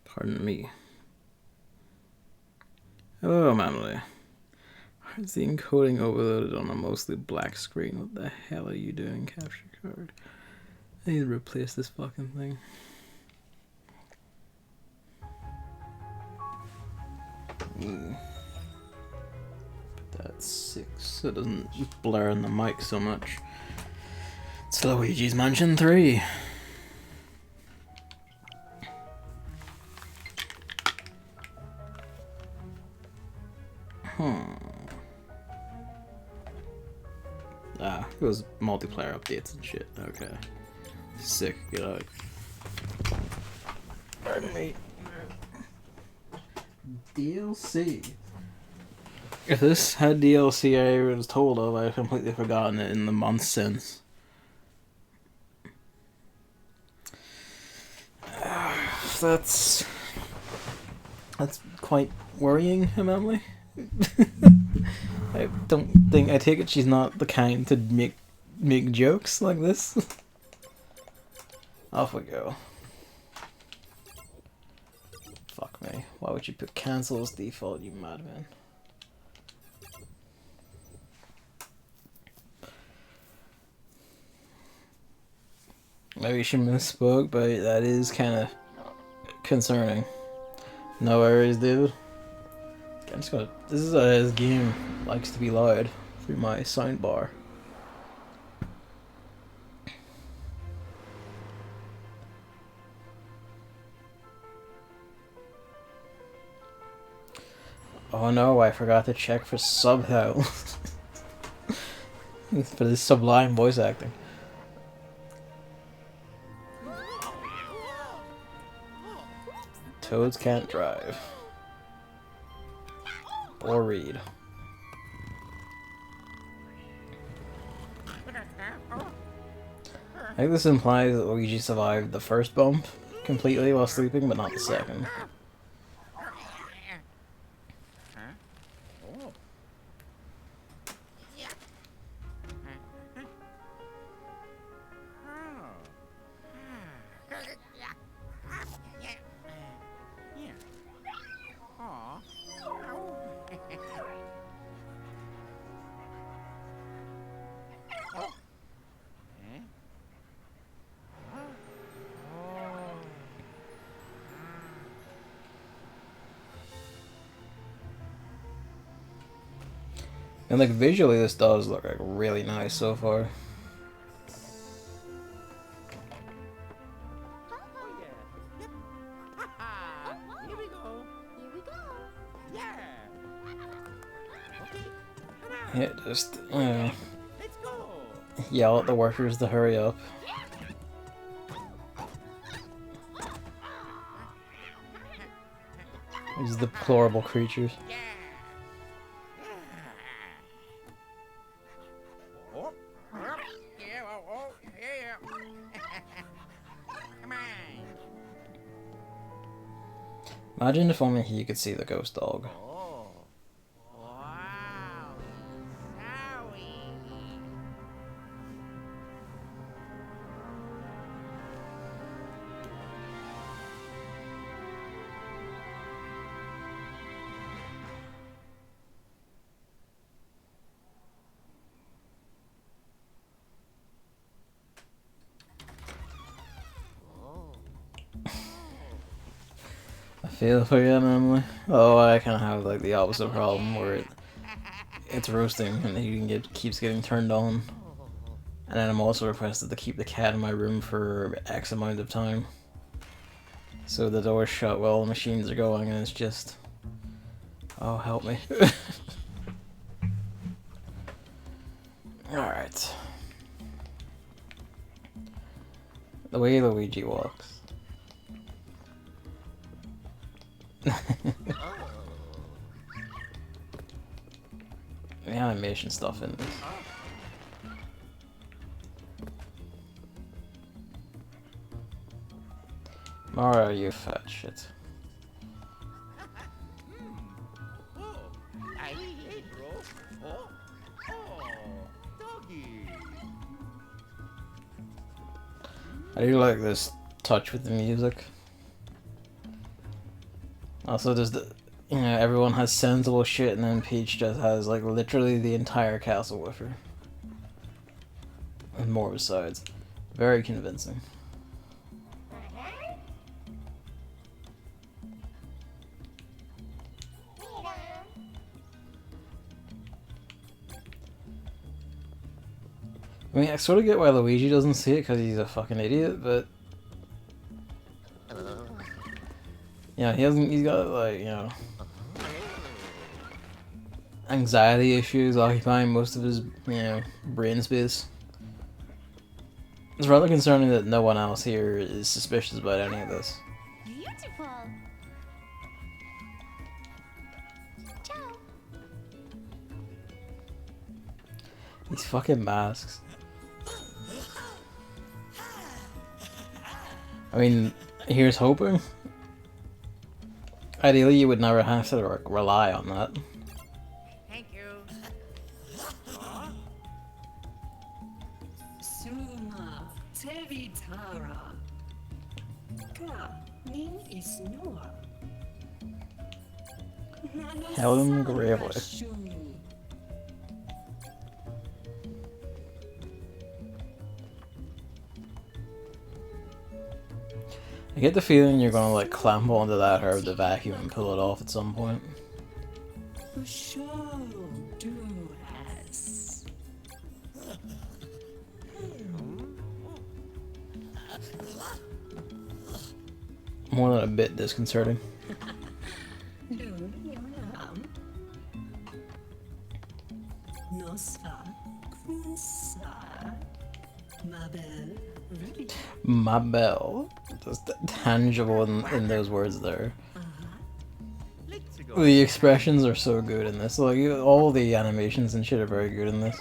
Pardon me. Hello, Emily. Why is the encoding overloaded on a mostly black screen? What the hell are you doing, capture card? I need to replace this fucking thing. That's 6 so it doesn't blur in the mic so much. It's Luigi's Mansion 3. Ah, it was multiplayer updates and shit. Okay. Sick. Get out. Pardon me. DLC. If this had DLC I was told of, I've completely forgotten it in the months since. That's quite worrying, Emily. I take it she's not the kind to make jokes like this. Off we go. Fuck me. Why would you put cancel as default, you madman? Maybe she misspoke, but that is kind of concerning. No worries, dude. I'm just gonna. This game likes to be loud through my soundbar. Oh no, I forgot to check for subtitles. For this sublime voice acting. Toads can't drive. Or read. I think this implies that Luigi survived the first bump completely while sleeping, but not the second. And like visually this does look like really nice so far. Yeah, just yell at the workers to hurry up. These deplorable creatures. Imagine if only he could see the ghost dog. I feel for you, Emily. Oh, I kind of have like the opposite problem where it's roasting and the heating keeps getting turned on. And then I'm also requested to keep the cat in my room for X amount of time. So the door's shut while the machines are going and it's just... Oh, help me. Alright. The way Luigi walks. The animation stuff in this. Mario, you fat shit. I do like this touch with the music. Also, there's the, you know, everyone has sensible shit, and then Peach just has like literally the entire castle with her, and more besides. Very convincing. I mean, I sort of get why Luigi doesn't see it because he's a fucking idiot, but yeah, he hasn't. He's got like, you know, anxiety issues occupying most of his, you know, brain space. It's rather concerning that no one else here is suspicious about any of this. Beautiful. Ciao. These fucking masks. I mean, here's hoping. Ideally, you would never have to rely on that. Thank you. Suma Tevitara. Ka Nin is Noah. Helen Gravely. I get the feeling you're gonna like clamp onto that herb to vacuum and pull it off at some point. More than a bit disconcerting. Mabel. Just tangible in those words there. The expressions are so good in this. Like, all the animations and shit are very good in this.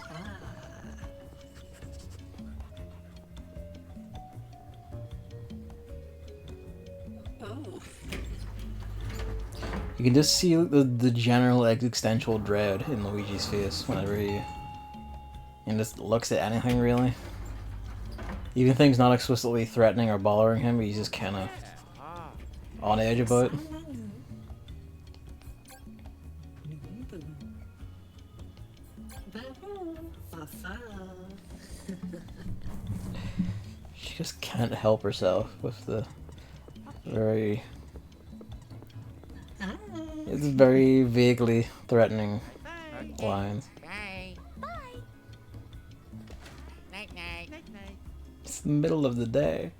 You can just see the general existential dread in Luigi's face whenever he just looks at anything, really. Even things not explicitly threatening or bothering him, he's just kind of on edge about it. She just can't help herself with the very... It's very vaguely threatening lines. It's the middle of the day.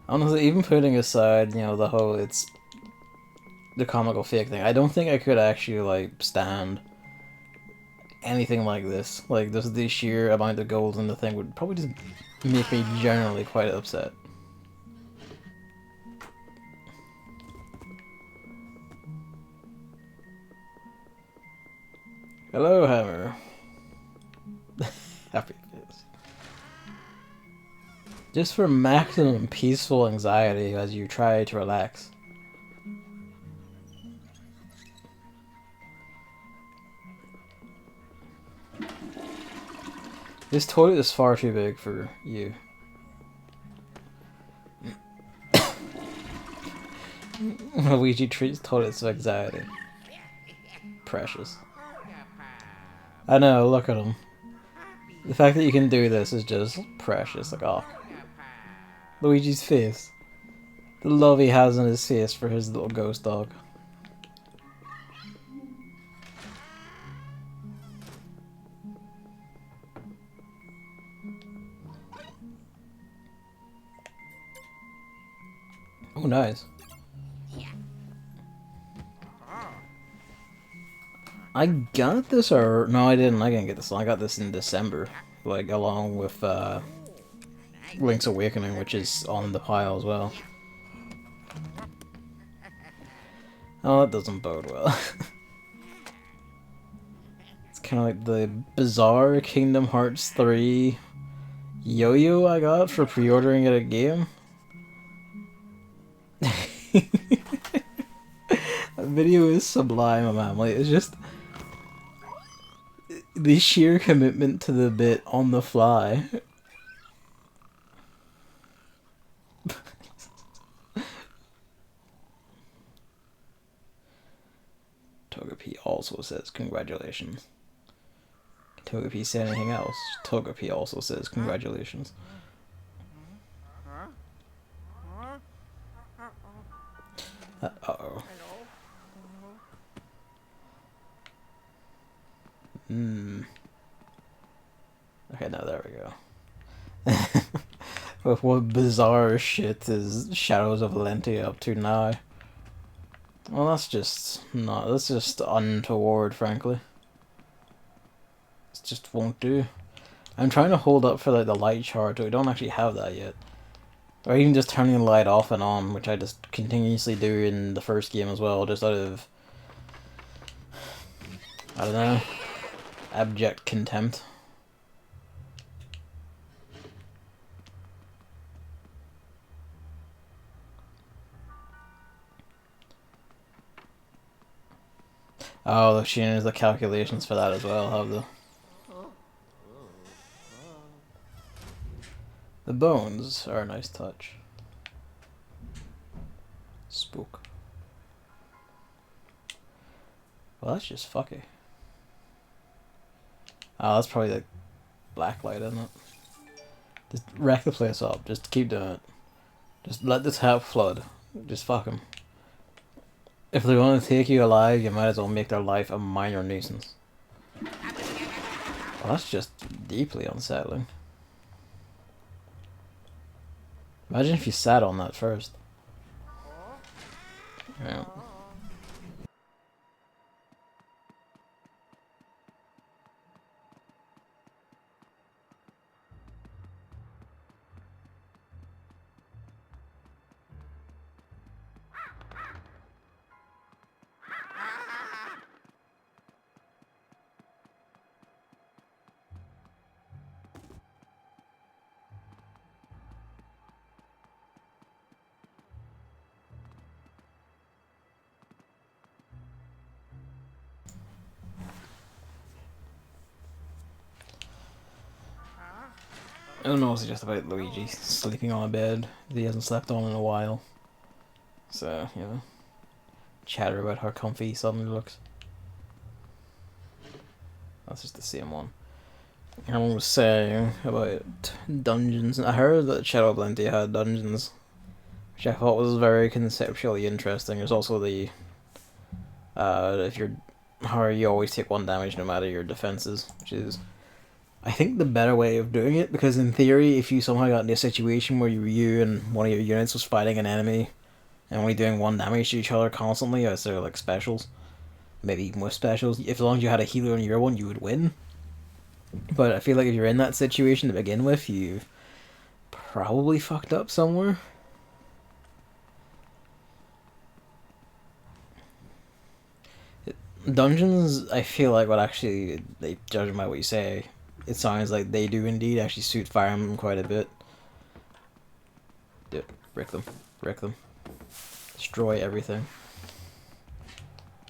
Honestly, even putting aside, you know, the whole it's the comical fake thing, I don't think I could actually like stand anything like this. Like, just the sheer amount of gold in the thing would probably just make me generally quite upset. Hello, Hammer. Happy face. Just for maximum peaceful anxiety as you try to relax. This toilet is far too big for you. Luigi treats toilets with anxiety. Precious. I know, look at him. The fact that you can do this is just precious. Like, oh. Luigi's face. The love he has on his face for his little ghost dog. Oh, nice. I got this, or no, I didn't. I didn't get this one. I got this in December, like along with Link's Awakening, which is on the pile as well. Oh, that doesn't bode well. It's kind of like the bizarre Kingdom Hearts 3 yo-yo I got for pre-ordering at a game. That video is sublime, man. Like, it's just the sheer commitment to the bit on the fly. Togepi also says congratulations. Togepi say anything else? Togepi also says congratulations. Uh-oh. Okay, now there we go. With what bizarre shit is Shadows of Valentia up to now? Well, that's just untoward, frankly. It just won't do. I'm trying to hold up for like the light chart, but we don't actually have that yet. Or even just turning the light off and on, which I just continuously do in the first game as well, just out of, I don't know, abject contempt. Oh, she knows the calculations for that as well, have the. The bones are a nice touch. Spook. Well, that's just fucky. Oh, that's probably the black light, isn't it? Just wreck the place up. Just keep doing it. Just let the tap flood. Just fuck them. If they want to take you alive, you might as well make their life a minor nuisance. Well, that's just deeply unsettling. Imagine if you sat on that first. Yeah. I don't know, it's just about Luigi sleeping on a bed that he hasn't slept on in a while. So, you know, chatter about how comfy he suddenly looks. That's just the same one. Everyone was saying about dungeons. I heard that Shadow of Valentia had dungeons, which I thought was very conceptually interesting. There's also the if you're how you always take one damage no matter your defenses, which is I think the better way of doing it, because in theory if you somehow got in a situation where you and one of your units was fighting an enemy and only doing one damage to each other constantly, instead of like specials, maybe even with specials, if as long as you had a healer in your one, you would win. But I feel like if you're in that situation to begin with, you've probably fucked up somewhere. Dungeons, I feel like, would actually, they judge by what you say, it sounds like they do indeed actually suit Fire Emblem quite a bit. Do it. Brick them. Brick them. Destroy everything.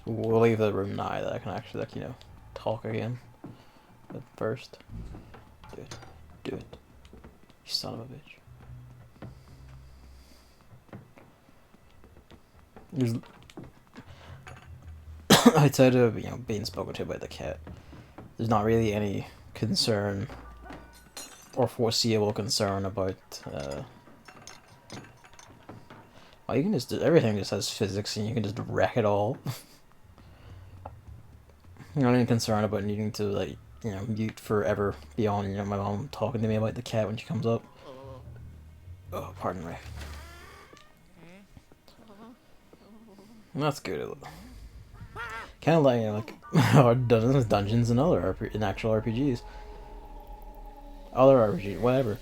We'll leave the room now that I can actually, like, you know, talk again. But first, do it. Do it. You son of a bitch. There's outside of, you know, being spoken to by the cat, there's not really any concern or foreseeable concern about well, you can just do, everything just has physics and you can just wreck it all. You're not even concerned about needing to, like, you know, mute forever beyond, you know, my mom talking to me about the cat when she comes up. Oh, pardon me. That's good. Kind of like, you know, like dungeons and other in actual RPGs. Other RPG, whatever.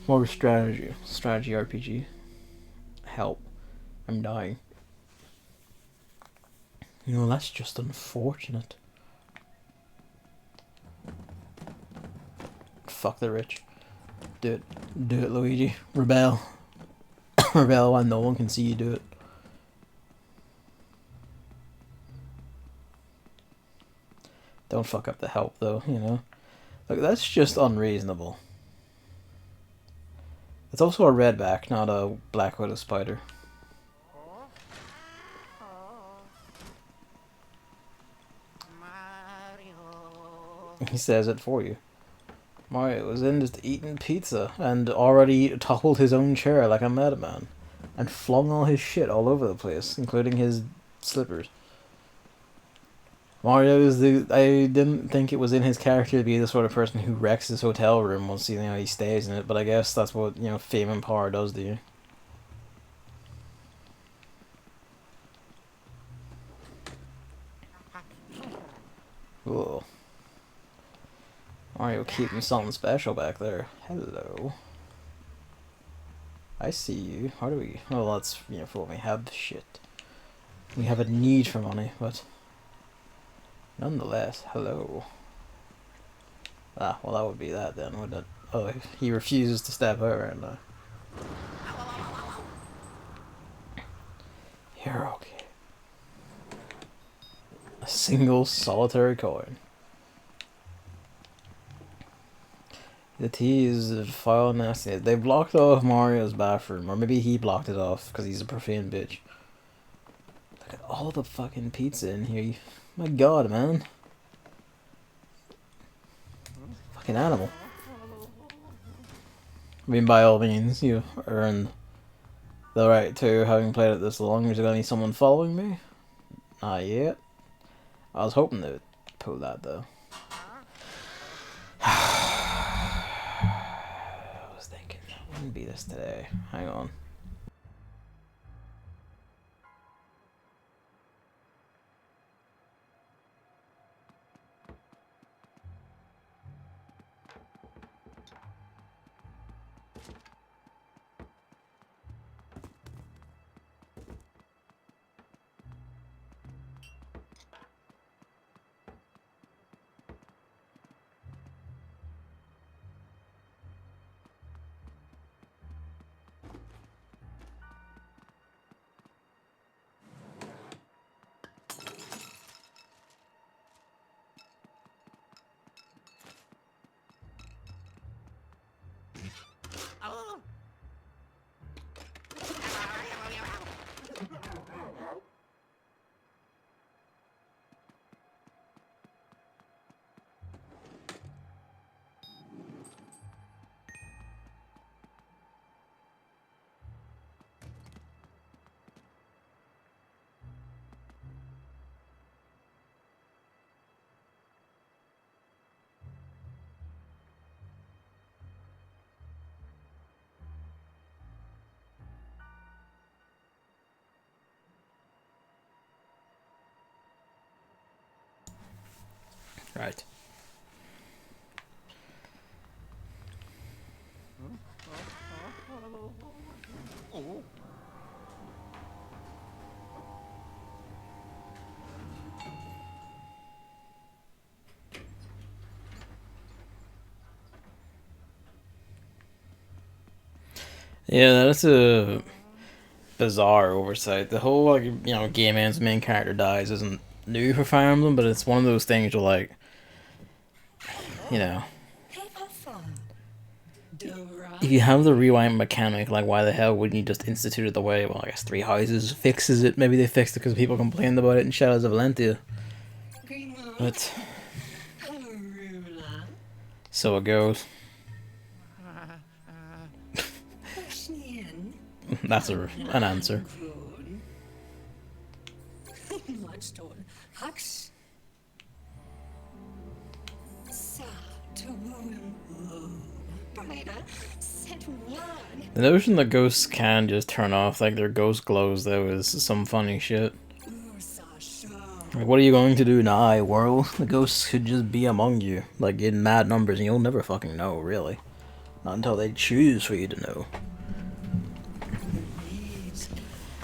More strategy RPG. Help. I'm dying. You know, that's just unfortunate. Fuck the rich. Do it. Do it, Luigi. Rebel. Rebel while no one can see you do it. Don't fuck up the help, though, you know? Like, that's just unreasonable. It's also a redback, not a black widow spider. He says it for you. Mario was in just eating pizza and already toppled his own chair like a madman. And flung all his shit all over the place, including his slippers. Mario is the... I didn't think it was in his character to be the sort of person who wrecks his hotel room once he stays in it, but I guess that's what, fame and power does to you. Whoa. Mario keeping something special back there. Hello. I see you. How do we... Well, that's, for what we have. Shit. We have a need for money, but... Nonetheless, hello. Ah, well that would be that then, wouldn't it? Oh, he refuses to step over and You're okay. A single solitary coin. The T is foul and nasty. They blocked off Mario's bathroom, or maybe he blocked it off because he's a profane bitch. Look at all the fucking pizza in here. My god, man. Fucking animal. I mean, by all means, you earned the right to, having played it this long. Is there gonna be someone following me? Not yet. I was hoping they would pull that, though. I was thinking that wouldn't be this today. Hang on. Right. Yeah, that's a bizarre oversight. The whole, Gay Man's main character dies isn't new for Fire Emblem, but it's one of those things where, like, if you have the rewind mechanic, like, why the hell wouldn't you just institute it the way, well, I guess Three Houses fixes it. Maybe they fixed it because people complained about it in Shadows of Valentia. But so it goes. That's an answer. The notion that ghosts can just turn off like their ghost glows, though, is some funny shit. Like, what are you going to do now, world? The ghosts could just be among you, like in mad numbers, and you'll never fucking know, really. Not until they choose for you to know.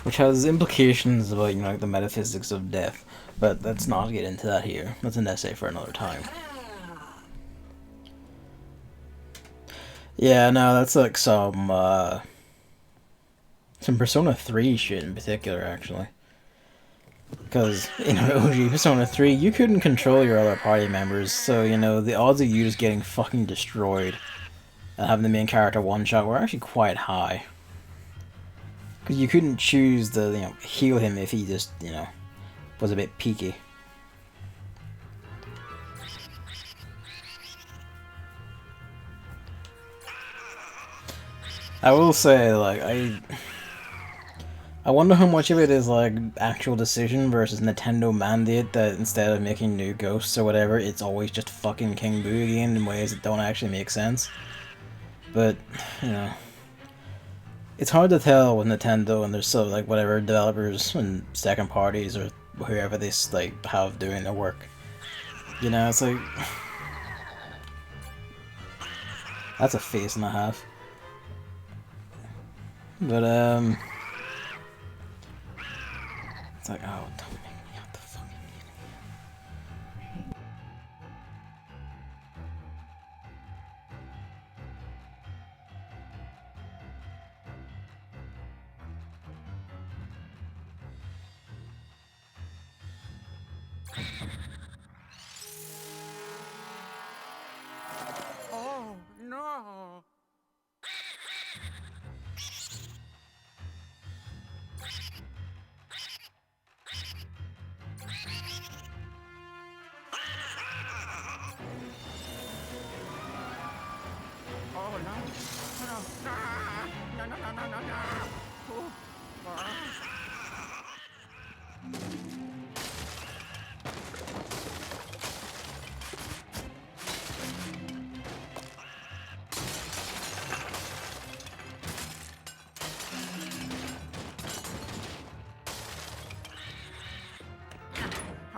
Which has implications about, like, the metaphysics of death, but let's not get into that here. That's an essay for another time. Yeah, no, that's like some Persona 3 shit in particular, actually. Because, you know, OG Persona 3, you couldn't control your other party members, so, you know, the odds of you just getting fucking destroyed and having the main character one-shot were actually quite high. Because you couldn't choose to, you know, heal him if he just, you know, was a bit peaky. I will say, like, I wonder how much of it is, like, actual decision versus Nintendo mandate that instead of making new ghosts or whatever, it's always just fucking King Boo again in ways that don't actually make sense. But, you know, it's hard to tell with Nintendo and there's so, like, whatever developers and second parties or whoever they, like, have doing their work. You know, it's like... That's a face and a half. But, it's like, oh, don't make me have to fucking... Oh, no. Oh, no. No. Ah. No, no, no, no, no, no. Oh. Ah.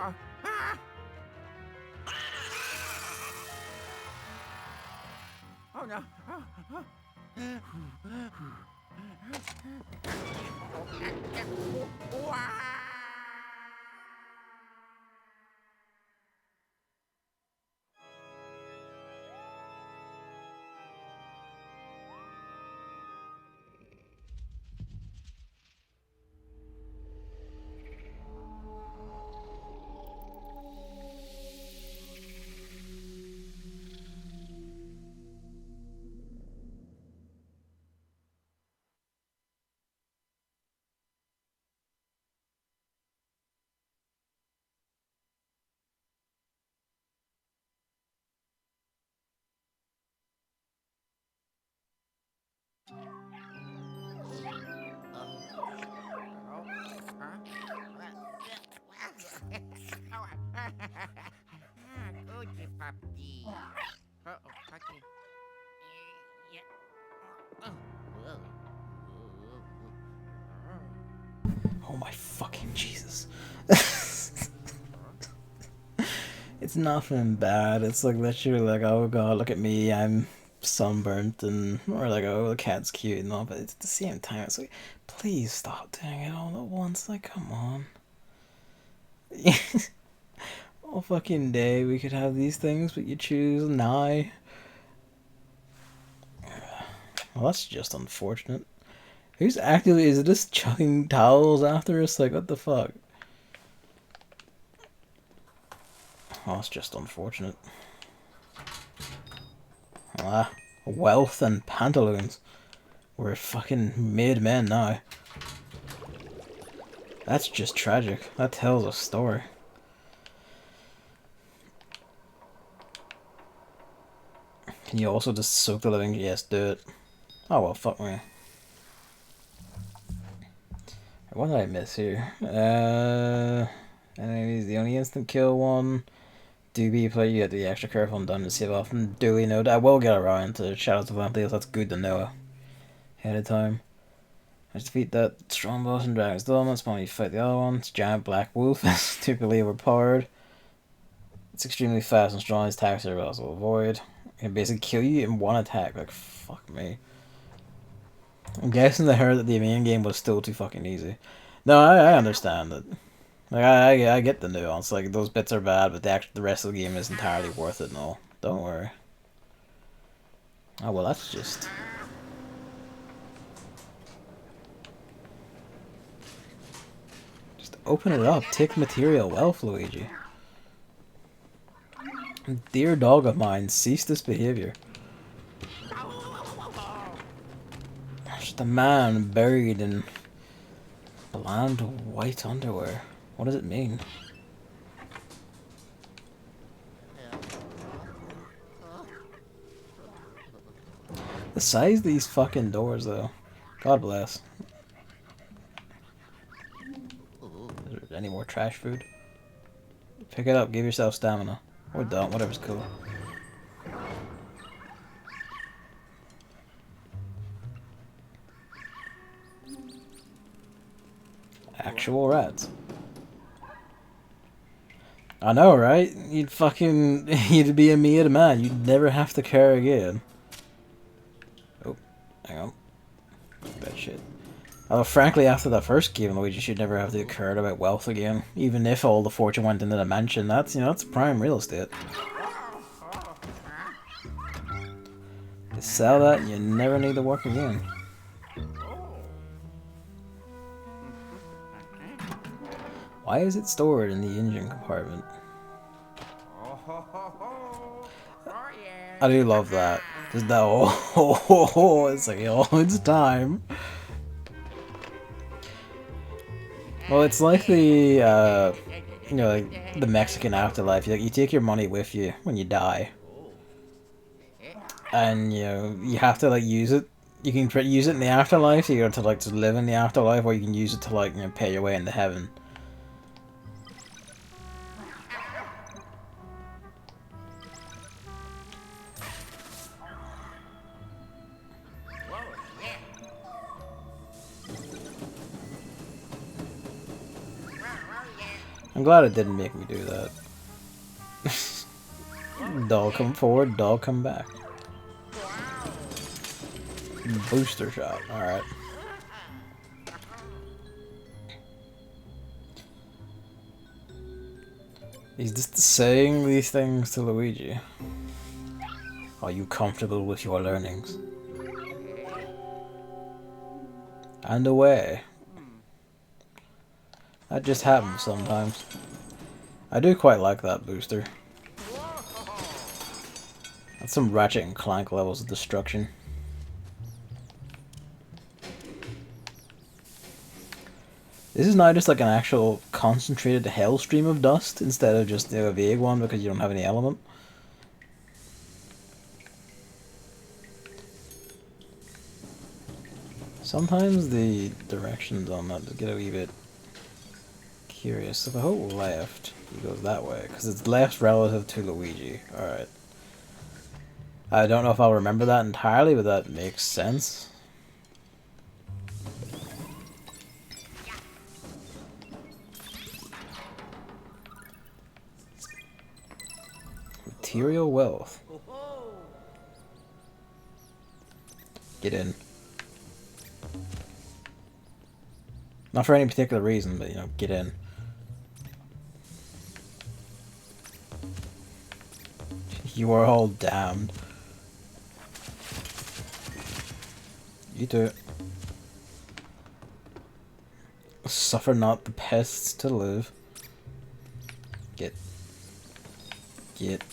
Ah. Ah. Oh, no. Ah. Ah. Wow. Good puppy. Uh-oh, puppy. Yeah. Oh. Oh my fucking Jesus. It's nothing bad. It's like literally like, oh god, look at me, I'm sunburnt, and or like, oh, the cat's cute and all. But it's at the same time, it's like, please stop doing it all at once. Like, come on. All fucking day we could have these things, but you choose nah. Well, that's just unfortunate. Who's actively is it just chucking towels after us? Like, what the fuck? Oh, that's just unfortunate. Ah, wealth and pantaloons. We're fucking made men now. That's just tragic. That tells a story. Can you also just soak the living? Yes, do it. Oh well, fuck me. What did I miss here? Enemies, the only instant kill one. Do be play, you have to be extra careful and done to save often. Duly noted. I will get around to Shadows of Atlantis, that's good to know ahead of time. I just defeat that strong boss in Dragon's Dome, spawn you fight the other one. It's giant black wolf, it's typically overpowered. It's extremely fast and strong, his attacks are also avoid. It can basically kill you in one attack, like fuck me. I'm guessing they heard that the main game was still too fucking easy. No, I understand that. Like I get the nuance. Like those bits are bad, but the rest of the game is entirely worth it and all. Don't worry. Oh, well, that's just... Just open it up. Take material wealth, Luigi. Dear dog of mine, cease this behavior. Just a man buried in bland white underwear. What does it mean? The size of these fucking doors, though. God bless. Is there any more trash food? Pick it up, give yourself stamina. Or don't, whatever's cool. Actual rats. I know, right? You'd fucking... You'd be a made man. You'd never have to care again. Oh, hang on. Bad shit. Although, frankly, after that first game, Luigi should never have to care about wealth again. Even if all the fortune went into the mansion, that's, you know, that's prime real estate. You sell that, and you never need to work again. Why is it stored in the engine compartment? I do love that. Just that, oh, it's like, oh, it's time. Well, it's like the, you know, like the Mexican afterlife. You take your money with you when you die. And, you know, you have to, like, use it. You can use it in the afterlife, so you got to, like, to live in the afterlife, or you can use it to, like, you know, pay your way into heaven. I'm glad it didn't make me do that. Doll come forward, doll come back. Booster shot, alright. He's just saying these things to Luigi. Are you comfortable with your learnings? And away. That just happens sometimes. I do quite like that booster. That's some Ratchet and Clank levels of destruction. This is now just like an actual concentrated hell stream of dust instead of just, you know, a vague one because you don't have any element. Sometimes the directions on that just get a wee bit curious. If I hold left, he goes that way because it's left relative to Luigi. Alright. I don't know if I'll remember that entirely, but that makes sense. Material wealth. Get in. Not for any particular reason, but, you know, get in. You are all damned. You do it. Suffer not the pests to live. Get. Get.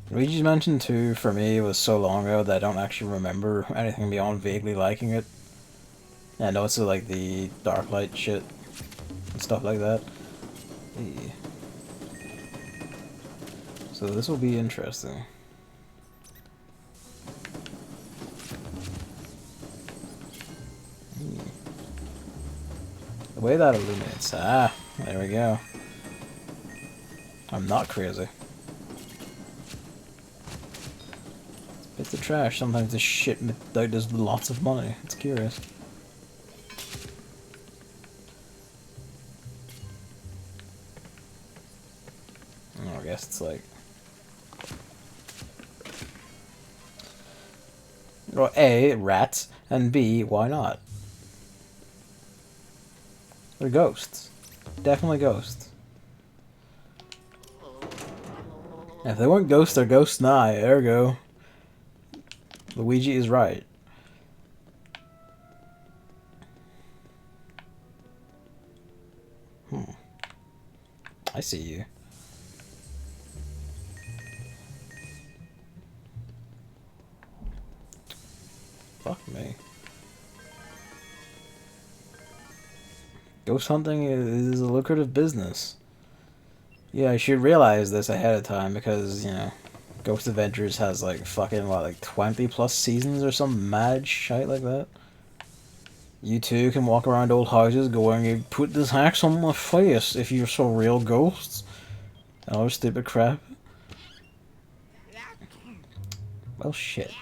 Luigi's Mansion 2 for me was so long ago that I don't actually remember anything beyond vaguely liking it. Yeah, I know it's like the dark light shit and stuff like that. Yeah. So this will be interesting. The way that illuminates. Ah, there we go. I'm not crazy. Bits of trash. Sometimes this shit does lots of money. It's curious. Oh, I guess it's like... Well, A, rats, and B, why not? They're ghosts. definitely ghosts. If they weren't ghosts, they're ghosts now. Ergo, Luigi is right. I see you. Fuck me. Ghost hunting is a lucrative business. Yeah, I should realize this ahead of time because, you know, Ghost Adventures has like fucking, what, like 20 plus seasons or some mad shite like that. You too can walk around old houses going, put this axe on my face if you're so real ghosts. And all stupid crap. Well, shit.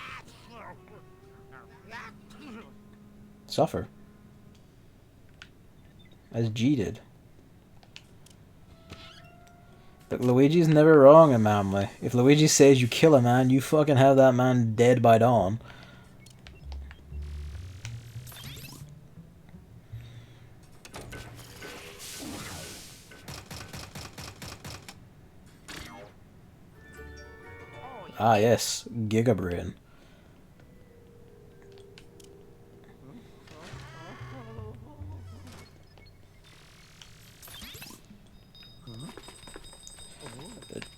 Suffer. As G did. But Luigi's never wrong in Manly. If Luigi says you kill a man, you fucking have that man dead by dawn. Ah yes, Giga Brain.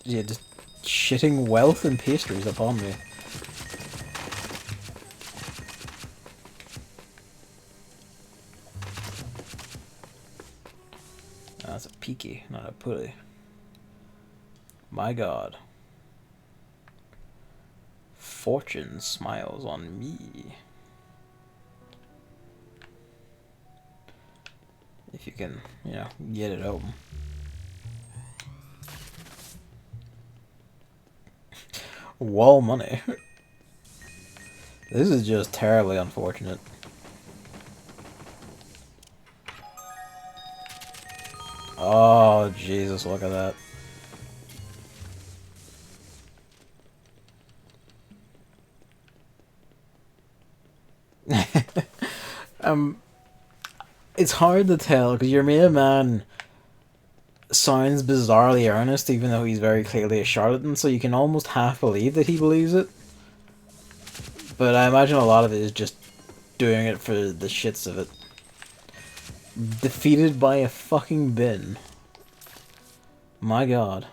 Yeah, just shitting wealth and pastries upon me. That's a peaky, not a putty. My god. Fortune smiles on me. If you can, you know, get it open. Wall money. This is just terribly unfortunate. Oh, Jesus, look at that. It's hard to tell because your main man sounds bizarrely earnest even though he's very clearly a charlatan, so you can almost half believe that he believes it. But I imagine a lot of it is just doing it for the shits of it. Defeated by a fucking bin. My god.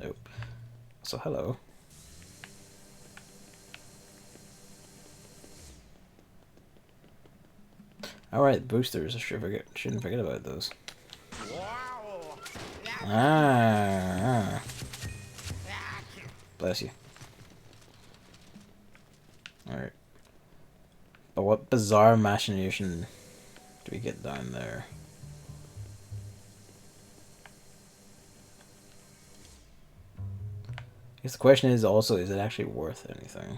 Oh. So hello. Alright, boosters. I shouldn't forget about those. Ah. Bless you. Alright. But what bizarre machination do we get down there? I guess the question is also, is it actually worth anything?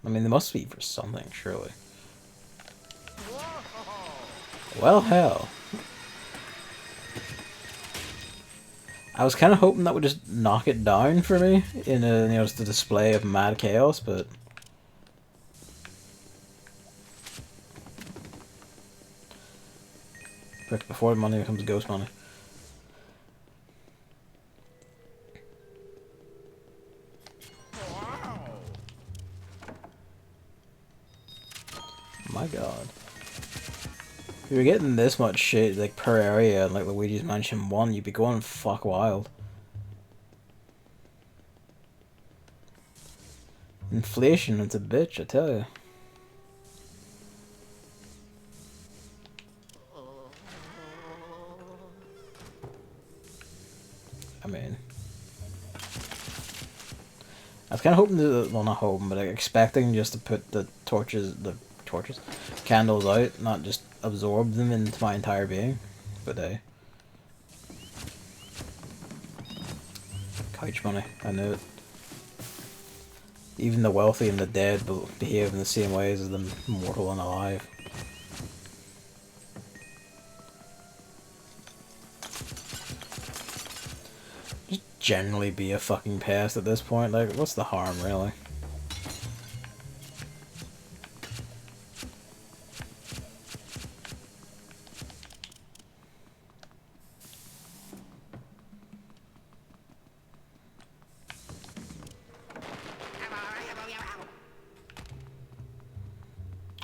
I mean, there must be for something, surely. Well, hell. I was kind of hoping that would just knock it down for me in a, you know, just a display of mad chaos, but before money becomes ghost money. My god. If you were getting this much shit like per area like Luigi's Mansion 1, you'd be going fuck wild. Inflation, it's a bitch, I tell you. I mean, I was kind of hoping to, well, not hoping, but like, expecting just to put the candles out, not just absorb them into my entire being. But hey. Couch money, I knew it. Even the wealthy and the dead behave in the same ways as the mortal and alive. Just generally be a fucking pest at this point, like, what's the harm, really?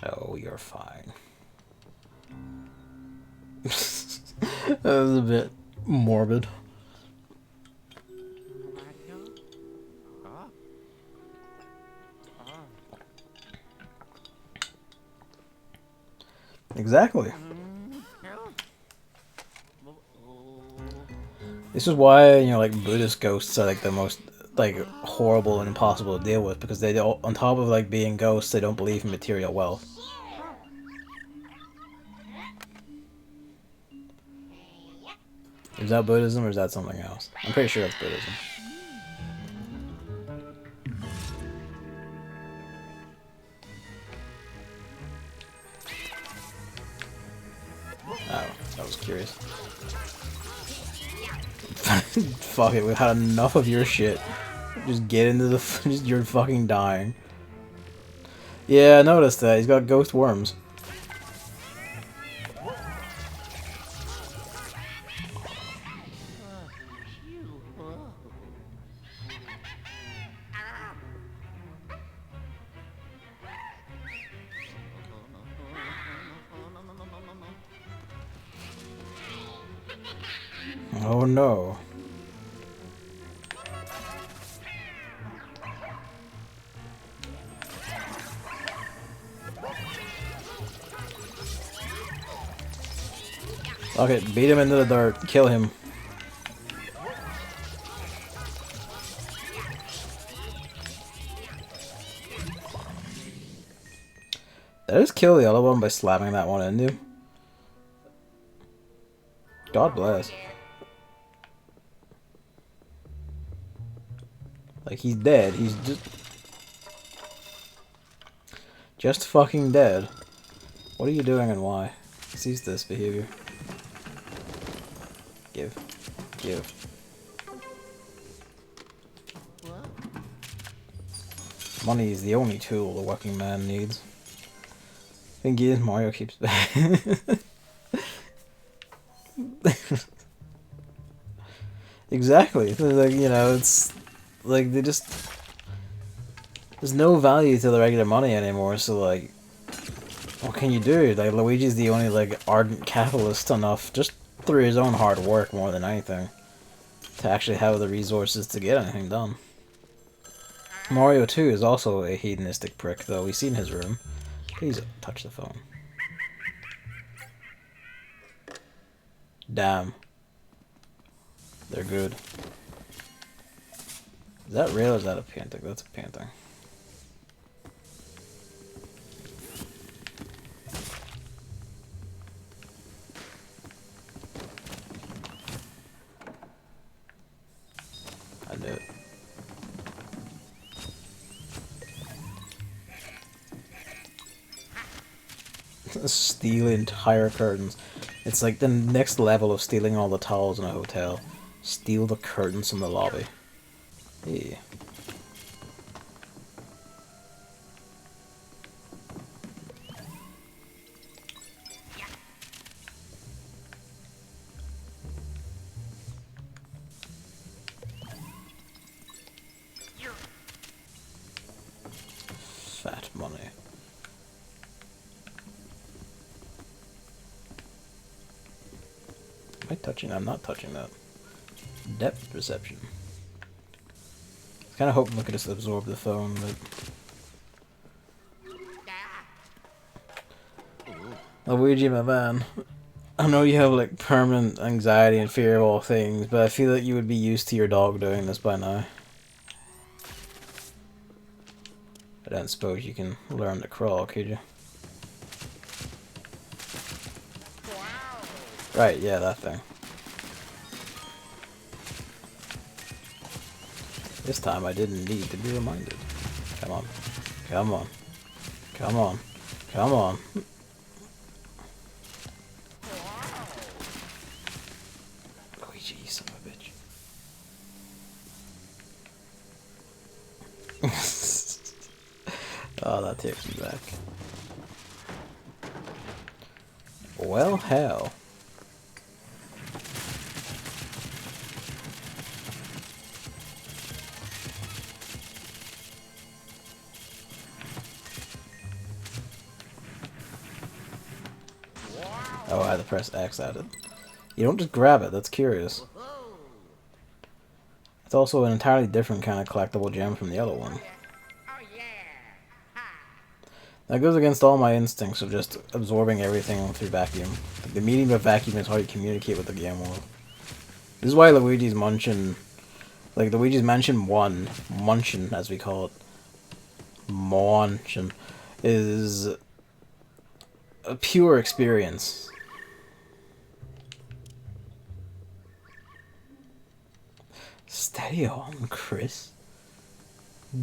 Oh, you're fine. That was a bit morbid. Exactly. This is why, you know, like Buddhist ghosts are like the most like horrible and impossible to deal with, because they don't, on top of like being ghosts, they don't believe in material wealth. Is that Buddhism or is that something else? I'm pretty sure that's Buddhism. Oh, I was curious. Fuck it, we've had enough of your shit. Just get into the. You're fucking dying. Yeah, I noticed that. He's got ghost worms. Oh no. Okay, beat him into the dirt. Kill him. Did I just kill the other one by slamming that one into? God bless. Like, he's dead. He's just fucking dead. What are you doing and why? Cease this behavior. Give. Money is the only tool the working man needs. Thing is, Mario keeps Exactly. Like, you know, it's like they just there's no value to the regular money anymore. So like, what can you do? Like, Luigi's the only like ardent capitalist enough, just through his own hard work more than anything, to actually have the resources to get anything done. Mario 2 is also a hedonistic prick, though. We've seen his room. Please touch the phone. Damn. They're good. Is that real or is that a painting? That's a painting. I knew it. Steal entire curtains. It's like the next level of stealing all the towels in a hotel. Steal the curtains from the lobby. Yeah. Fat money. Am I touching? I'm not touching that. Depth perception. I was kind of hoping we could just absorb the phone, but Luigi, my man, I know you have like permanent anxiety and fear of all things, but I feel that you would be used to your dog doing this by now. I don't suppose you can learn to crawl, could you? Right, yeah, that thing. This time I didn't need to be reminded. Come on. Come on. Come on. Come on. Luigi, you son of a bitch. Oh, that takes me back. Well, hell. Oh, I had to press X at it. You don't just grab it, that's curious. It's also an entirely different kind of collectible gem from the other one. That goes against all my instincts of just absorbing everything through vacuum. Like, the medium of vacuum is how you communicate with the game world. This is why Luigi's Mansion, like Luigi's Mansion 1, Mansion as we call it, Mansion, is a pure experience. Steady on, Chris.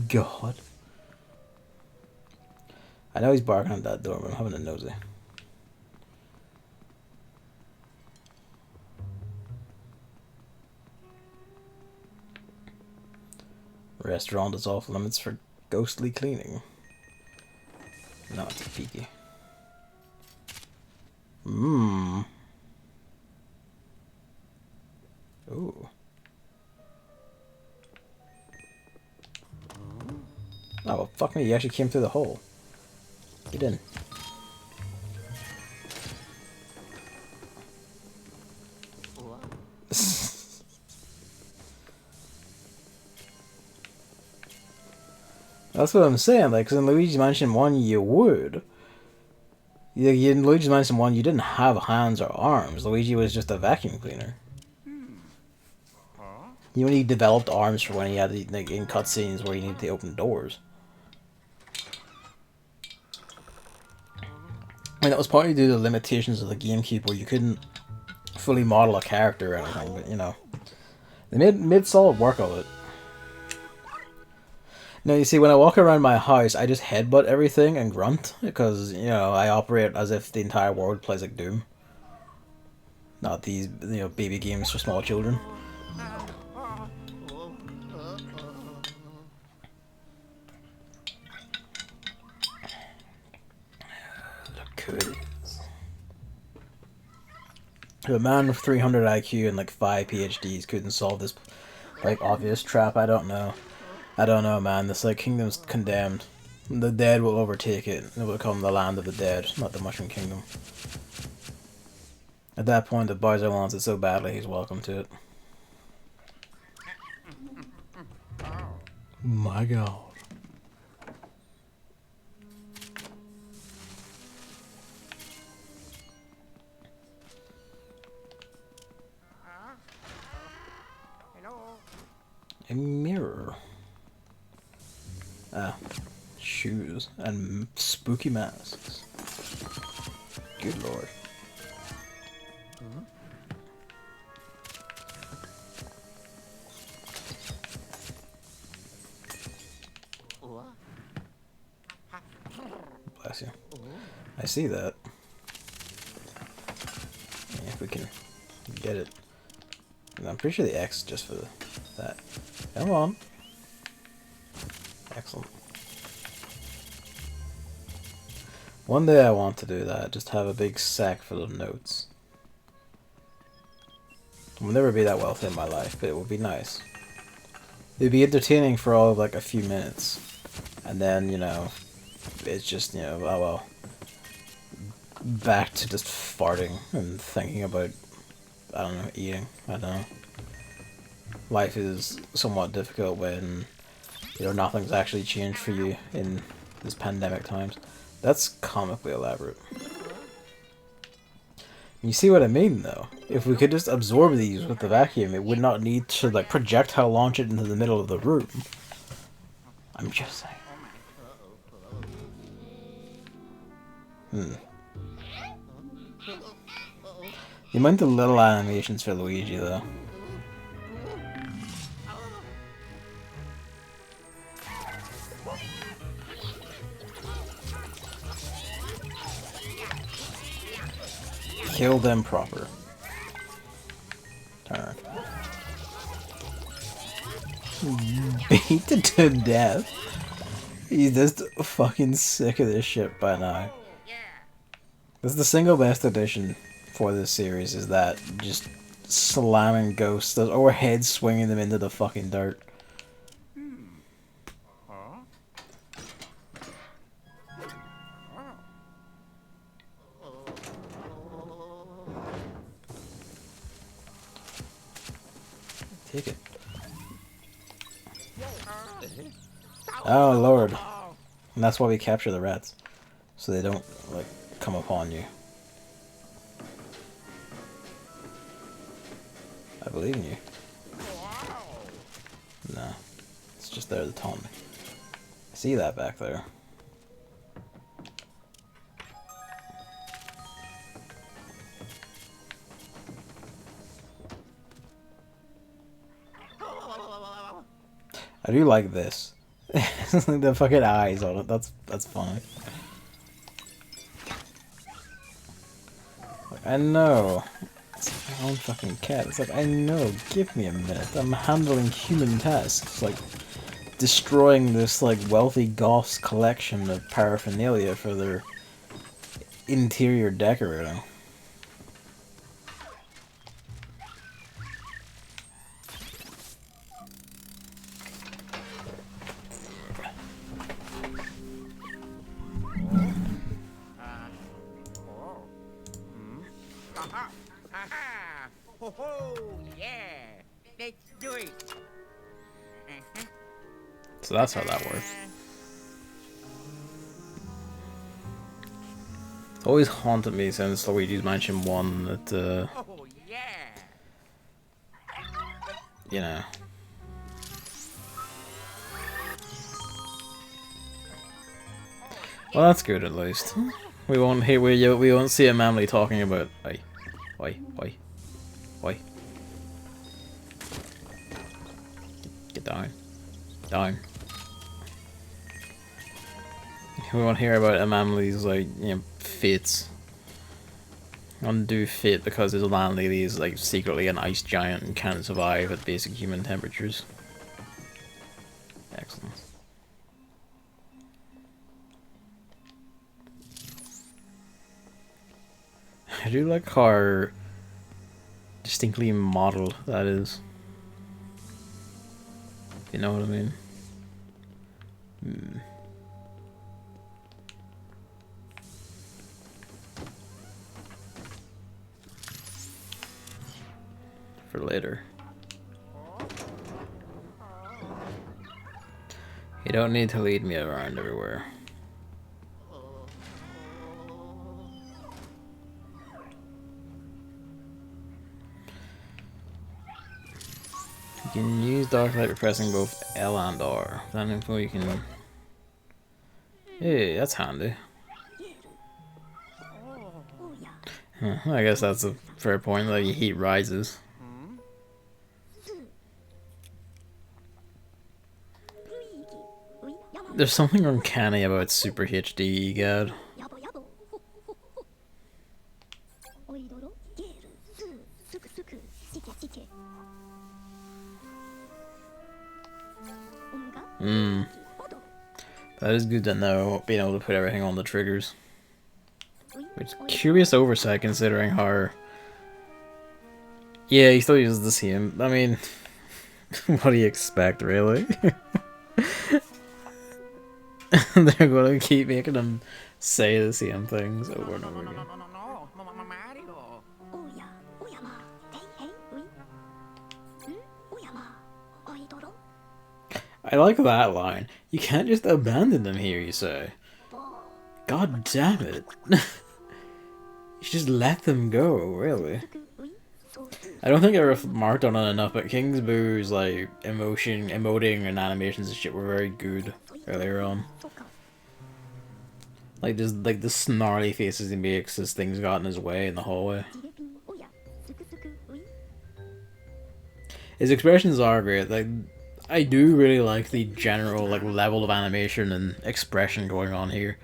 God. I know he's barking at that door, but I'm having a nosy. Restaurant is off limits for ghostly cleaning. Not too peaky. Mmm. Ooh. Oh, well, fuck me, you actually came through the hole. Get in. That's what I'm saying, like, because in Luigi's Mansion 1, you would. In Luigi's Mansion 1, you didn't have hands or arms. Luigi was just a vacuum cleaner. He only developed arms for when he had, like, in cutscenes where he needed to open doors. I mean, that was partly due to the limitations of the GameCube, where you couldn't fully model a character or anything, but, you know. They made solid work of it. Now, you see, when I walk around my house, I just headbutt everything and grunt, because, you know, I operate as if the entire world plays like Doom. Not these, you know, baby games for small children. Look who it is. A man with 300 IQ and like 5 PhDs couldn't solve this, like, obvious trap. I don't know. I don't know, man. This, like, kingdom's condemned. The dead will overtake it. It will become the land of the dead, not the Mushroom Kingdom. At that point, if Bowser wants it so badly, he's welcome to it. My God. A mirror. Ah, shoes and spooky masks. Good lord. Bless you. I see that. Yeah, if we can get it. I'm pretty sure the X is just for that. Come on. Excellent. One day I want to do that, just have a big sack full of notes. I'll never be that wealthy in my life, but it would be nice. It'd be entertaining for all of like a few minutes. And then, you know, it's just, you know, oh well. Back to just farting and thinking about, I don't know, eating. I don't know. Life is somewhat difficult when, you know, nothing's actually changed for you in this pandemic times. That's comically elaborate. You see what I mean, though? If we could just absorb these with the vacuum, it would not need to, like, projectile launch it into the middle of the room. I'm just saying. The amount of little animations for Luigi, though. Kill them proper. Turn. Beat to death. He's just fucking sick of this shit by now. This is the single best addition for this series, is that just slamming ghosts or head swinging them into the fucking dirt. take it. Oh lord. And that's why we capture the rats. So they don't, like, come upon you. I believe in you. Nah. It's just there to taunt me. I see that back there. I do like this. Like the fucking eyes on it. That's funny. Like, I know. It's my own fucking cat. It's like, I know. Give me a minute. I'm handling human tasks. Like destroying this like wealthy goth's collection of paraphernalia for their interior decorating. So that's how that works. It's always haunted me since Luigi's Mansion 1 that, you know. Well, that's good at least. We won't hear we won't see a family talking about why. Get down. Down. We won't hear about a family's like, you know, fates. Undue fate because his landlady is like secretly an ice giant and can't survive at basic human temperatures. Excellent. I do like how distinctly modeled that is. You know what I mean? For later. You don't need to lead me around everywhere. You can use dark light by pressing both L and R. That info you can... Hey, that's handy. Huh, I guess that's a fair point, like your heat rises. There's something uncanny about Super HD, God. That is good to know, being able to put everything on the triggers. Which curious oversight considering how... Yeah, he still uses the same. I mean, what do you expect, really? They're gonna keep making him say the same things over and over again. I like that line. You can't just abandon them here, you say. God damn it. You should just let them go, really. I don't think I remarked on it enough, but King's Boo's like emoting and animations and shit were very good earlier on. Like just like the snarly faces he makes as things got in his way in the hallway. His expressions are great. Like I do really like the general like level of animation and expression going on here.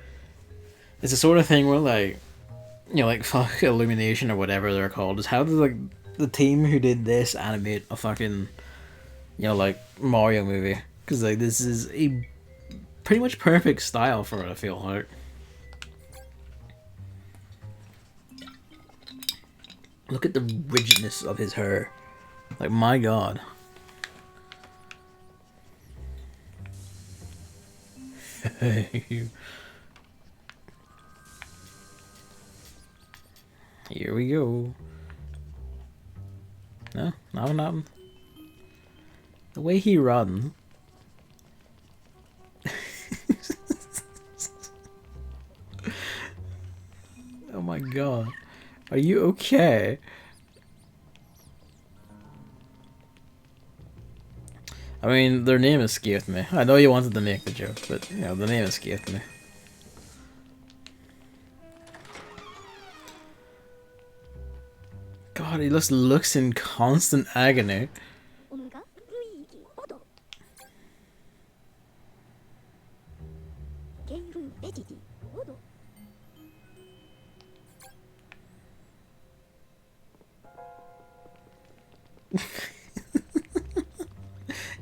It's the sort of thing where like, you know, like fuck Illumination or whatever they're called, is how does like the team who did this animate a fucking, you know, like Mario movie? Because like this is a pretty much perfect style for it, I feel like. Look at the rigidness of his hair. Like, my god. Here we go. No, nothing happened. The way he runs. Oh my god. Are you okay? I mean, their name escaped me. I know you wanted to make the joke, but, you know, the name escaped me. God, he just looks in constant agony.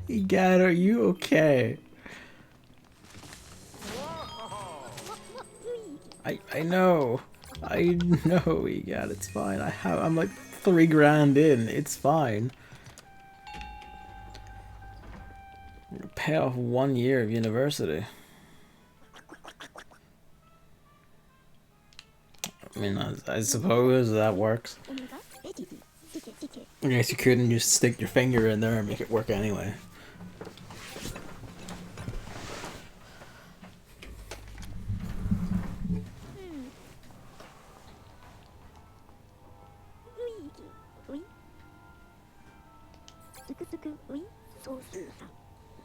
Egad, are you okay? I know. I know, Egad, it's fine. I'm like 3 grand in, it's fine. Pay off 1 year of university. I mean, I suppose that works. I guess you couldn't just stick your finger in there and make it work anyway.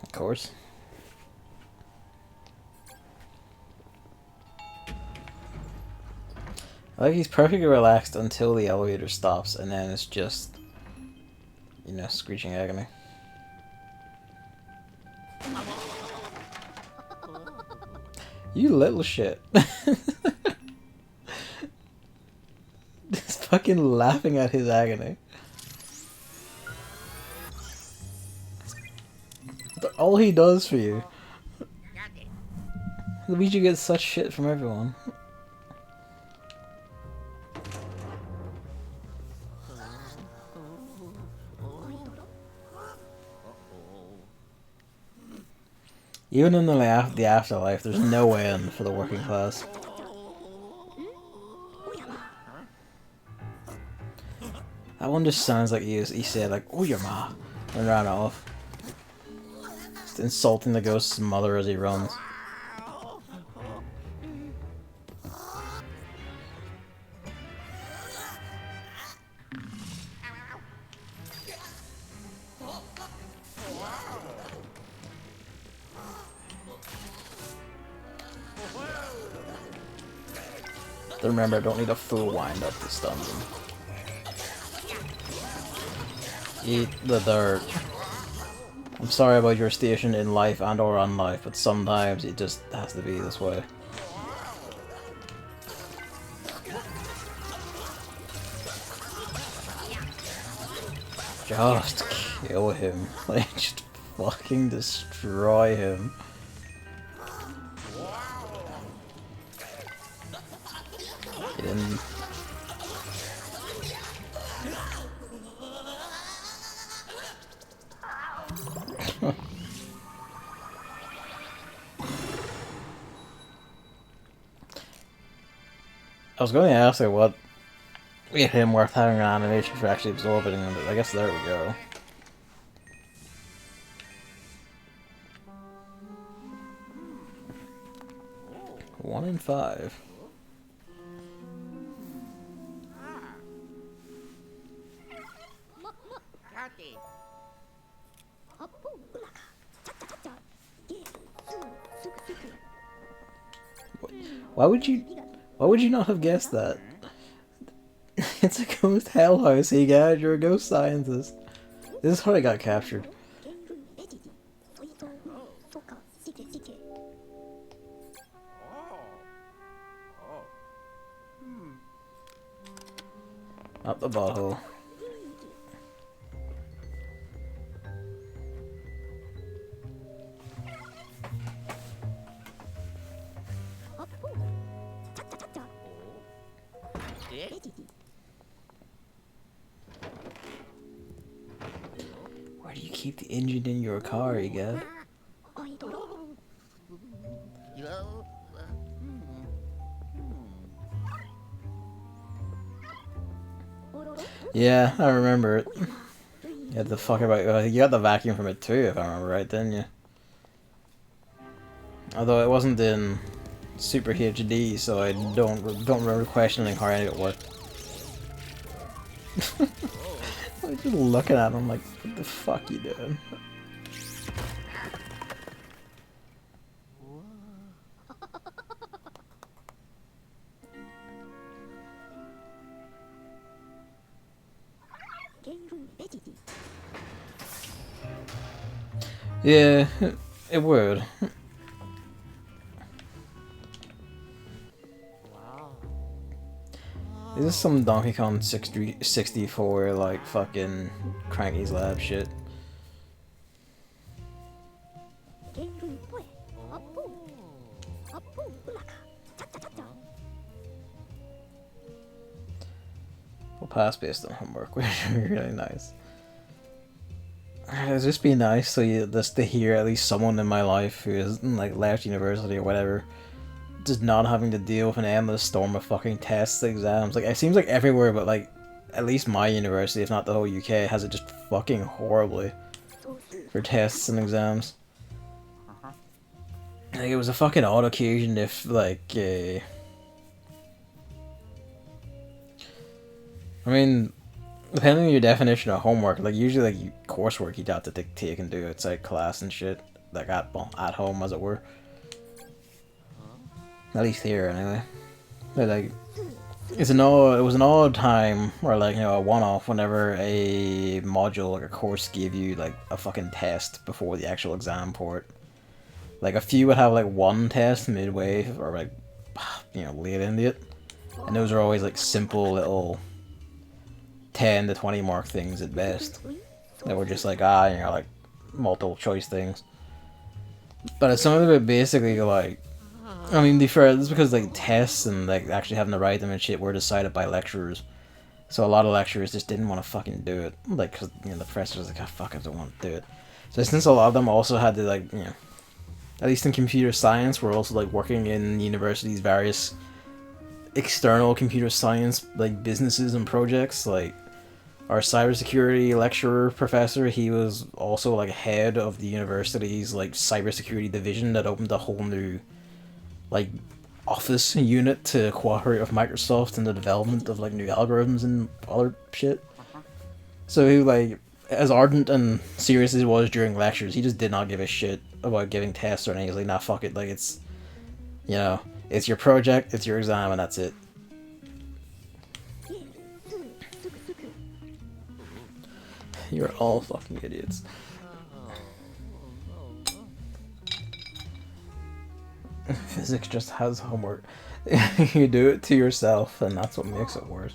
Of course. Like, he's perfectly relaxed until the elevator stops, and then it's just, you know, screeching agony. You little shit. Just fucking laughing at his agony. That's all he does for you. Luigi gets such shit from everyone. Even in the afterlife, there's no end for the working class. That one just sounds like he said, like, "Oh, your ma," and ran off. Just insulting the ghost's mother as he runs. Remember, I don't need a full wind up to stun them. Eat the dirt. I'm sorry about your station in life and or on life, but sometimes it just has to be this way. Just kill him. Like, just fucking destroy him. Get in. I was going to ask her what made him worth having an animation for actually absorbing it, but I guess there we go. One in 5. Why would you not have guessed that? It's a ghost hell house, hey guys, you're a ghost scientist. This is how I got captured. Up the butthole. Where do you keep the engine in your car, Egad? Yeah, I remember it. You had the fuck about you got the vacuum from it too, if I remember right, didn't you? Although it wasn't in Super HD, so I don't remember questioning how any of it worked. I was just looking at him like, what the fuck you doing? Yeah, it would. Is this some Donkey Kong 64 like fucking Cranky's Lab shit? We'll pass based on homework, which is really nice. It'd just be nice just to hear at least someone in my life who is like left university or whatever, just not having to deal with an endless storm of fucking tests, exams. Like it seems like everywhere, but like at least my university, if not the whole UK, has it just fucking horribly for tests and exams. Like it was a fucking odd occasion if like I mean, depending on your definition of homework, like usually like coursework you'd have to take and do outside class and shit, like at home as it were. At least here anyway. But like it was an odd time, or like, you know, a one-off whenever a module, like a course, gave you like a fucking test before the actual exam for it. Like a few would have like one test midway or like, you know, late into it, and those are always like simple little 10 to 20 mark things at best. That were just like, you know, like multiple choice things. But some of it basically like, I mean, to be fair, this is because like tests and like actually having to write them and shit were decided by lecturers. So a lot of lecturers just didn't want to fucking do it, like, cause you know the professors like, fuck, I don't want to do it. So since a lot of them also had to like, you know, at least in computer science, we're also like working in universities' various external computer science like businesses and projects. Like our cybersecurity lecturer professor, he was also like head of the university's like cybersecurity division that opened a whole new like office unit to cooperate with Microsoft in the development of like new algorithms and other shit. So he, like, as ardent and serious as he was during lectures, he just did not give a shit about giving tests or anything. He was like, nah, fuck it, like, it's, you know, it's your project, it's your exam, and that's it. You're all fucking idiots. Physics just has homework. You do it to yourself, and that's what makes it worse.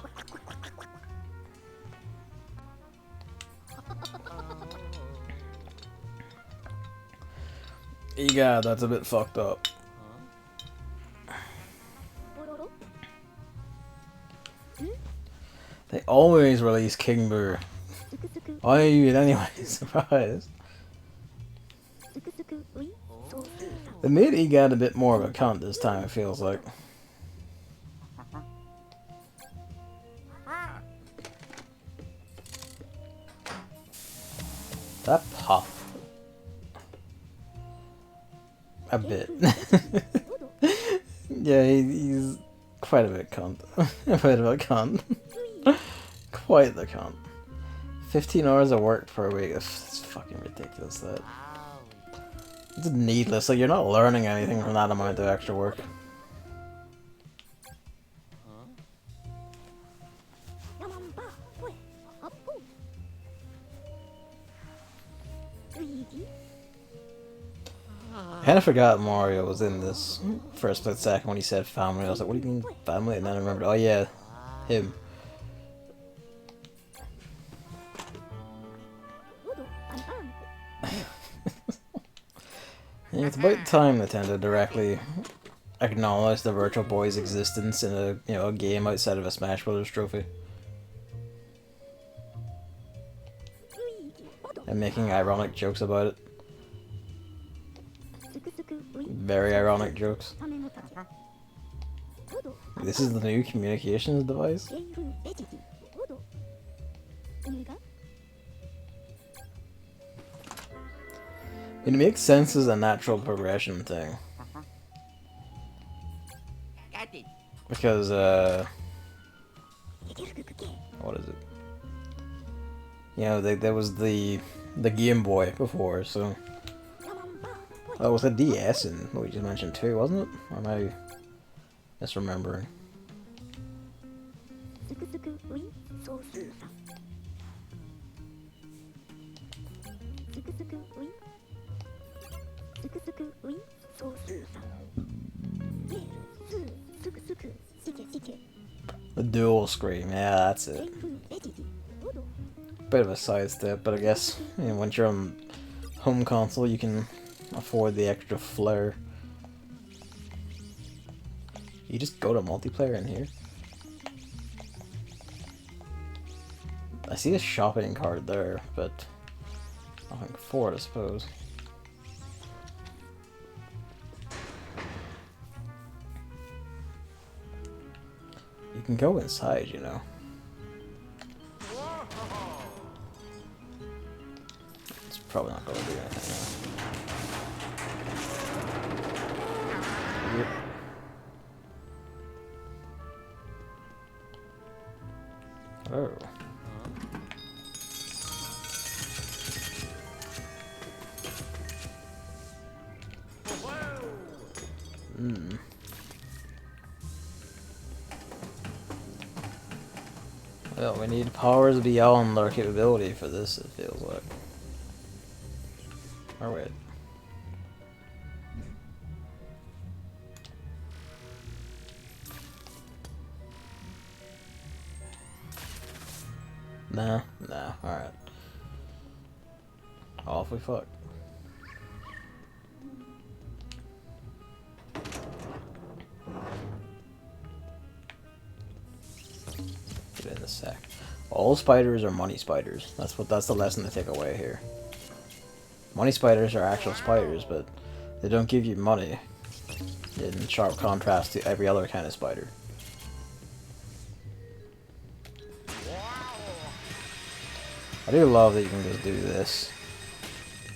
Yeah, that's a bit fucked up. They always release King Boo. Why are you in any way surprised? They made Egad a bit more of a cunt this time, it feels like. That pop. A bit. Yeah, he's quite a bit cunt. Quite a bit cunt. Quite the cunt. 15 hours of work per week. It's fucking ridiculous, that. It's needless. Like, you're not learning anything from that amount of extra work. I kind of forgot Mario was in this for a split second when he said family. I was like, what do you mean family? And then I remembered, oh yeah, him. Yeah, it's about time Nintendo directly acknowledged the Virtual Boy's existence in a game outside of a Smash Brothers trophy. And making ironic jokes about it. Very ironic jokes. This is the new communications device? It makes sense as a natural progression thing. Got it. Because, what is it? You know, there was the Game Boy before, so... Oh, it was a DS in Luigi's Mansion 2, wasn't it? Or am I misremembering? The dual screen, yeah, that's it. Bit of a sidestep, but I guess, you know, once you're on home console, you can afford the extra flair. You just go to multiplayer in here. I see a shopping cart there, but nothing for it, I suppose. You can go inside, you know. It's probably not going to do anything. Yep. Oh. Hmm. Well, we need powers beyond our capability for this, it feels like. Or wait. Nah, alright. Off we fuck. Get in the sack. All spiders are money spiders. That's the lesson to take away here. Money spiders are actual spiders, but they don't give you money. In sharp contrast to every other kind of spider. I do love that you can just do this.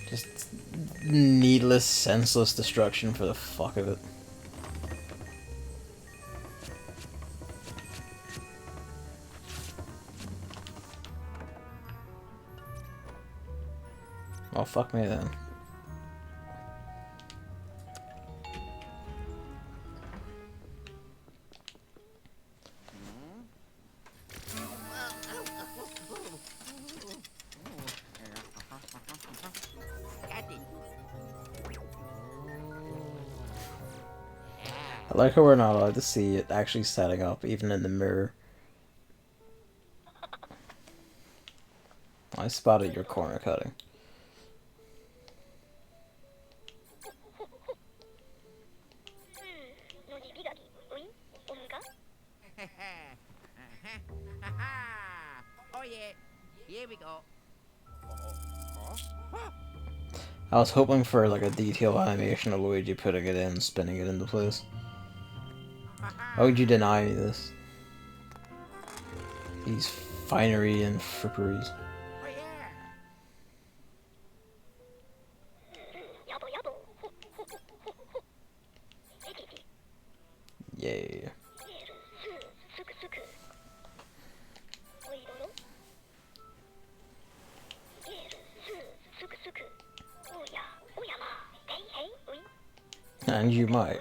Just needless, senseless destruction for the fuck of it. Oh, fuck me then. I like how we're not allowed to see it actually setting up, even in the mirror. I spotted your corner cutting. Oh yeah, here we go. I was hoping for like a detailed animation of Luigi putting it in, spinning it into place. Why would you deny me this? These finery and fripperies. Oh yeah. Yay. And you might.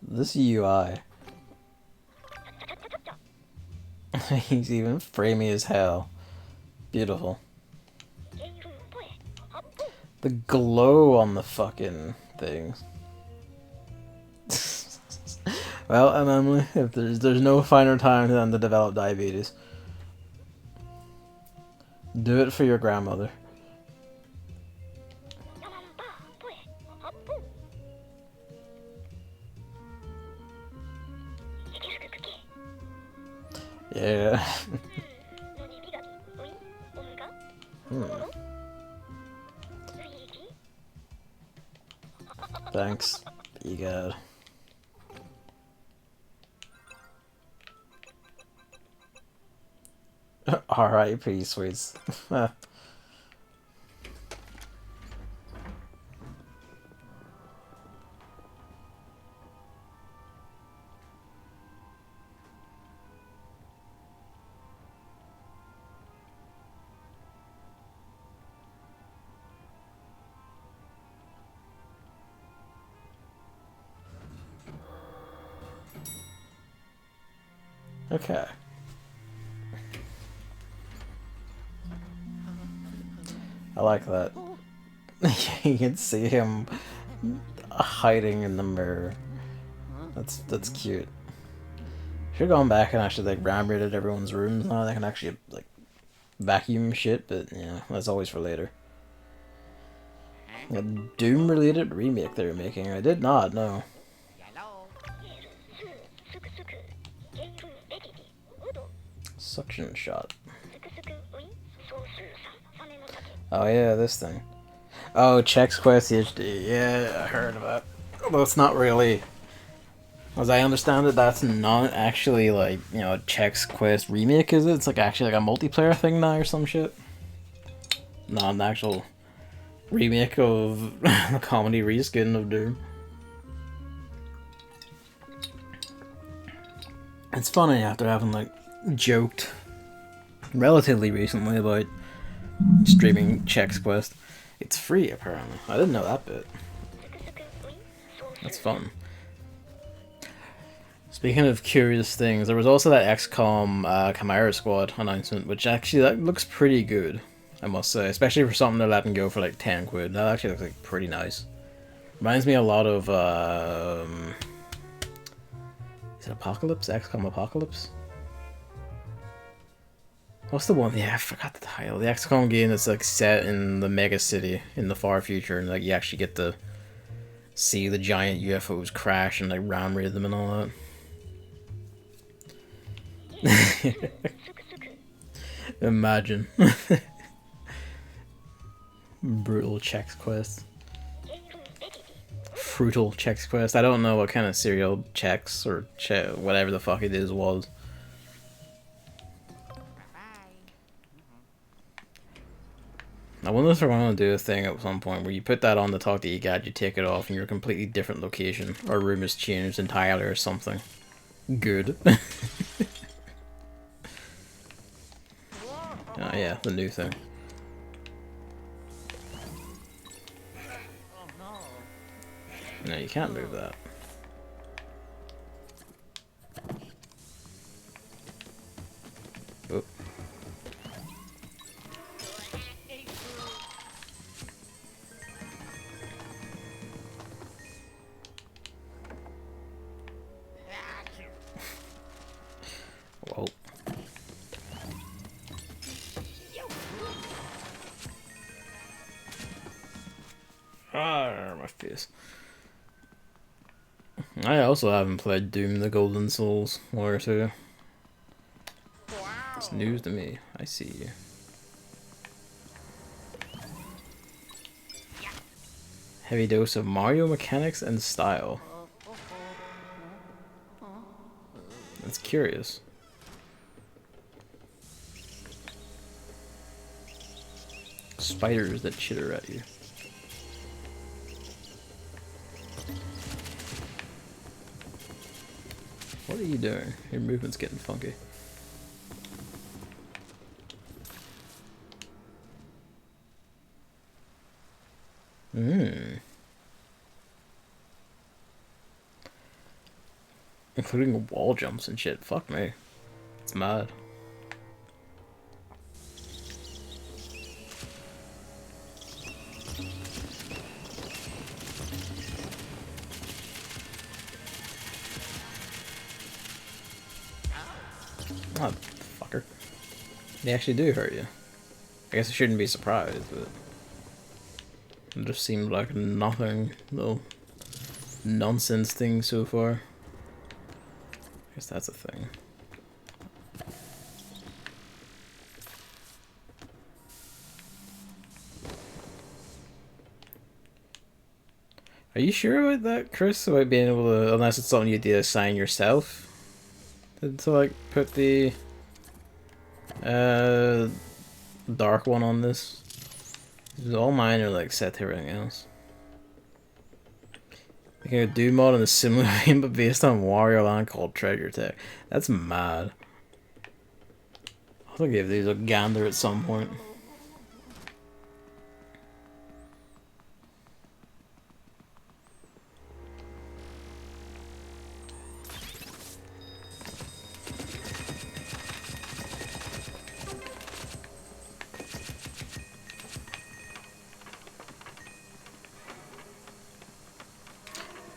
This UI. He's even framey as hell. Beautiful. The glow on the fucking things. Well, and Emily, if there's no finer time than to develop diabetes. Do it for your grandmother. Yeah. Thanks. You got it. R.I.P. Sweets. Okay. I like that. You can see him hiding in the mirror. That's cute. Should have gone back and actually like ram raided everyone's rooms now. They can actually like vacuum shit, but yeah, that's always for later. A Doom related remake they're making. I did not know. Yellow. Suction shot. Oh yeah, this thing. Oh, Chex Quest HD. Yeah, I heard of it. Although it's not really. As I understand it, that's not actually like, you know, a Chex Quest remake, is it? It's like actually like a multiplayer thing now or some shit. Not an actual remake of the comedy reskin of Doom. It's funny after having like joked relatively recently about streaming Chex Quest. It's free apparently. I didn't know that bit. That's fun. Speaking of curious things, there was also that XCOM Chimera Squad announcement, which actually that looks pretty good, I must say, especially for something they're letting go for like 10 quid. That actually looks like pretty nice. Reminds me a lot of is it Apocalypse? XCOM Apocalypse? What's the one? Yeah, I forgot the title. The XCOM game that's like set in the mega city in the far future, and like you actually get to see the giant UFOs crash and like ram raid them and all that. Imagine. Brutal Chex Quest. Frutal Chex Quest. I don't know what kind of cereal Chex or whatever the fuck it is was. I wonder if they're going to do a thing at some point where you put that on the talk that you got, you take it off, and you're a completely different location, or room is changed entirely or something. Good. Oh yeah, the new thing. No, you can't move that. Oop. Whoa. Ah, my face. I also haven't played Doom the Golden Souls or two. It's news to me. I see you. Heavy dose of Mario mechanics and style. That's curious. Spiders that chitter at you. What are you doing? Your movement's getting funky. Including wall jumps and shit. Fuck me. It's mad. Oh, fucker. They actually do hurt you. I guess I shouldn't be surprised, but it just seemed like nothing, little nonsense thing so far. I guess that's a thing. Are you sure about that, Chris? About being able to, unless it's something you did assign yourself, to like put the Dark one on this. All mine are like set to everything else. Making a Doom mod in a similar game but based on Wario Land called Treasure Tech. That's mad. I'll give these a gander at some point.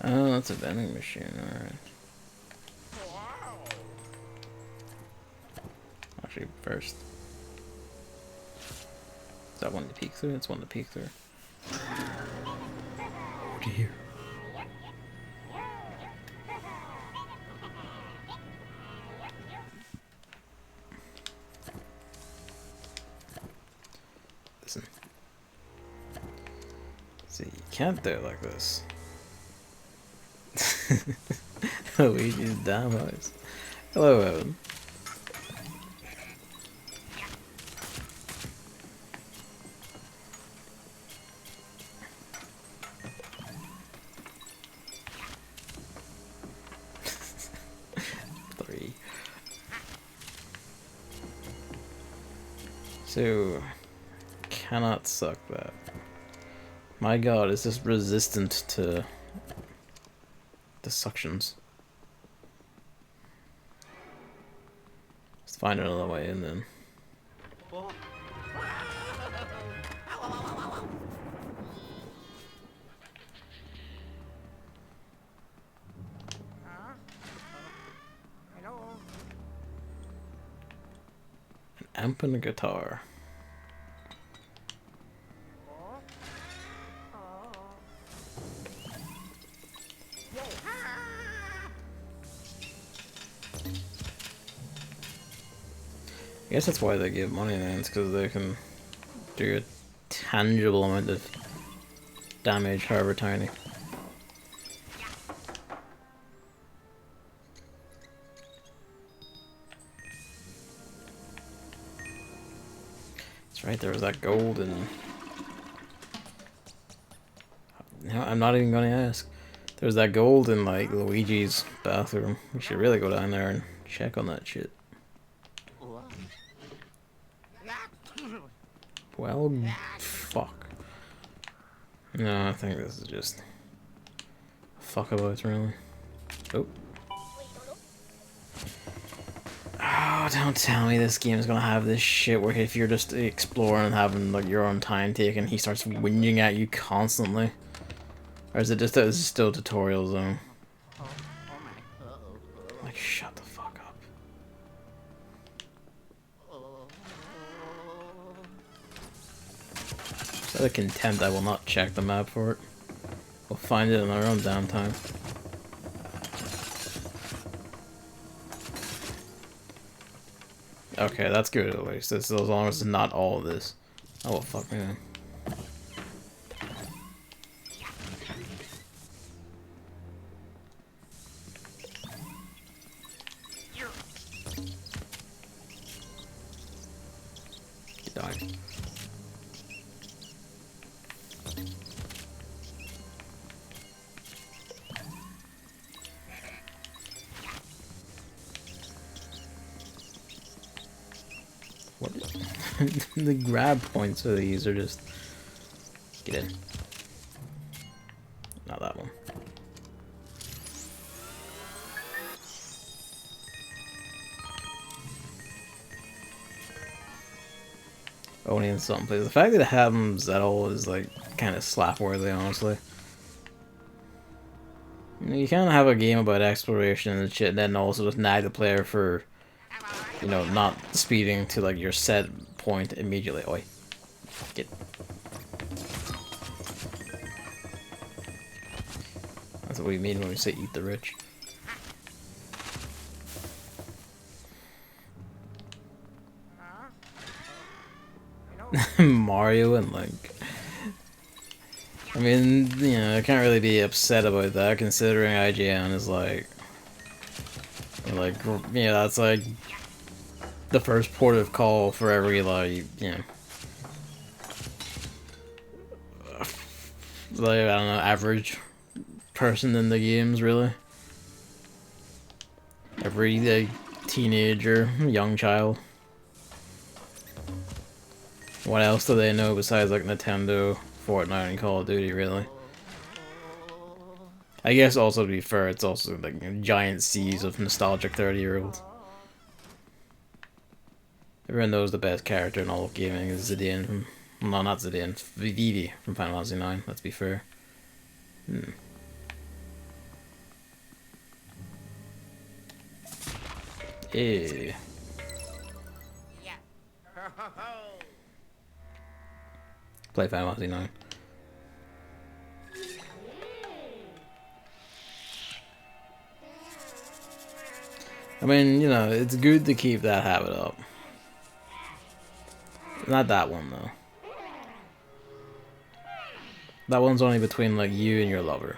Oh, that's a vending machine, alright. Actually, first. Is that one to peek through? That's one to peek through. Oh dear. Listen. See, you can't do it like this. Luigi's damn eyes. Hello, Evan. Three. So, cannot suck that. My god, is this resistant to the suctions? Let's find another way in then. Hello. An amp and a guitar. I guess that's why they give money then, it's because they can do a tangible amount of damage, however tiny. That's right, there was that gold in... No, I'm not even gonna ask. There was that gold in, like, Luigi's bathroom. We should really go down there and check on that shit. Well, fuck. No, I think this is just fuckabouts, really. Oh. Oh, don't tell me this game is gonna have this shit where if you're just exploring and having like your own time taken, he starts whinging at you constantly. Or is it just that this is still a tutorial zone? Like, shut the fuck up. Out of contempt, I will not check the map for it. We'll find it in our own downtime. Okay, that's good at least. As long as it's not all of this. Oh, well, fuck me then. Die. What? The grab points of these are just... Get in. Not that one. Only in some places. The fact that it happens at all is like kind of slap-worthy, honestly. You can't have a game about exploration and shit and then also just nag the player for, you know, not speeding to like your set point immediately. Oi. Get. That's what we mean when we say eat the rich. Mario and Link. I mean, you know, I can't really be upset about that considering IGN is like, you know, that's like the first port of call for every, like, you know, like, I don't know, average person in the games, really. Every, like, teenager, young child. What else do they know besides, like, Nintendo, Fortnite, and Call of Duty, really? I guess also, to be fair, it's also, like, giant seas of nostalgic 30-year-olds. Everyone knows the best character in all of gaming is Zidane from... No, not Zidane. Vivi from Final Fantasy IX, let's be fair. Eh. Play Final Fantasy IX. I mean, you know, it's good to keep that habit up. Not that one, though. That one's only between, like, you and your lover.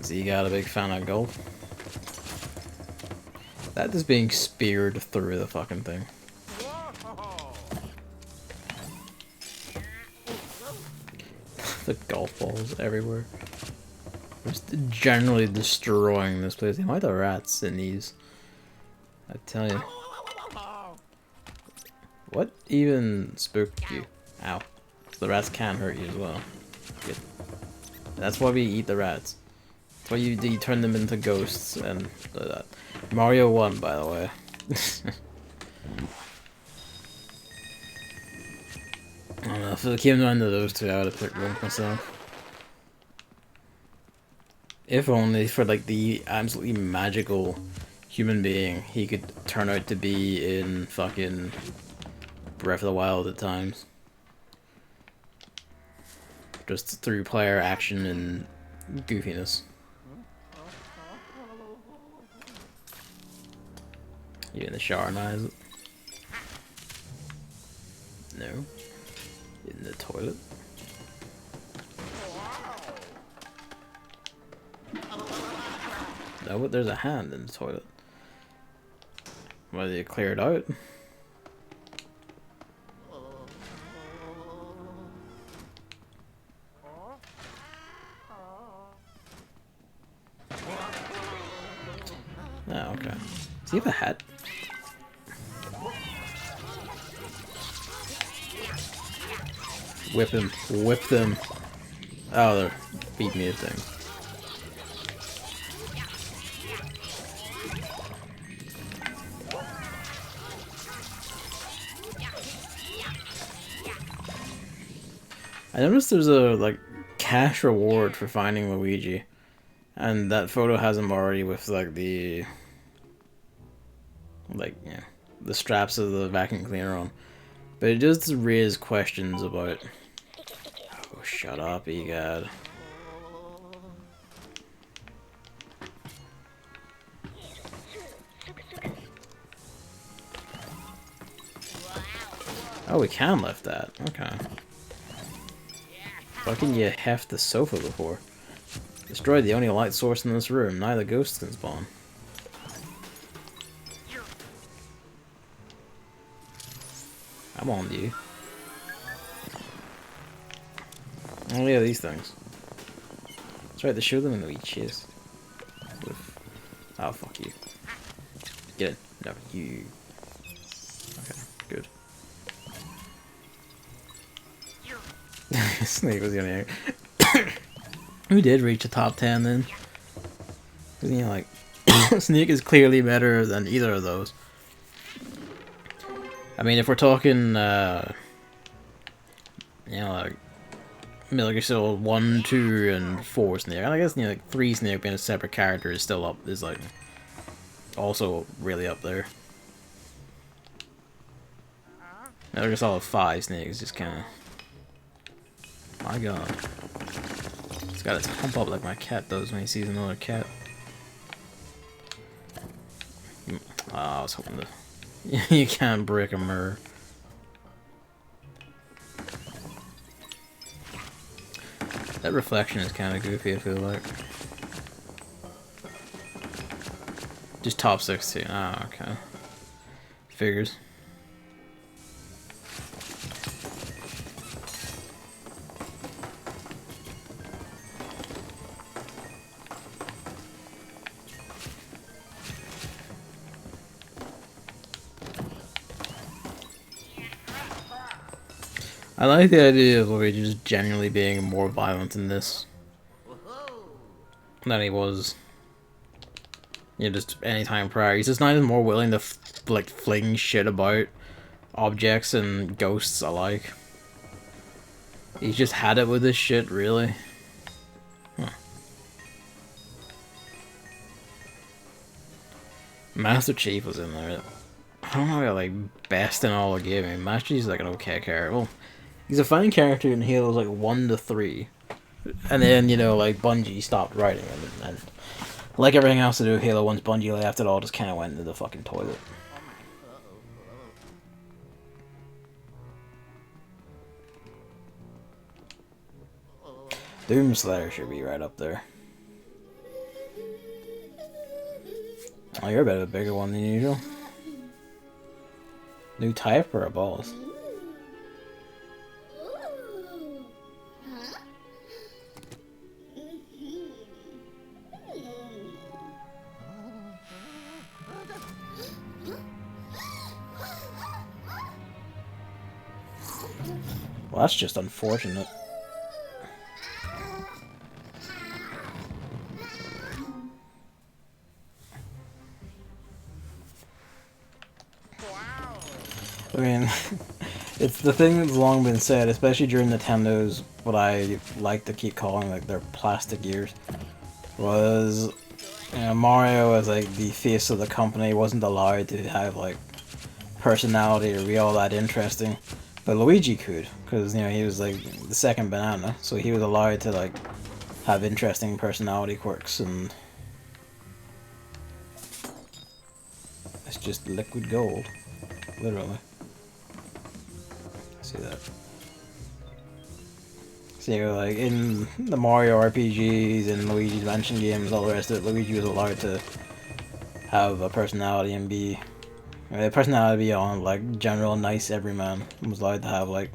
So you got a big fan of golf? That is being speared through the fucking thing. The golf balls everywhere. Just generally destroying this place. Why the rats in these? I tell you. What even spooked you? Ow. The rats can hurt you as well. Good. That's why we eat the rats. That's why you turn them into ghosts and that. Mario won, by the way. I don't know, if it came down to those two, I would have picked one myself. If only for, like, the absolutely magical human being he could turn out to be in fucking Breath of the Wild at times. Just through player action and goofiness. You in the shower now, is it? No. In the toilet? No, but there's a hand in the toilet. Whether you clear it out? Oh, okay. Does he have a hat? Whip him. Whip them. Oh, they're beat me a thing. I noticed there's a, like, cash reward for finding Luigi. And that photo has him already with, like, the... like, yeah, the straps of the vacuum cleaner on. But it does raise questions about... Oh, shut up, EGAD. Oh, we can lift that. Okay. Why couldn't you heft the sofa before? Destroyed the only light source in this room. Now the ghosts can spawn. I'm on to you. Oh yeah, these things. That's right, they show them in the wee chest. Oh, fuck you. Get it. No, you. Okay, good. Snake was gonna... Who did reach the top 10 then? You know, like, Snake is clearly better than either of those. I mean, if we're talking, you know, like, Metal Gear Solid 1, 2, and 4 Snake, I guess, you know, like, 3 Snake being a separate character is still up, is, like, also really up there. Metal Gear Solid 5 Snake is just kinda... My god. He's got his hump up like my cat does when he sees another cat. Oh, I was hoping to... You can't break a mirror. That reflection is kind of goofy, I feel like. Just top 16. Ah, okay. Figures. I like the idea of Luigi just genuinely being more violent in this than he was, you know, just any time prior. He's just not even more willing to like fling shit about objects and ghosts alike. He's just had it with this shit, really. Huh. Master Chief was in there. I don't know, like best in all the game. I mean, Master Chief's like an okay character. Well, he's a fine character in Halo's like 1 to 3. And then, you know, like, Bungie stopped writing him, and like everything else to do with Halo, once Bungie left, it all just kind of went into the fucking toilet. Doomslayer should be right up there. Oh, you're a bit of a bigger one than usual. New type or a boss? Well, that's just unfortunate. I mean, it's the thing that's long been said, especially during Nintendo's, what I like to keep calling like their plastic years, was, you know, Mario as like the face of the company wasn't allowed to have like personality or be all that interesting, but Luigi could, because, you know, he was like the second banana, so he was allowed to like have interesting personality quirks, and it's just liquid gold, literally. See that? So, you know, like in the Mario RPGs and Luigi's Mansion games, all the rest of it, Luigi was allowed to have a personality and be, a personality beyond like general nice everyman. He was allowed to have like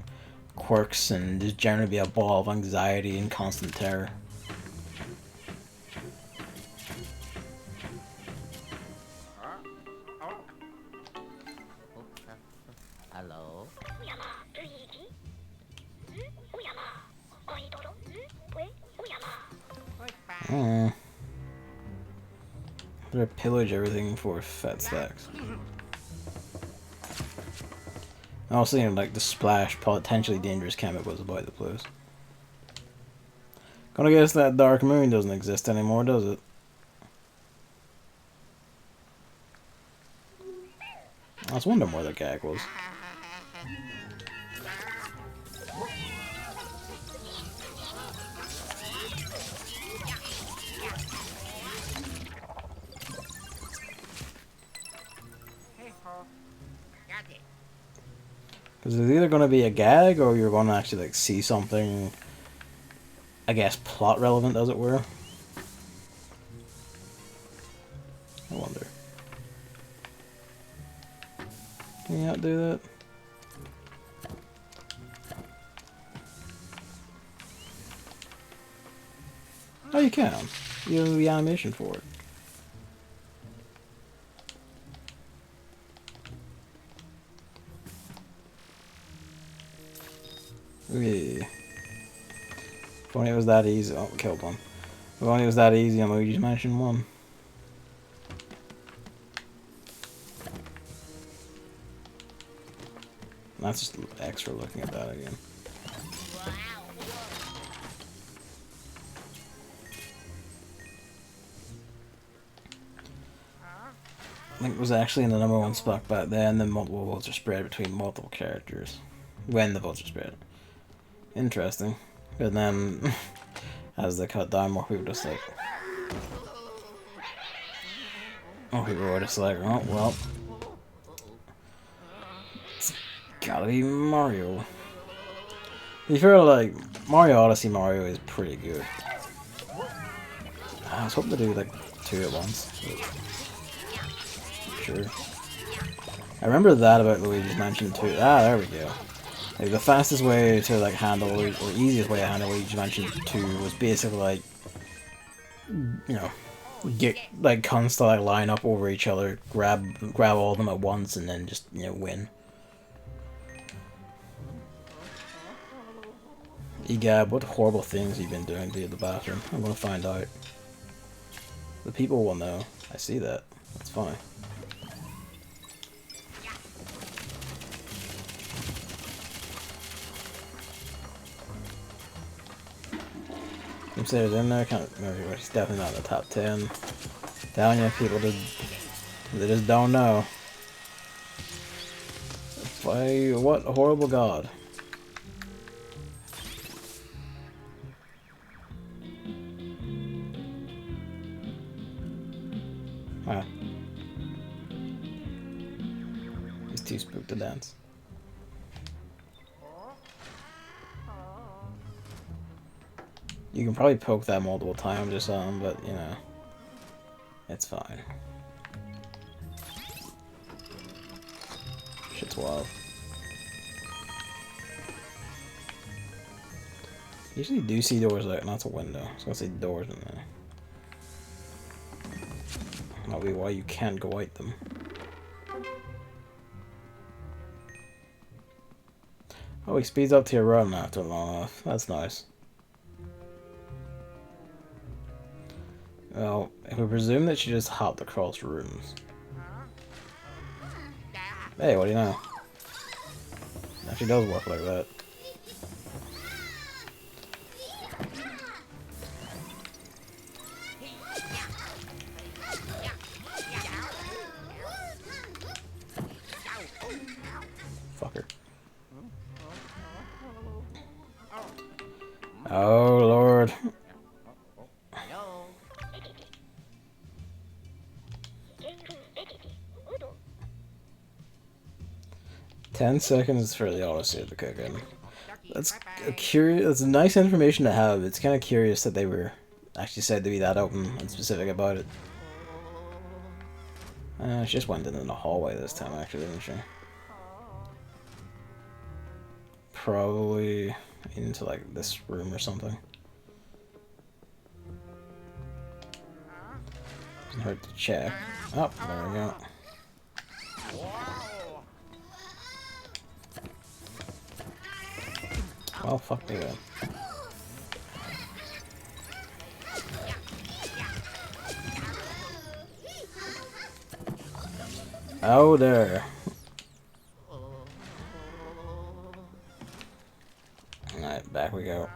quirks and just generally be a ball of anxiety and constant terror. Hello? Oh. They pillage everything for fat stacks. I was thinking like the splash, potentially dangerous chemicals about the place. Gonna guess that dark moon doesn't exist anymore, does it? I was wondering where the gag was. Because it's either going to be a gag or you're going to actually like see something, I guess, plot relevant, as it were. I wonder. Can you not do that? Oh, you can. You have the animation for it. Yeah. If only it was that easy. Oh, killed one. If only it was that easy on Luigi's Mansion 1. That's just extra looking at that again. I think it was actually in the #1 spot back then, then multiple votes are spread between multiple characters. When the votes are spread. Interesting. And then, as they cut down, more people just like... More people were just like, oh, well... It's gotta be Mario. You feel like Mario Odyssey Mario is pretty good. I was hoping to do like 2 at once. Sure. I remember that about Luigi's Mansion 2. Ah, there we go. Like the fastest way to like handle Luigi, or easiest way to handle Luigi's Mansion 2 was basically like, you know, get like cons to like line up over each other, grab all of them at once, and then just, you know, win. Egab, what horrible things you've been doing to the bathroom? I'm gonna find out. The people will know. I see that. That's funny. Considered in there, can't remember. He's definitely not in the top 10. Telling you, people they just don't know. Why? What a horrible god. Wow. He's too spooked to dance. You can probably poke that multiple times or something, but you know, it's fine. Shit's wild. Usually do see doors like, not a window. I was gonna say doors in there. Might be why you can't go out them. Oh, he speeds up to your run after long enough. That's nice. Well, if we presume that she just hopped across rooms. Hey, what do you know? Actually does work like that. Fucker. Oh, Lord. 10 seconds for the Odyssey of the cooking. That's that's nice information to have. It's kind of curious that they were actually said to be that open and specific about it. She just went in the hallway this time, actually, didn't she? Probably into like this room or something. Doesn't hurt to check. Oh, there we go. Well, fuck me then. Oh, there. Alright, back we go.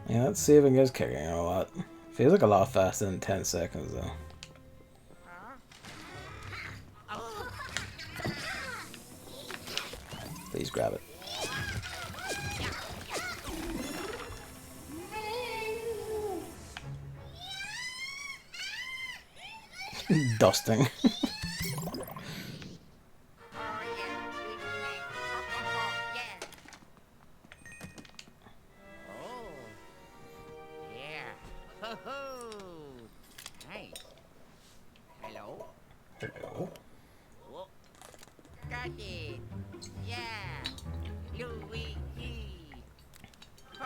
Yeah, let's see if it goes kicking a lot. Feels like a lot faster than 10 seconds, though. Please grab it. Dusting. Hello? Hello. Got it. Yeah. Luigi. Oh,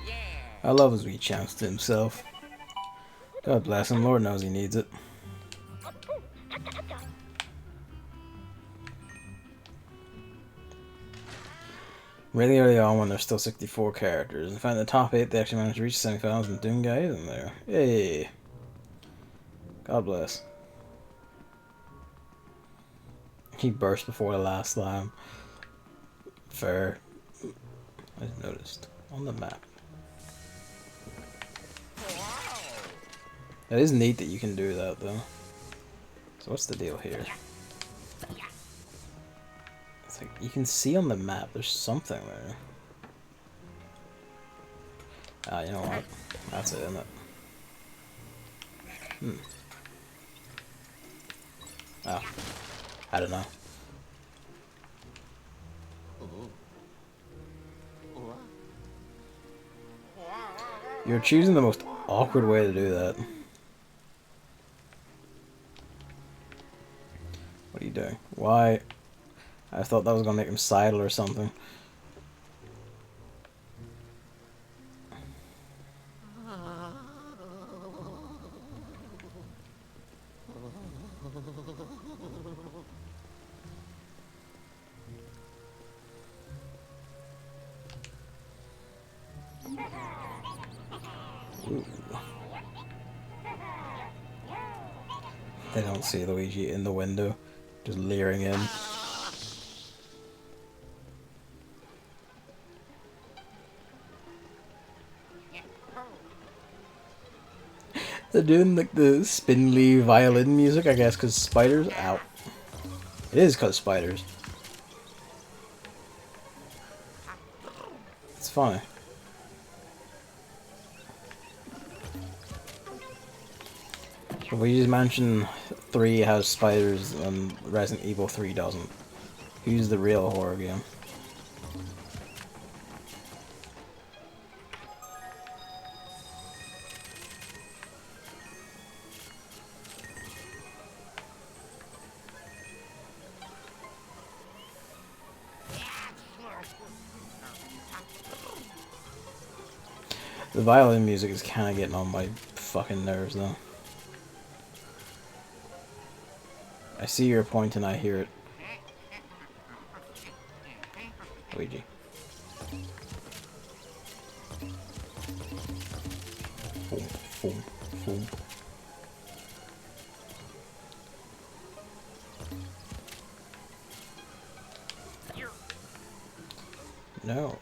yeah. I love his wee chants to himself. God bless him, Lord knows he needs it. Really early on when there's still 64 characters. In fact, in the top 8 they actually managed to reach the semifinals and Doom Guy is in there. Yay! God bless. He burst before the last slam. Fair. I just noticed. On the map. It is neat that you can do that though. So what's the deal here? It's like you can see on the map there's something there. Ah, you know what? That's it, isn't it? Ah. I don't know. You're choosing the most awkward way to do that. What are you doing? Why? I thought that was gonna make him sidle or something. Ooh. They don't see Luigi in the window, just leering in. They're doing like the spindly violin music, I guess, because spiders. Ow. It is because spiders. It's funny. Luigi's Mansion 3 has spiders and Resident Evil 3 doesn't. Who's the real horror game? The violin music is kind of getting on my fucking nerves, though. I see your point and I hear it. Luigi. Boom, boom, boom. No.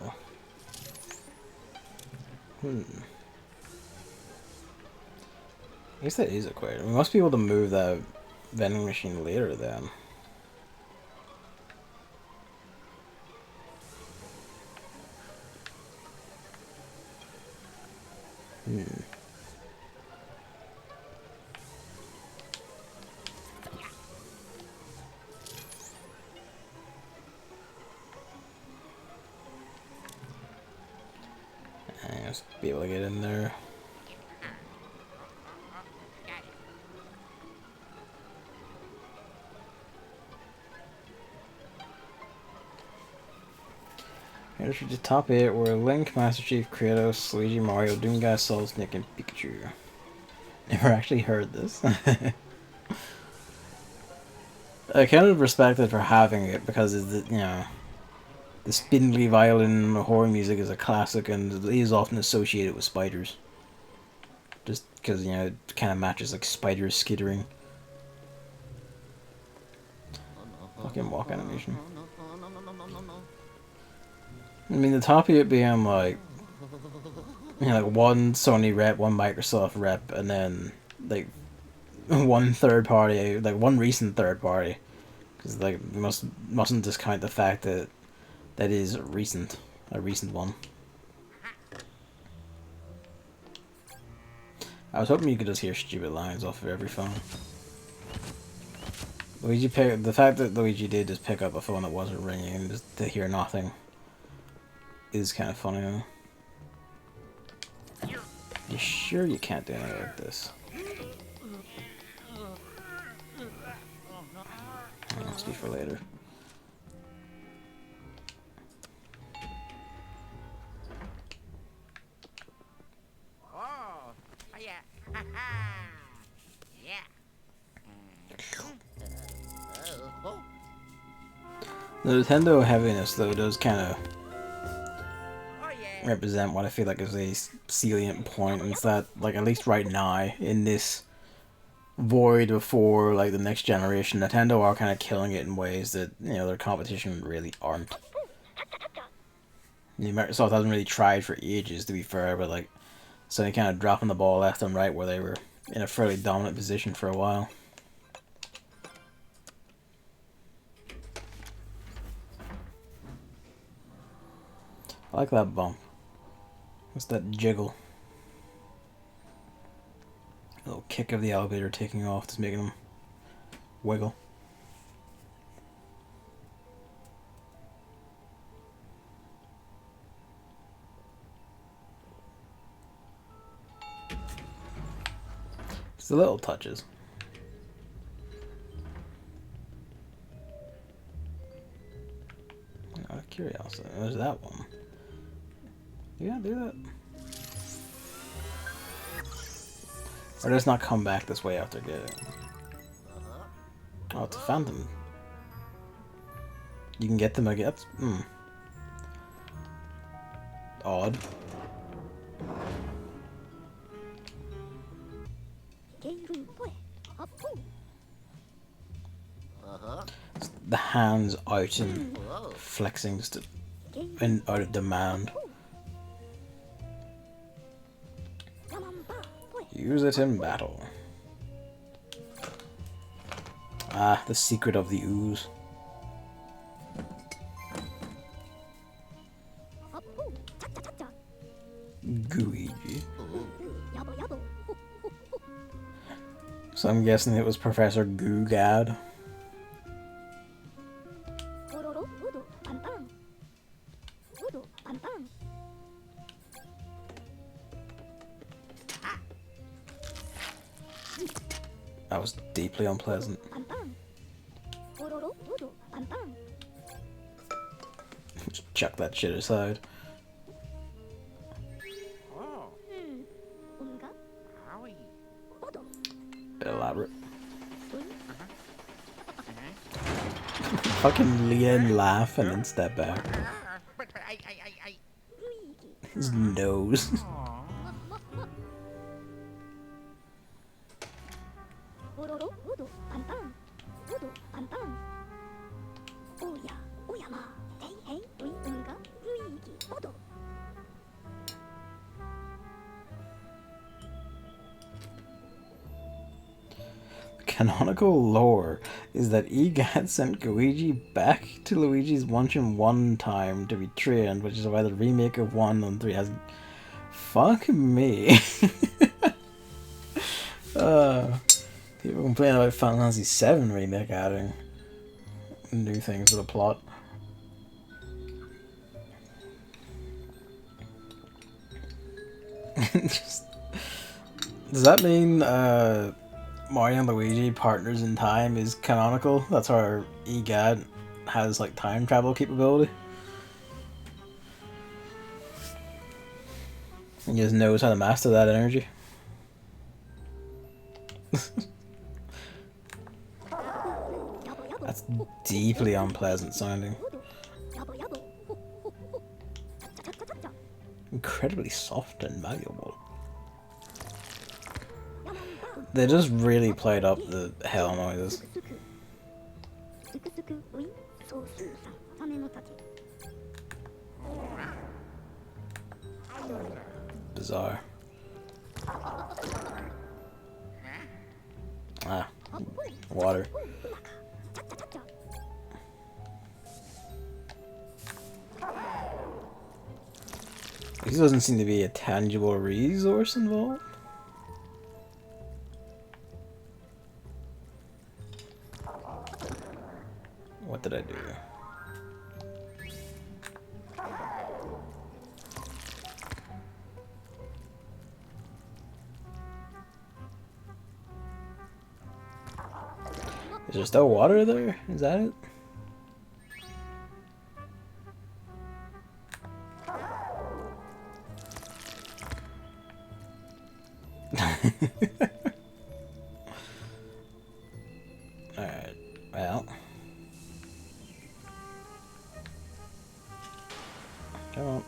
I guess that is a question. We must be able to move that vending machine later then. I must be able to get in there. Here's the top 8 were Link, Master Chief, Kratos, Luigi, Mario, Doomguy, Solid Snake, and Pikachu. Never actually heard this. I kind of respect it for having it because it's, you know, the spindly violin horror music is a classic and it is often associated with spiders. Just because, you know, it kind of matches like spiders skittering. Fucking walk animation. I mean, the top of it being like, you know, like one Sony rep, one Microsoft rep, and then like one third party, like one recent third party, because like we mustn't discount the fact that that is recent, a recent one. I was hoping you could just hear stupid lines off of every phone. The fact that Luigi did just pick up a phone that wasn't ringing and just to hear nothing is kind of funny. You sure you can't do anything like this? That must be for later. Oh, yeah. Yeah. The Nintendo heaviness, though, does kind of Oh, yeah. represent what I feel like is a salient point, and it's that, like, at least right now, in this void before, like, the next generation, Nintendo are kind of killing it in ways that, you know, their competition really aren't. I mean, Microsoft hasn't really tried for ages, to be fair, but, like, so they kind of dropping the ball left and right where they were in a fairly dominant position for a while. I like that bump. What's that jiggle? A little kick of the elevator taking off, just making them wiggle. the little touches. Out of curiosity, there's that one. You gotta do that. Or does not come back this way after getting it. Oh, it's a phantom. You can get them again. That's odd. The hands out and flexing just out of demand. Use it in battle. Ah, the secret of the ooze. Luigi. So I'm guessing it was Professor Googad. That was deeply unpleasant. Just chuck that shit aside. Oh. Owie. Bit elaborate. Fucking Leon laugh and then step back. But I. His nose. Aw. Canonical lore is that EGAD sent Luigi back to Luigi's Mansion one time to be trained, which is why the remake of 1 and 3 has... Fuck me. People complain about Final Fantasy 7 remake adding new things to the plot. Just, does that mean Mario and Luigi Partners in Time is canonical? That's how EGAD has like time travel capability. He just knows how to master that energy. That's deeply unpleasant sounding. Incredibly soft and malleable. They just really played up the hell noises. Bizarre. Ah, water. There doesn't seem to be a tangible resource involved. What did I do? Is there still water there? Is that it? Alright, well. Come on.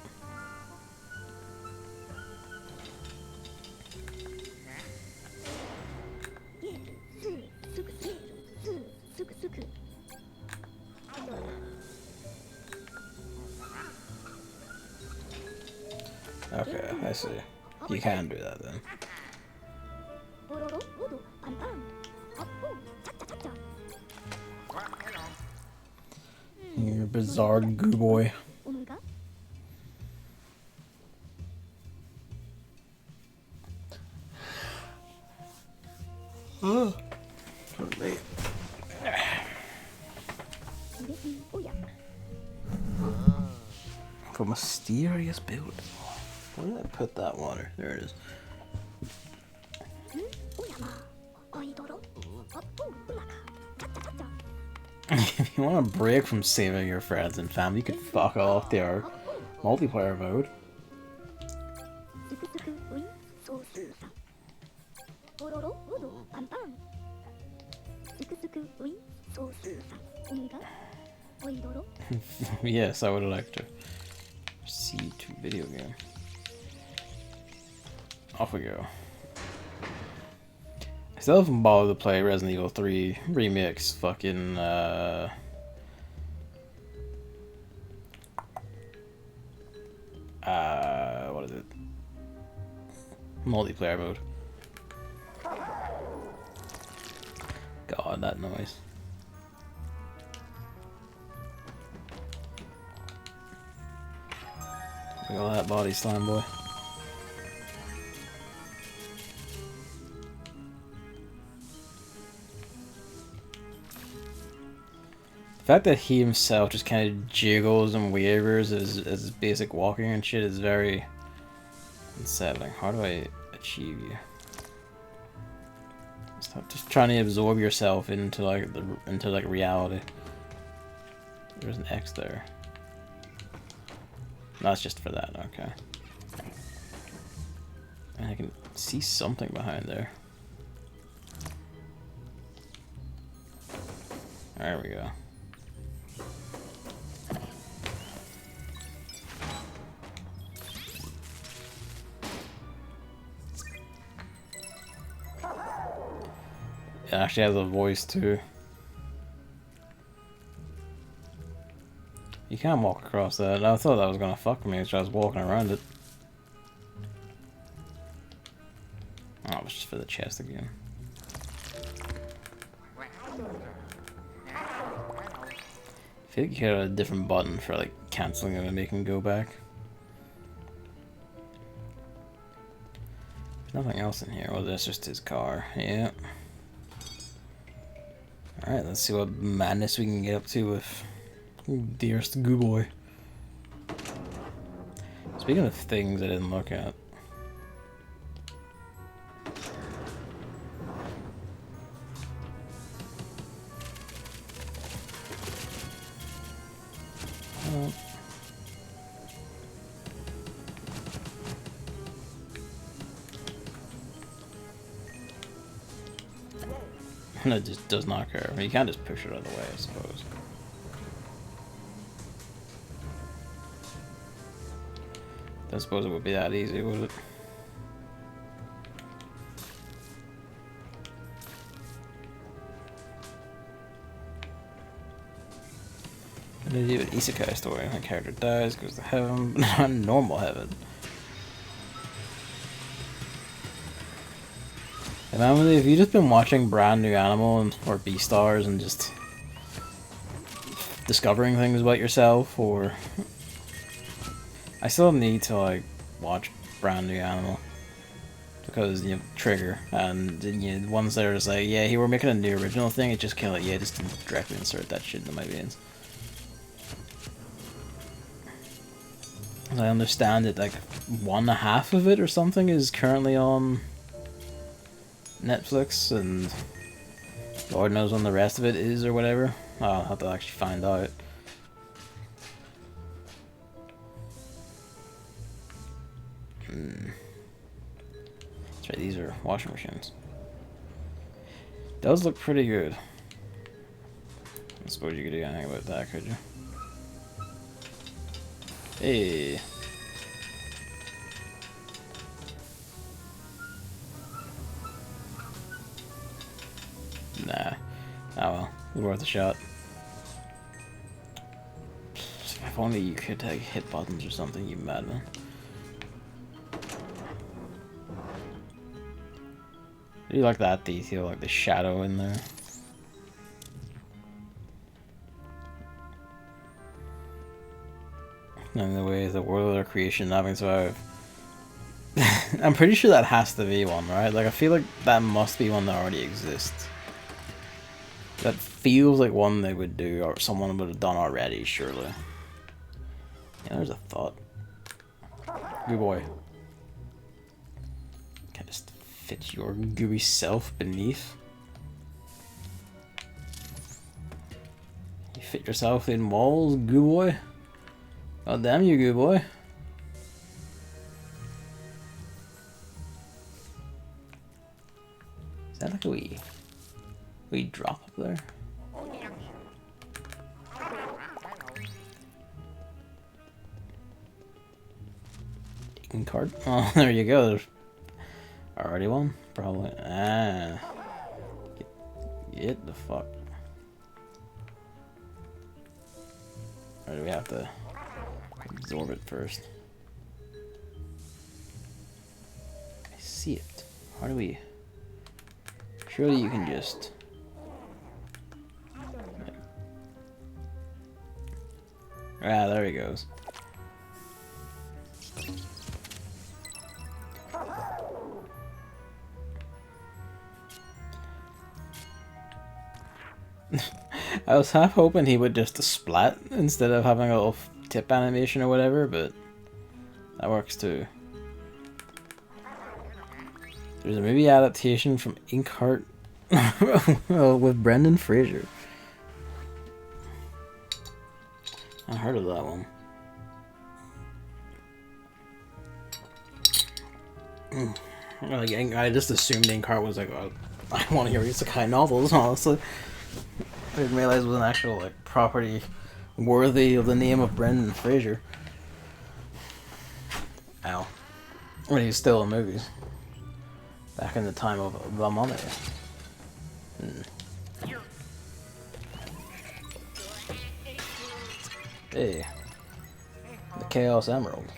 Okay, I see. You can do that then. You're a bizarre goo boy. Oh, late. For mysterious build. Where did I put that water? There it is. If you want a break from saving your friends and family, you could fuck off the our multiplayer mode. すくすくウィンソースーさポロロウドパンパンすくすくウィンソースーさおんがおいどろ Yes, I would like to see to video game. Off we go. I still haven't bothered to play Resident Evil 3 Remix fucking what is it? Multiplayer mode. God, that noise. Look at all that body slime, boy. The fact that he himself just kind of jiggles and wavers as basic walking and shit is very unsettling. How do I achieve you? Stop just trying to absorb yourself into like reality. There's an X there. No, it's just for that. Okay. And I can see something behind there. There we go. It actually has a voice too. You can't walk across that. I thought that was gonna fuck me as I was walking around it. Oh, it was just for the chest again. I feel like you could have a different button for like cancelling it and making it go back. There's nothing else in here. Well, that's just his car. Yeah. Alright, let's see what madness we can get up to with dearest goo boy. Speaking of things I didn't look at. And it just does not care. I mean, you can't just push it out of the way, I suppose. I suppose it would be that easy, would it? They do an isekai story. A character dies, goes to heaven, but not normal heaven. And Emily, have you just been watching Brand New Animal or Beastars and just discovering things about yourself, or I still need to like watch Brand New Animal because you know Trigger and you know, ones that are just like, yeah, here we're making a new original thing. It just kind of like, yeah, just directly insert that shit into my veins. I understand that like 1/2 of it or something is currently on Netflix, and Lord knows when the rest of it is or whatever. I'll have to actually find out. That's right, these are washing machines. Does look pretty good. I suppose you could do anything about that, could you? Hey. Nah. Oh well, worth a shot. If only you could like, hit buttons or something, you madman. Do you like that detail, like the shadow in there? And the way the world of their creation having survived. I'm pretty sure that has to be one, right? Like I feel like that must be one that already exists. That feels like one they would do, or someone would have done already, surely. Yeah, there's a thought. Good boy. Can I just fit your gooey self beneath? fit yourself in walls, goo boy. God damn you, goo boy. Is that like a wee drop up there? Taking card. Oh, there you go. There's already one, probably. Ah, get the fuck. Or do we have to absorb it first? I see it. How do we? Surely you can just. Ah, there he goes. I was half hoping he would just splat instead of having a little tip animation or whatever, but that works too. There's a movie adaptation from Inkheart with Brendan Fraser. I heard of that one. Like, I just assumed Inkheart was like, I want to hear isekai novels, honestly. I didn't realize it was an actual like property worthy of the name of Brendan Fraser. Ow. When he was still in movies. Back in the time of the money. Hey. The Chaos Emerald.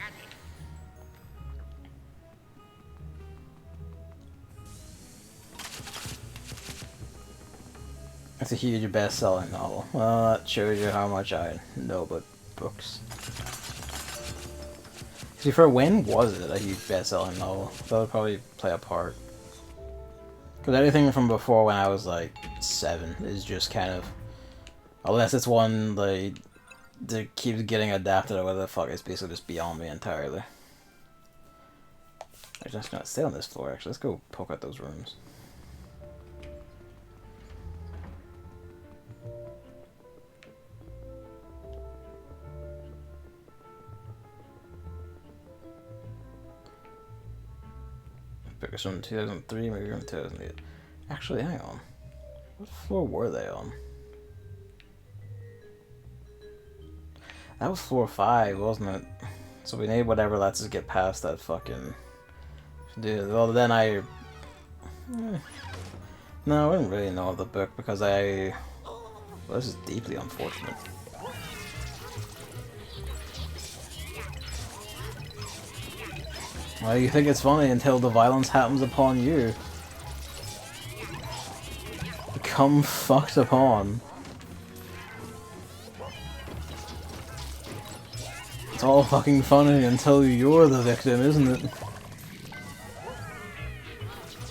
It's a huge best-selling novel. Well, that shows you how much I know about books. See, for when was it a huge best-selling novel? That would probably play a part. Because anything from before when I was like 7 is just kind of, unless it's one like that keeps getting adapted or whatever the fuck, it's basically just beyond me entirely. I'm just gonna stay on this floor. Actually, let's go poke out those rooms. Pick us from 2003, maybe from 2008. Actually, hang on. What floor were they on? That was floor 5, wasn't it? So we need whatever lets us get past that fucking dude. Well, then no, I didn't really know the book because well, this is deeply unfortunate. Well, you think it's funny until the violence happens upon you. Become fucked upon. It's all fucking funny until you're the victim, isn't it?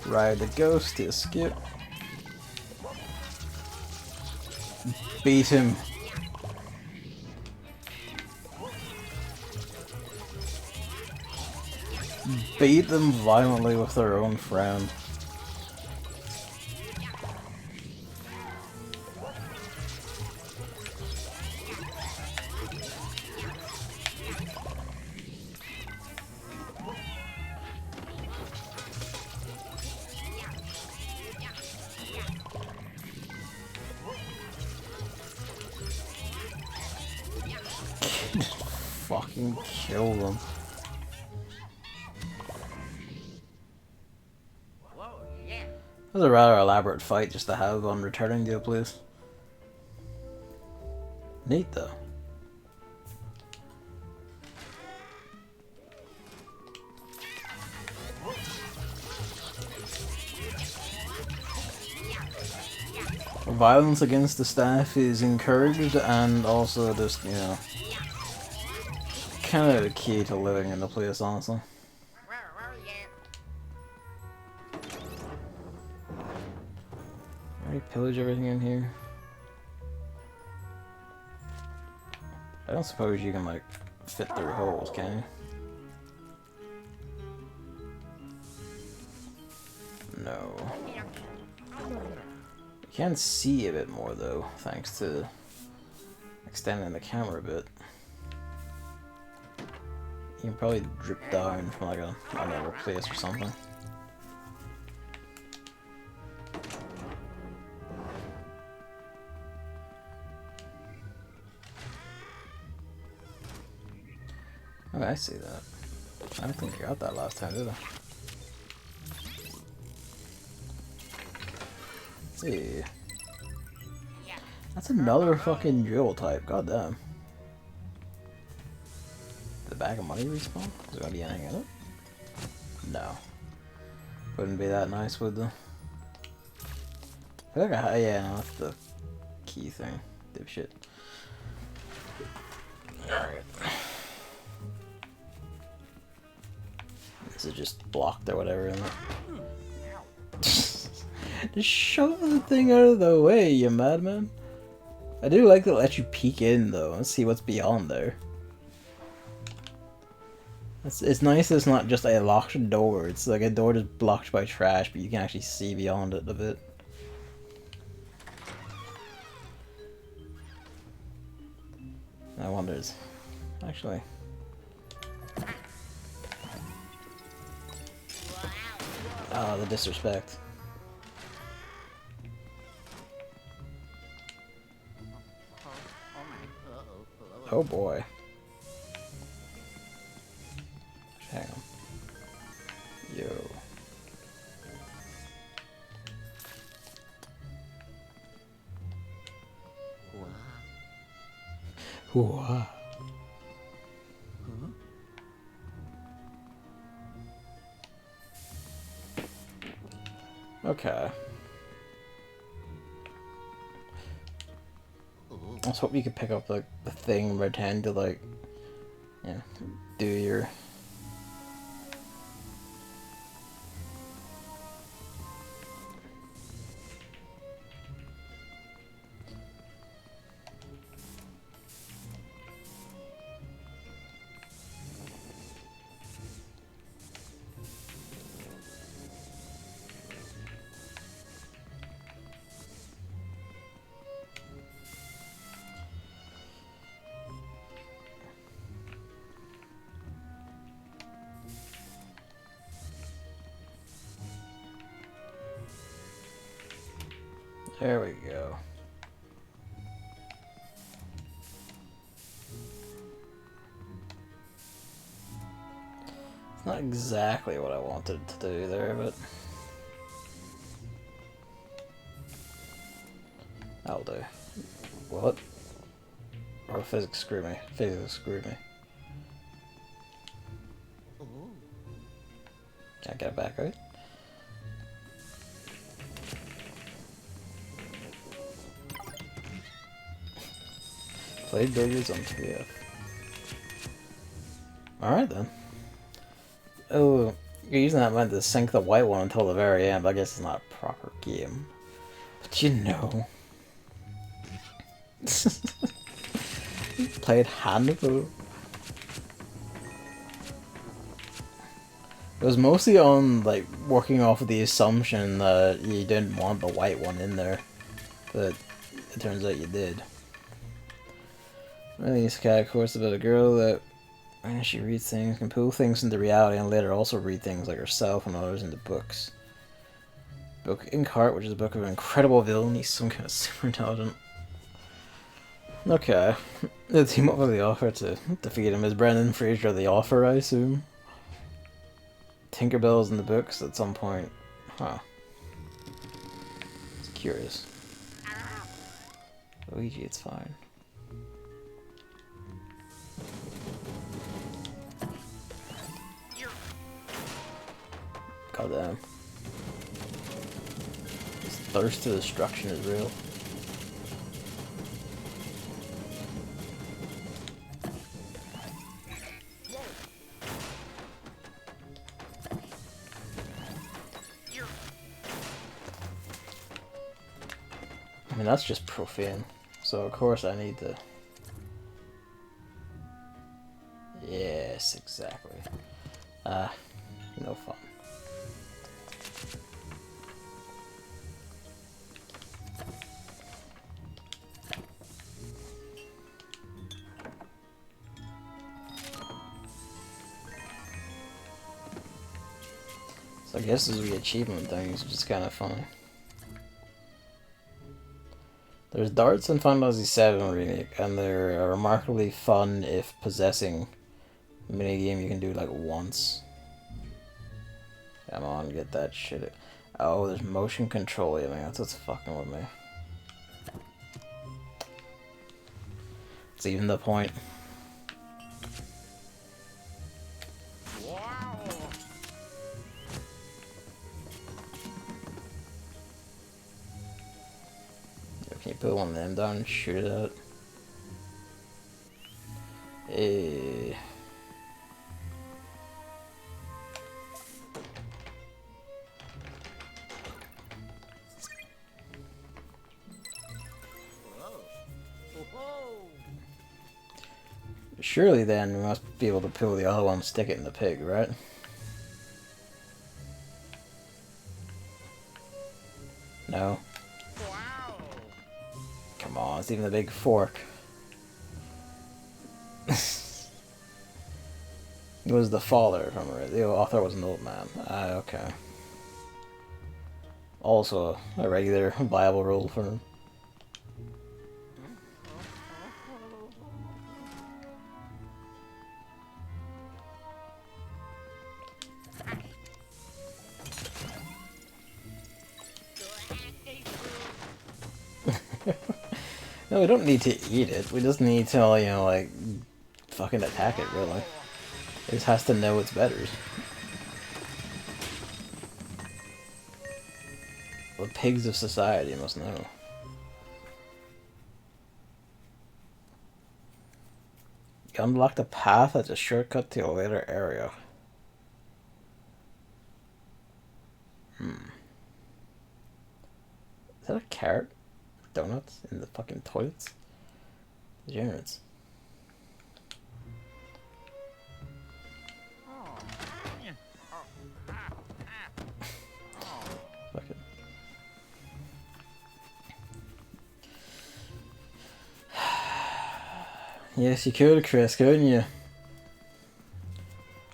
Ride the ghost to skip. Beat him. Beat them violently with their own friend. Fucking kill them. That was a rather elaborate fight just to have on returning to a place. Neat though. Violence against the staff is encouraged and also just, you know, kind of the key to living in the place, honestly. Already pillage everything in here. I don't suppose you can, like, fit through holes, can you? No. You can see a bit more, though, thanks to extending the camera a bit. You can probably drip down from like another place or something. Oh, I see that. I don't think I got that last time, did I? Let's see. That's another fucking drill type, goddamn. The bag of money respawn? Is there gonna be anything in it? No. Wouldn't be that nice, would the? I feel like yeah, no, that's the key thing. Dipshit. Alright. This is just blocked or whatever, isn't it? Just shove the thing out of the way, you madman. I do like to let you peek in though and see what's beyond there. It's nice that it's not just a locked door, it's like a door just blocked by trash, but you can actually see beyond it a bit. I wonder, actually. Ah, the disrespect. Oh boy. Hang on. Yo. Wow. Okay. I was hoping you could pick up like the thing and pretend to like, yeah, do your. There we go. It's not exactly what I wanted to do there, but I'll do. What? Or physics screw me. Physics screw me. Can't get it back, right? Played billiards on TF. Alright then. Oh, you're using that meant to sink the white one until the very end, but I guess it's not a proper game. But you know. Played handful. It was mostly on, like, working off of the assumption that you didn't want the white one in there. But it turns out you did. This cat, of course, about a girl that, when she reads things, can pull things into reality and later also read things like herself and others into books. Book Inkheart, which is a book of an incredible villain. He's some kind of super intelligent. Okay. The team up with the offer to defeat him. Is Brendan Fraser the offer, I assume? Tinkerbell's in the books at some point. Huh. It's curious. Luigi, it's fine. Goddamn. This thirst to destruction is real. I mean, that's just profane. So, of course, I need to... Yes, exactly. No fun. So I guess this is the achievement things, which is kind of funny. There's darts in Final Fantasy VII Remake, and they're a remarkably fun, if possessing, minigame you can do like once. Come on, get that shit. Oh, there's motion control aiming. That's what's fucking with me. It's even the point. Can you put one of them down and shoot it out? Hey. Surely then we must be able to pull the other one and stick it in the pig, right? No? Come on, it's even the big fork. It was the father, if I'm right. The author was an old man. Ah, okay. Also a regular viable role for him. No, we don't need to eat it. We just need to, you know, like, fucking attack it, really. It just has to know its betters. The pigs of society must know. You unlocked a path that's a shortcut to a later area. Is that a carrot? Donuts in the fucking toilets? Degenerates. Fuck it. Yes, you could, Chris, couldn't you?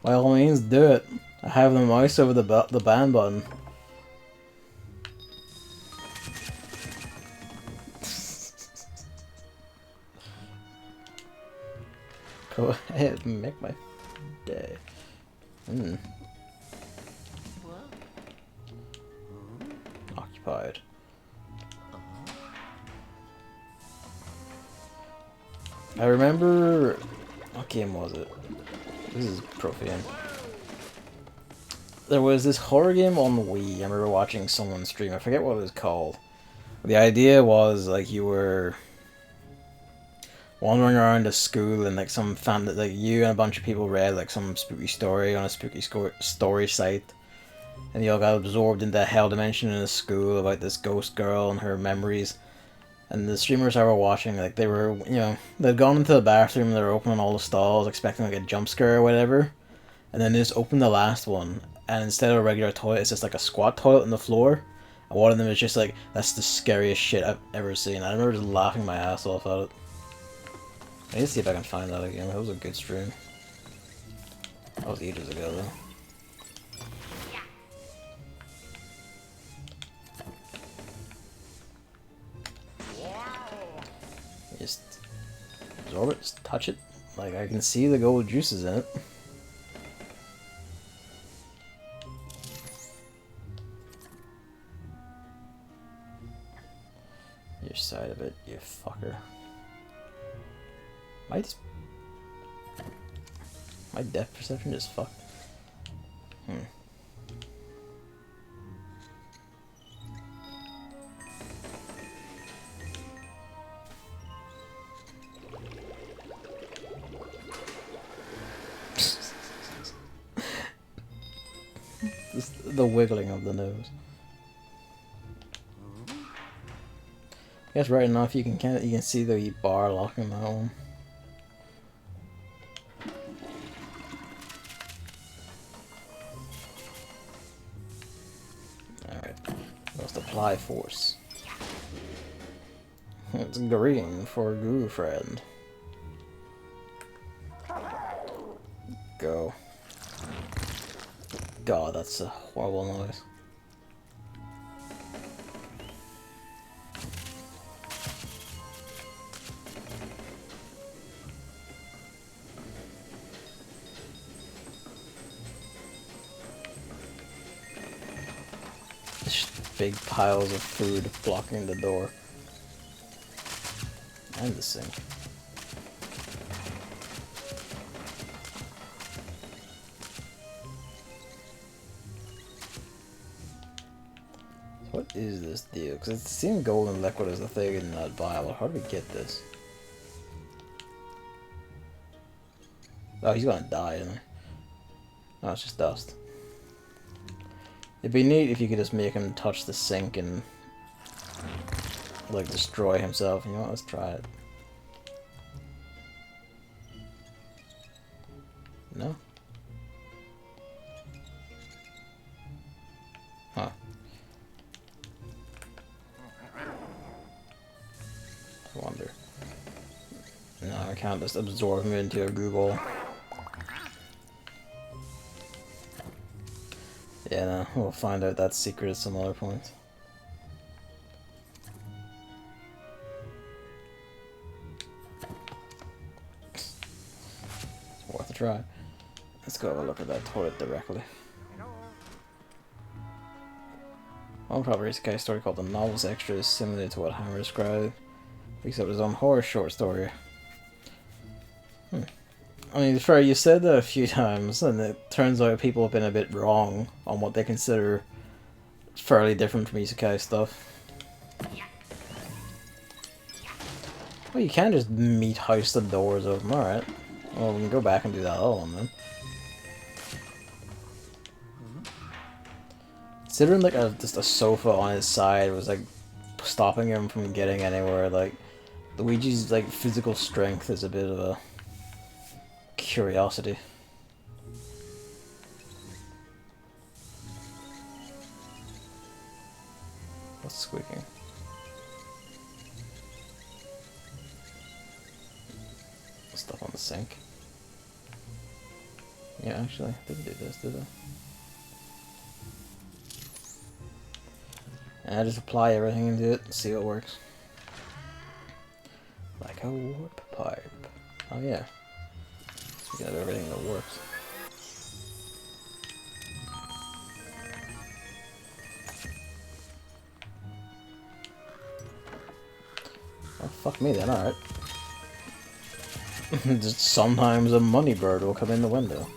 By all means, do it. I have the mouse over the ban button. Go ahead and make my day. Occupied. I remember... What game was it? This is profane. There was this horror game on Wii. I remember watching someone stream. I forget what it was called. The idea was like you were wandering around a school and like some fan that like you and a bunch of people read like some spooky story on a spooky story site, and you all got absorbed into a hell dimension in a school about this ghost girl and her memories. And the streamers I were watching, like they were, you know, they'd gone into the bathroom and they were opening all the stalls expecting like a jump scare or whatever, and then they just opened the last one, and instead of a regular toilet, it's just like a squat toilet on the floor. And one of them is just like, that's the scariest shit I've ever seen. I remember just laughing my ass off at it. I need to see if I can find that again. That was a good stream. That was ages ago though. Just absorb it, just touch it. Like I can see the gold juices in it. Your side of it, you fucker. My depth perception is fucked. Just the wiggling of the nose. I guess right enough you can see the bar locking that one. Alright. Must apply force. It's green for goo friend. God, that's a horrible noise. Big piles of food blocking the door. And the sink. What is this deal? Because it seemed golden liquid is the thing in that vial. How do we get this? Oh, he's gonna die, isn't he? Oh, it's just dust. It'd be neat if you could just make him touch the sink and like destroy himself. You know what? Let's try it. No? Huh. I wonder. No, I can't just absorb him into a Google. Yeah, no, we'll find out that secret at some other point. It's worth a try. Let's go have a look at that toilet directly. One proper isekai story called The Novel's Extra is similar to what Hammer described, except his own horror short story. I mean, fair, you said that a few times, and it turns out people have been a bit wrong on what they consider fairly different from isekai stuff. Well, you can't just meet house the doors open, alright. Well, we can go back and do that other one then. Considering like just a sofa on his side was like stopping him from getting anywhere, like Luigi's like physical strength is a bit of a curiosity. What's squeaking? Stuff on the sink. Yeah, actually, I didn't do this, did I? And I just apply everything into it and see what works. Like a warp pipe. Oh yeah. You got everything that works. Oh, fuck me then, alright. Just sometimes a money bird will come in the window.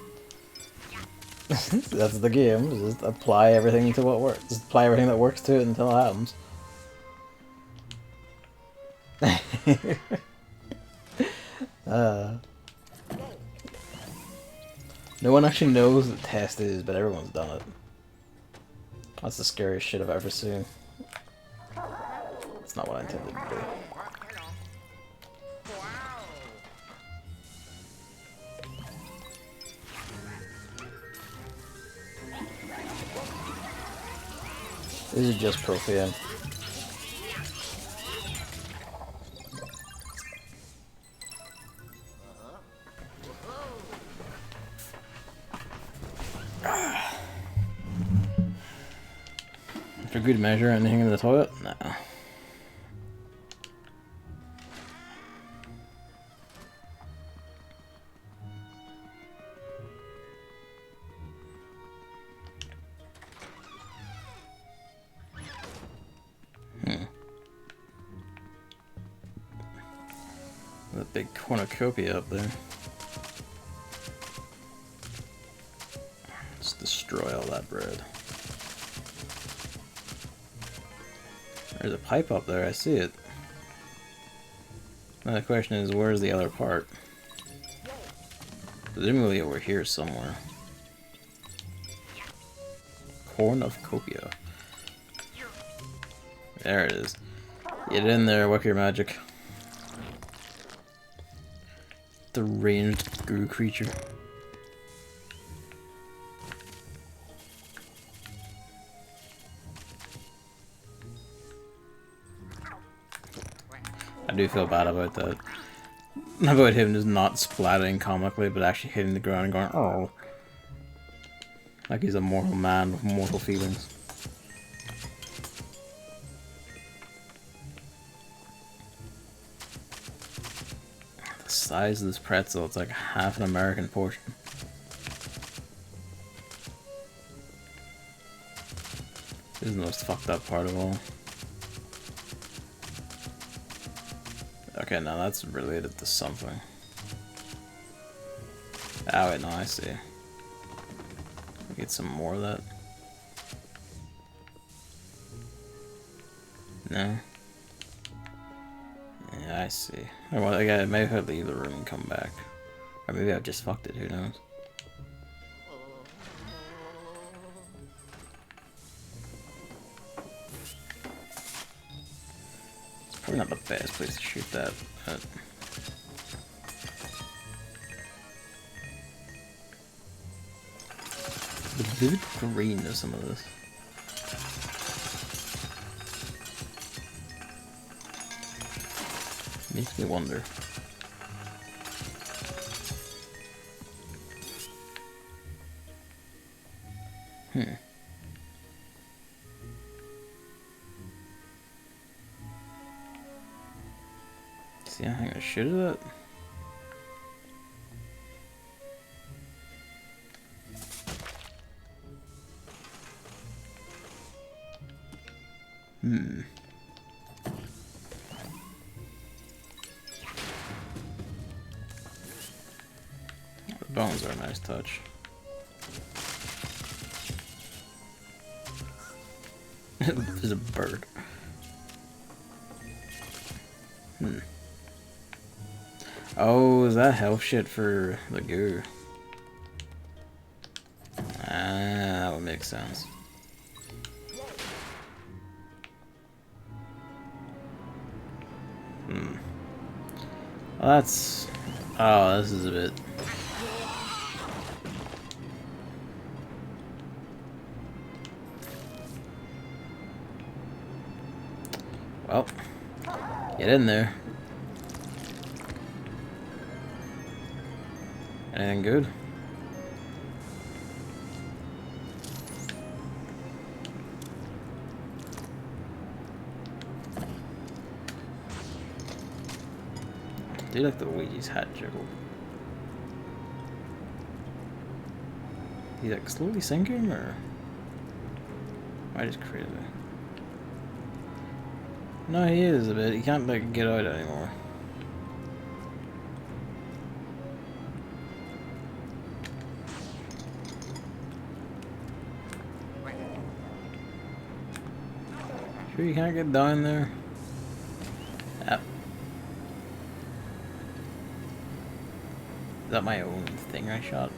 That's the game, just apply everything to what works. Just apply everything that works to it until it happens. No one actually knows what the test is, but everyone's done it. That's the scariest shit I've ever seen. It's not what I intended to do. This is just Profian. For good measure, anything in the toilet? Nah. The big cornucopia up there. Let's destroy all that bread. There's a pipe up there, I see it. Now the question is, where's the other part? Presumably over here somewhere. Cornucopia. There it is. Get in there, work your magic. The ranged goo creature. I do feel bad about that. About him just not splatting comically, but actually hitting the ground and going, oh. Like he's a mortal man with mortal feelings. The size of this pretzel, it's like half an American portion. This is the most fucked up part of all. Okay, now that's related to something. Oh wait, no, I see. Get some more of that. No. Yeah, I see. Well, maybe if I leave the room and come back. Or maybe I've just fucked it, who knows? It's probably not the best place to shoot that, but... The vivid green of some of this. Makes me wonder. See anything to shoot at it? The bones are a nice touch. There's a bird. Oh, is that health shit for the goo? Ah, that would make sense. Well, that's... Oh, this is a bit... Well, get in there. Anything good? I do like the Luigi's hat jiggle. He's like slowly sinking, or am I just crazy? No, he is a bit. He can't like get out anymore. Sure you can't get down there? Yep. Is that my own thing I shot?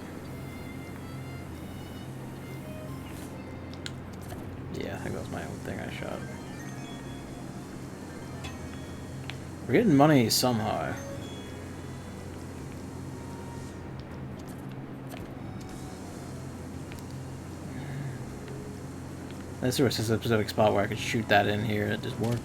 Yeah, I think that was my own thing I shot. We're getting money somehow. This was just a specific spot where I could shoot that in here and it just worked.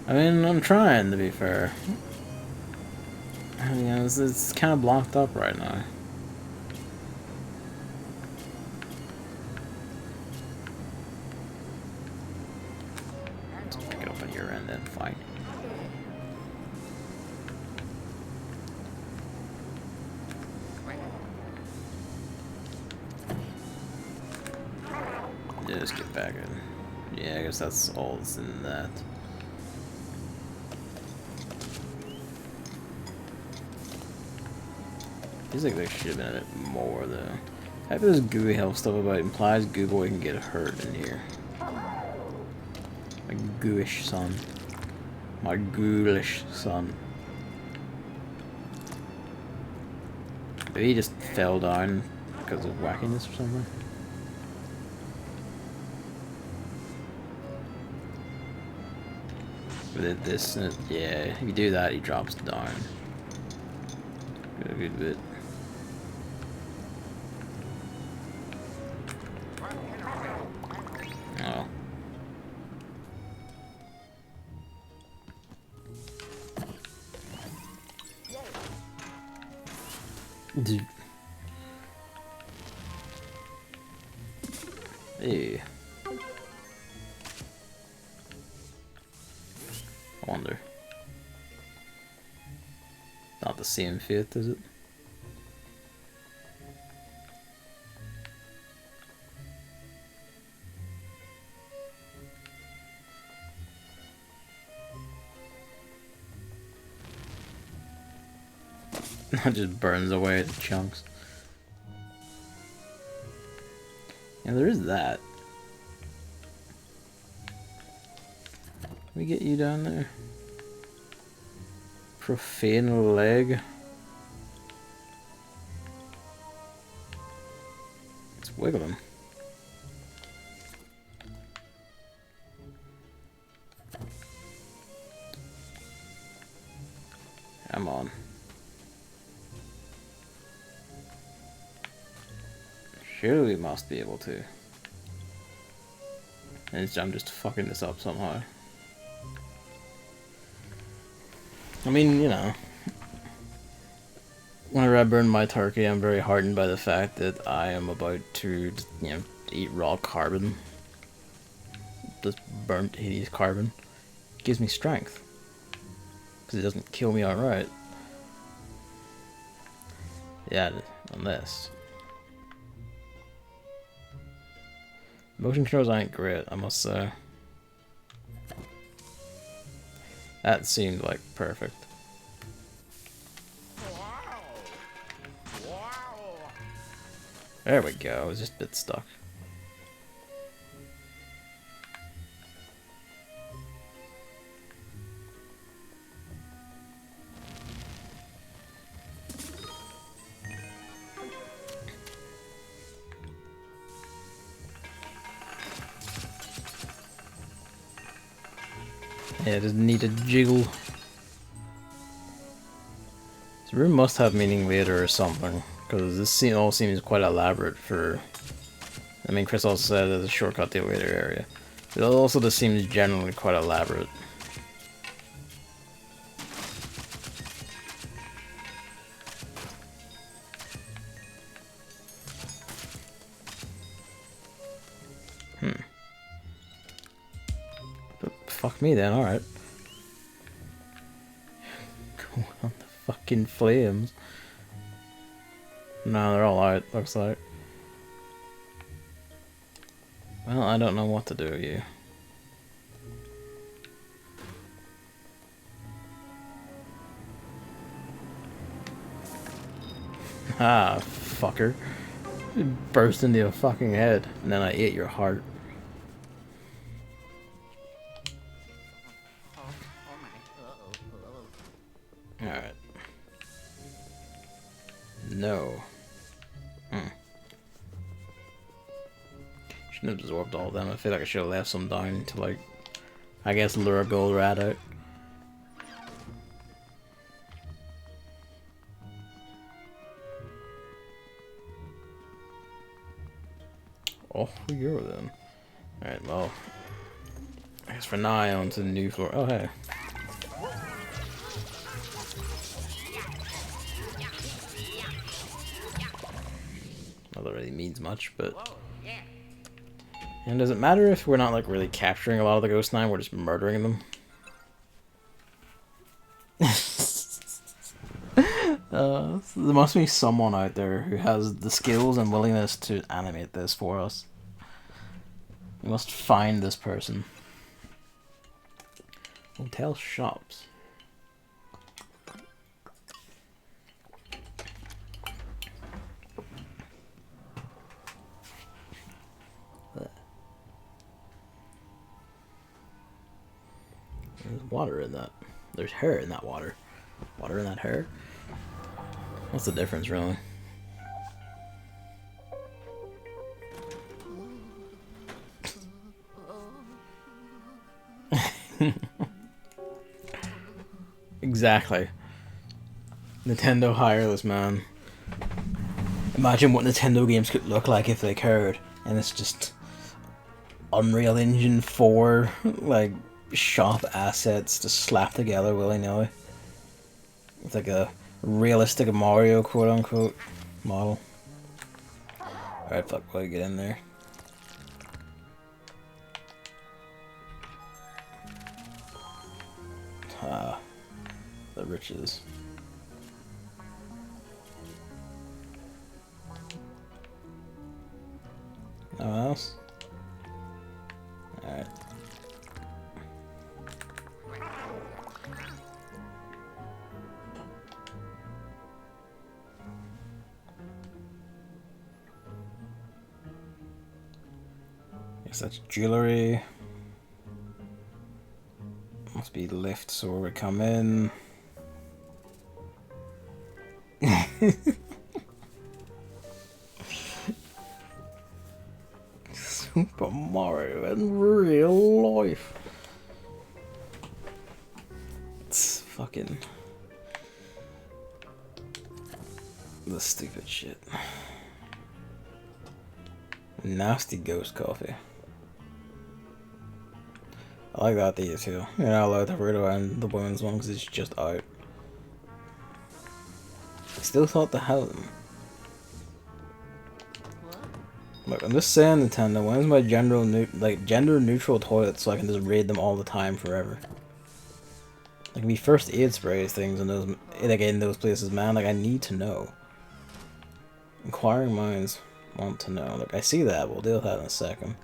I mean, I'm trying, to be fair. You know, it's kind of blocked up right now. Let's pick it up on your end then, fine. Yeah, just get back in. Yeah, I guess that's all that's in that. Feels like there should have been a bit more though. I have this gooey health stuff about implies goo boy can get hurt in here. My gooish son. My ghoulish son. Maybe he just fell down because of wackiness or something. With this, yeah, if you do that, he drops down. A good bit. Oh. Dude. Hey. I wonder. Not the same fate, is it? It just burns away to chunks. And there is that. Let me get you down there. Profane leg. It's wiggling. Come on. Surely we must be able to. And I'm just fucking this up somehow. I mean, you know. Whenever I burn my turkey, I'm very heartened by the fact that I am about to, you know, eat raw carbon. This burnt, hideous carbon. It gives me strength. Because it doesn't kill me outright. Yeah, on this. Motion controls ain't great, I must say. That seemed like perfect. There we go, I was just a bit stuck. Yeah, just need to jiggle. This room must have meaning later or something, because this scene all seems quite elaborate for... I mean, Chris also said there's a shortcut to a later area. It also just seems generally quite elaborate. Fuck me then, alright. Go on the fucking flames. No, they're all out, looks like. Well, I don't know what to do with you. Ah, fucker. It burst into your fucking head, and then I ate your heart. Alright. No. Shouldn't have absorbed all of them. I feel like I should have left some down to, like, I guess lure a gold rat out. Oh, you're then. Alright, well. I guess for now on to the new floor. Oh, hey. Not that really means much, but... And does it matter if we're not, like, really capturing a lot of the ghosts now? We're just murdering them? There must be someone out there who has the skills and willingness to animate this for us. We must find this person. Hotel shops. There's water in that. There's hair in that water. Water in that hair? What's the difference, really? Exactly. Nintendo hireless, man. Imagine what Nintendo games could look like if they cared. And it's just Unreal Engine 4, like, shop assets to slap together willy-nilly. With like a realistic Mario, quote unquote, model. Alright, fuck, let me get in there. Ah, the riches. No one else? Alright. Guess that's jewelry. Must be lift, so we come in. Super Mario in real life. It's fucking the stupid shit. Nasty ghost coffee. I like that idea too. You know, I like the Rudo and the women's one because it's just out. I still thought to have them. Look, I'm just saying, Nintendo, when's my gender neutral toilet so I can just raid them all the time forever? Like me first aid sprays things in those places, man. Like I need to know. Inquiring minds want to know. Like I see that. We'll deal with that in a second.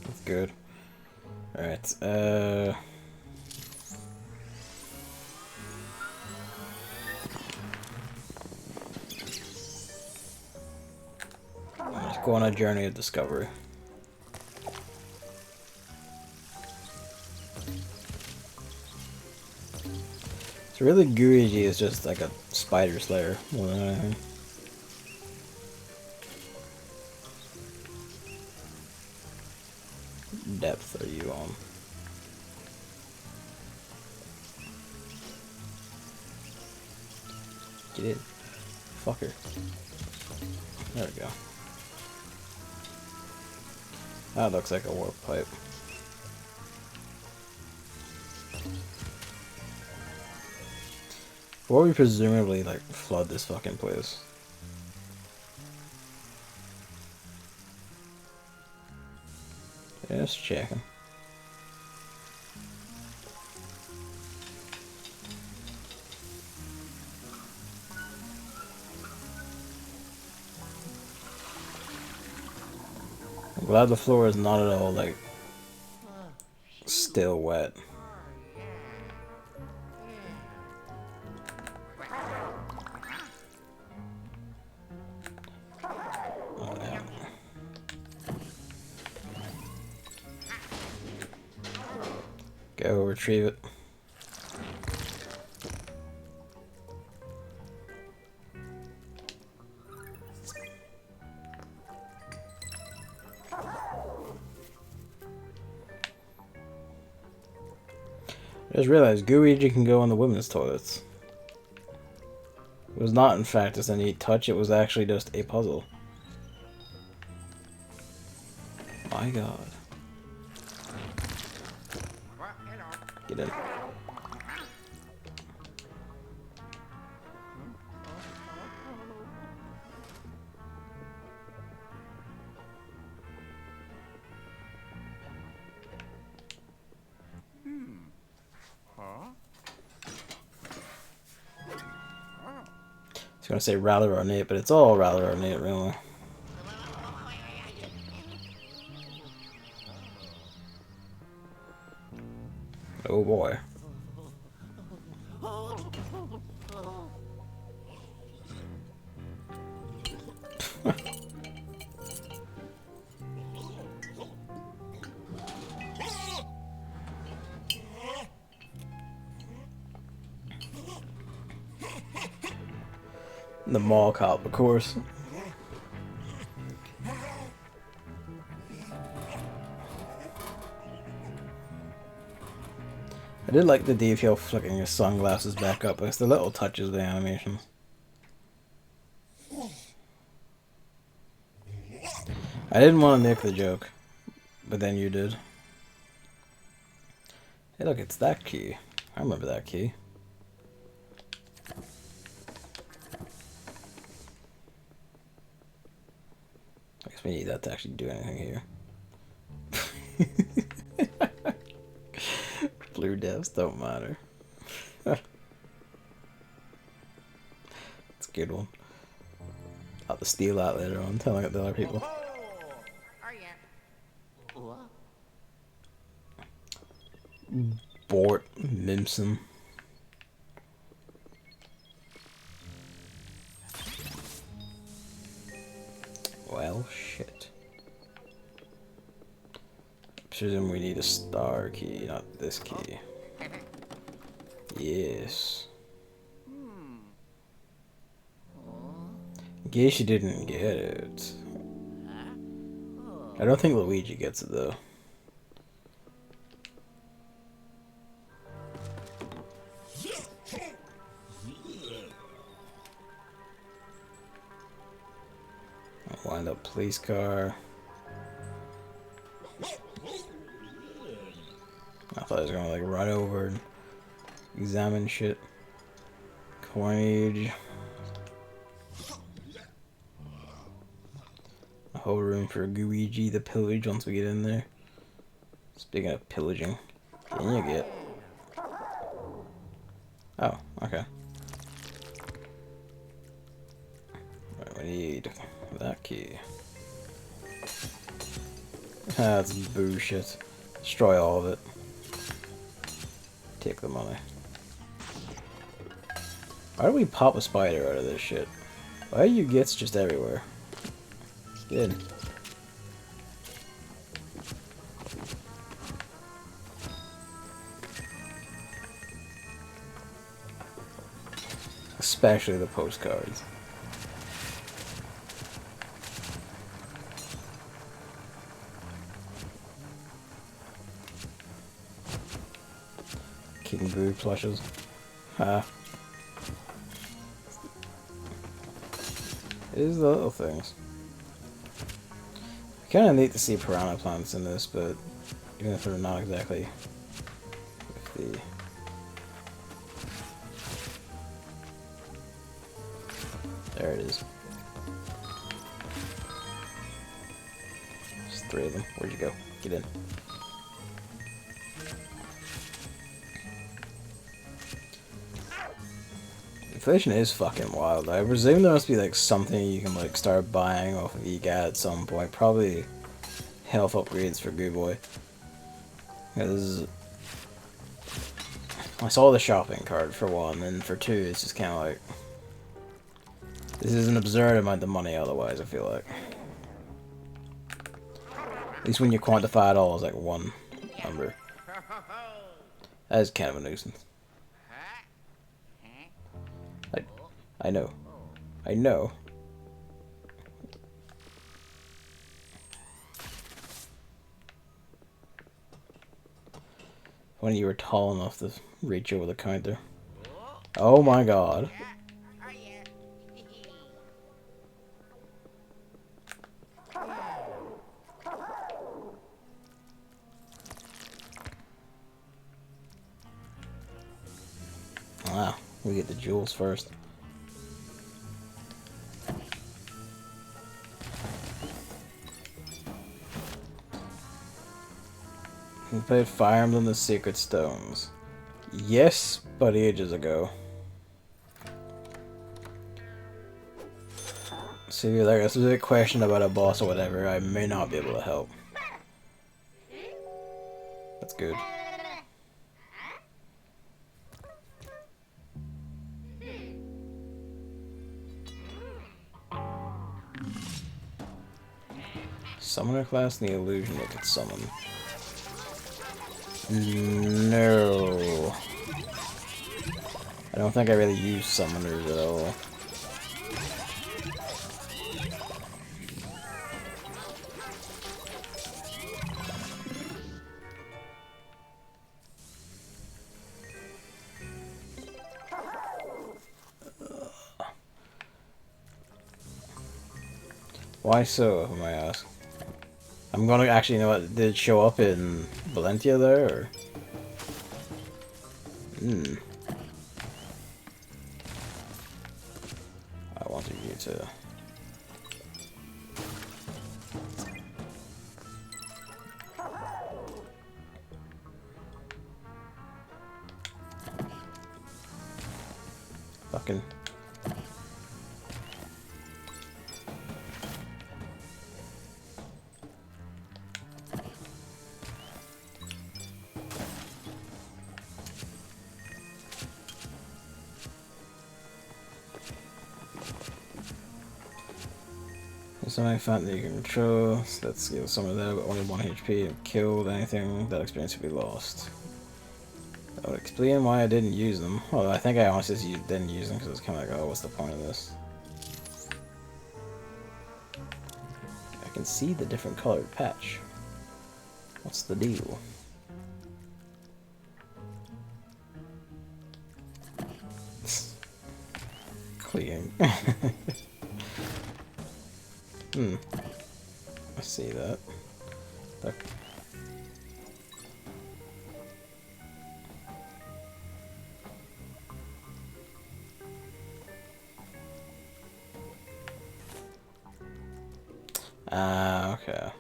That's good. Alright, let's go on a journey of discovery. So really, Luigi is just like a spider slayer more than anything. Depth are you on? Get in. Fucker. There we go. That looks like a warp pipe. Or we presumably like flood this fucking place. Just checking. I'm glad the floor is not at all like still wet. Go retrieve it. I just realized Luigi can go on the women's toilets. It was not, in fact, just a neat touch, it was actually just a puzzle. My god. Get in. I was gonna say rather ornate, but it's all rather ornate, really. Oh boy. The mall cop, of course. I did like the detail flicking his sunglasses back up. It's the little touches of the animation. I didn't want to make the joke, but then you did. Hey look, it's that key. I remember that key. I guess we need that to actually do anything here. Blue devs don't matter. It's a good one. I'll have to steal that later on, telling it to other people. Bort Mimson. Well, shit. Presume we need a star key, not this key. Yes. In case you didn't get it. I don't think Luigi gets it though. Wind up police car. I thought I was gonna like run over and examine shit. Coinage. A whole room for Luigi to pillage once we get in there. Speaking of pillaging, can you get? Oh, okay. Right, we need that key. That's bullshit. Destroy all of it. Take the money. Why do we pop a spider out of this shit? Why are you gets just everywhere? Good. Especially the postcards. King Boo plushes. Ah. It is the little things. Kinda neat to see piranha plants in this, but even if they're not exactly with the there it is. There's 3 of them. Where'd you go? Get in. Inflation is fucking wild. I presume there must be like something you can like start buying off of EGAT at some point. Probably health upgrades for Goo Boy. Because I saw the shopping cart for one, and for two, it's just kind of like this is an absurd amount of money. Otherwise, I feel like at least when you quantify it all as like one number, that is kind of a nuisance. I know. I know. When you were tall enough to reach over the counter. Oh my god. Wow, we get the jewels first. We played Fire Emblem the Secret Stones. Yes, but ages ago. So if you're like a specific question about a boss or whatever, I may not be able to help. That's good. Summoner class and the illusion that could summon. No. I don't think I really use summoners at all. Why so, if I may ask? I'm gonna actually, you know what, did it show up in Valentia there, or? Hmm. I wanted you to... Fucking... Something found that you can control, so let's give some of that, but only 1 HP, and killed anything, that experience will be lost. That would explain why I didn't use them. Well, I think I honestly just didn't use them because it's kind of like, oh, what's the point of this? I can see the different colored patch. What's the deal? Cleaning. Hmm. I see that. Ah, okay.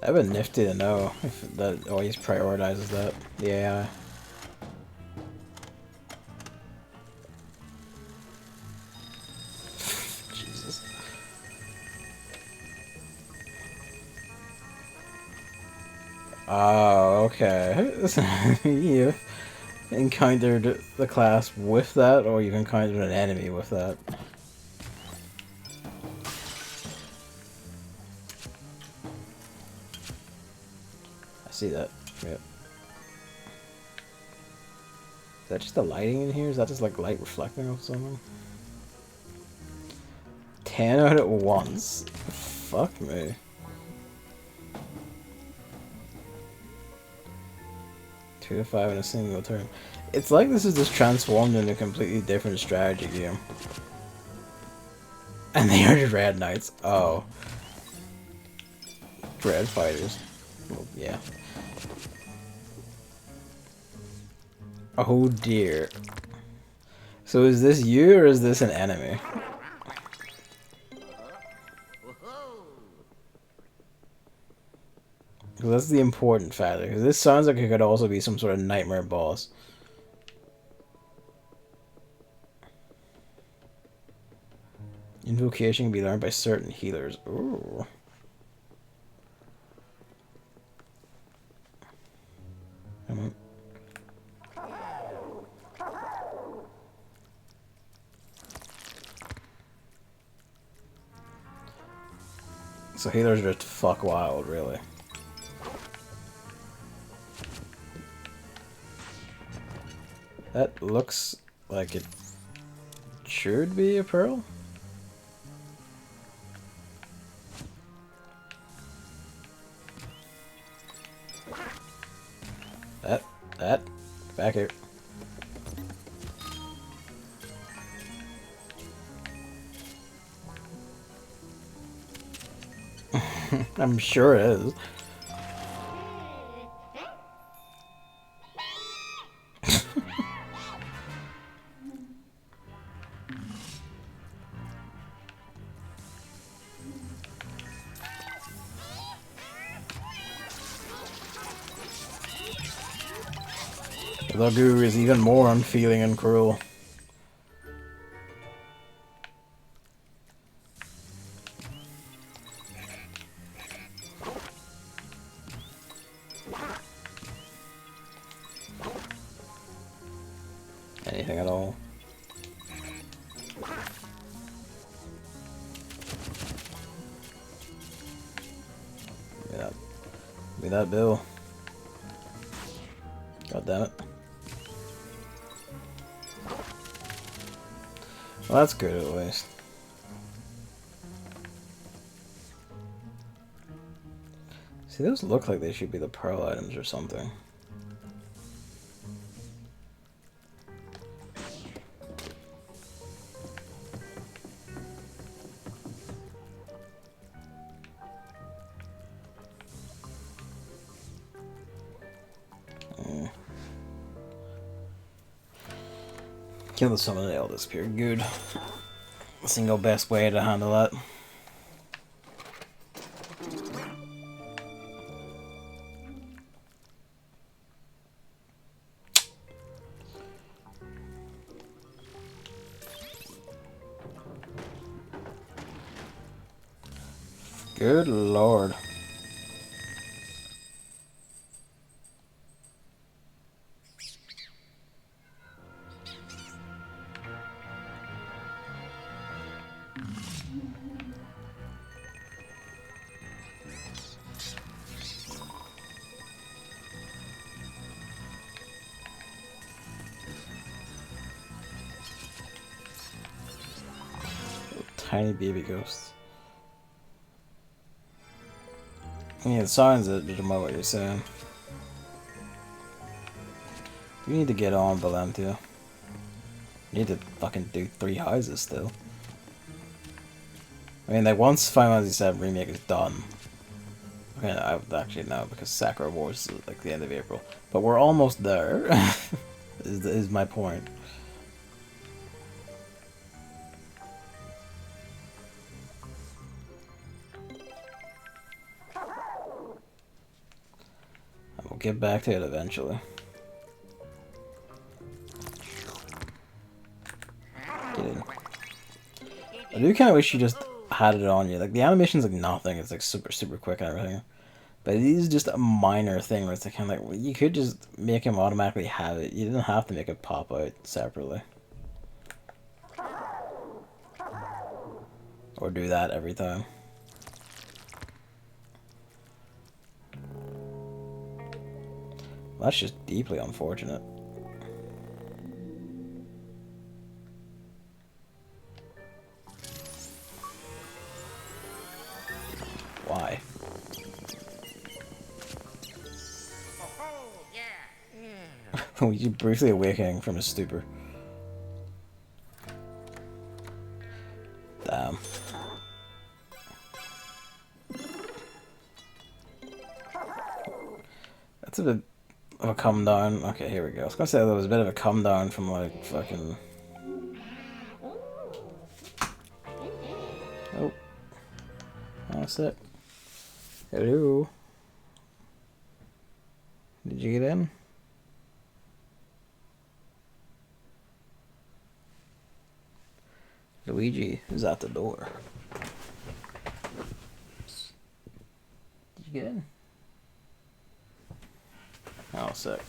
That'd been nifty to know if that always prioritizes that, the AI. Jesus. Oh, okay. You've encountered the class with that, or you've encountered an enemy with that. I see that. Yep. Is that just the lighting in here? Is that just like light reflecting off something? 10 out at once? Fuck me. Two to 5 in a single turn. It's like this is just transformed into a completely different strategy game. And they are Dread Knights. Oh. Dread Fighters. Well, yeah. Oh dear. So is this you or is this an enemy? Because that's the important factor. Because this sounds like it could also be some sort of nightmare boss. Invocation can be learned by certain healers. Ooh. So healers are just fuck wild, really. That looks like it should be a pearl. That, back here. I'm sure it is. The guru is even more unfeeling and cruel. Anything at all. Yeah. Give me that bill. God damn it. Well, that's good at least. See, those look like they should be the pearl items or something. Kill the summon and they'll disappear. Good. Single best way to handle that. Good lord. Tiny baby ghosts. Yeah, the signs that about what you're saying. You need to get on Valentia. You need to fucking do 3 houses still. I mean, like, once Final Fantasy VII Remake is done... Okay, I would actually know, because Sakura Wars is like the end of April. But we're almost there, is my point. We'll get back to it eventually. Get in. I do kind of wish you just had it on you. Like, the animation's like nothing. It's like super quick and everything. But it is just a minor thing where it's like, kind of like, well, you could just make him automatically have it. You didn't have to make it pop out separately. Or do that every time. That's just deeply unfortunate. Why? Luigi briefly awakening from his stupor. Damn. That's a bit of a come down. Okay, here we go. I was gonna say there was a bit of a come down from like fucking... Oh. That's it. Hello. Did you get in? Luigi is at the door. Did you get in? Oh, sick.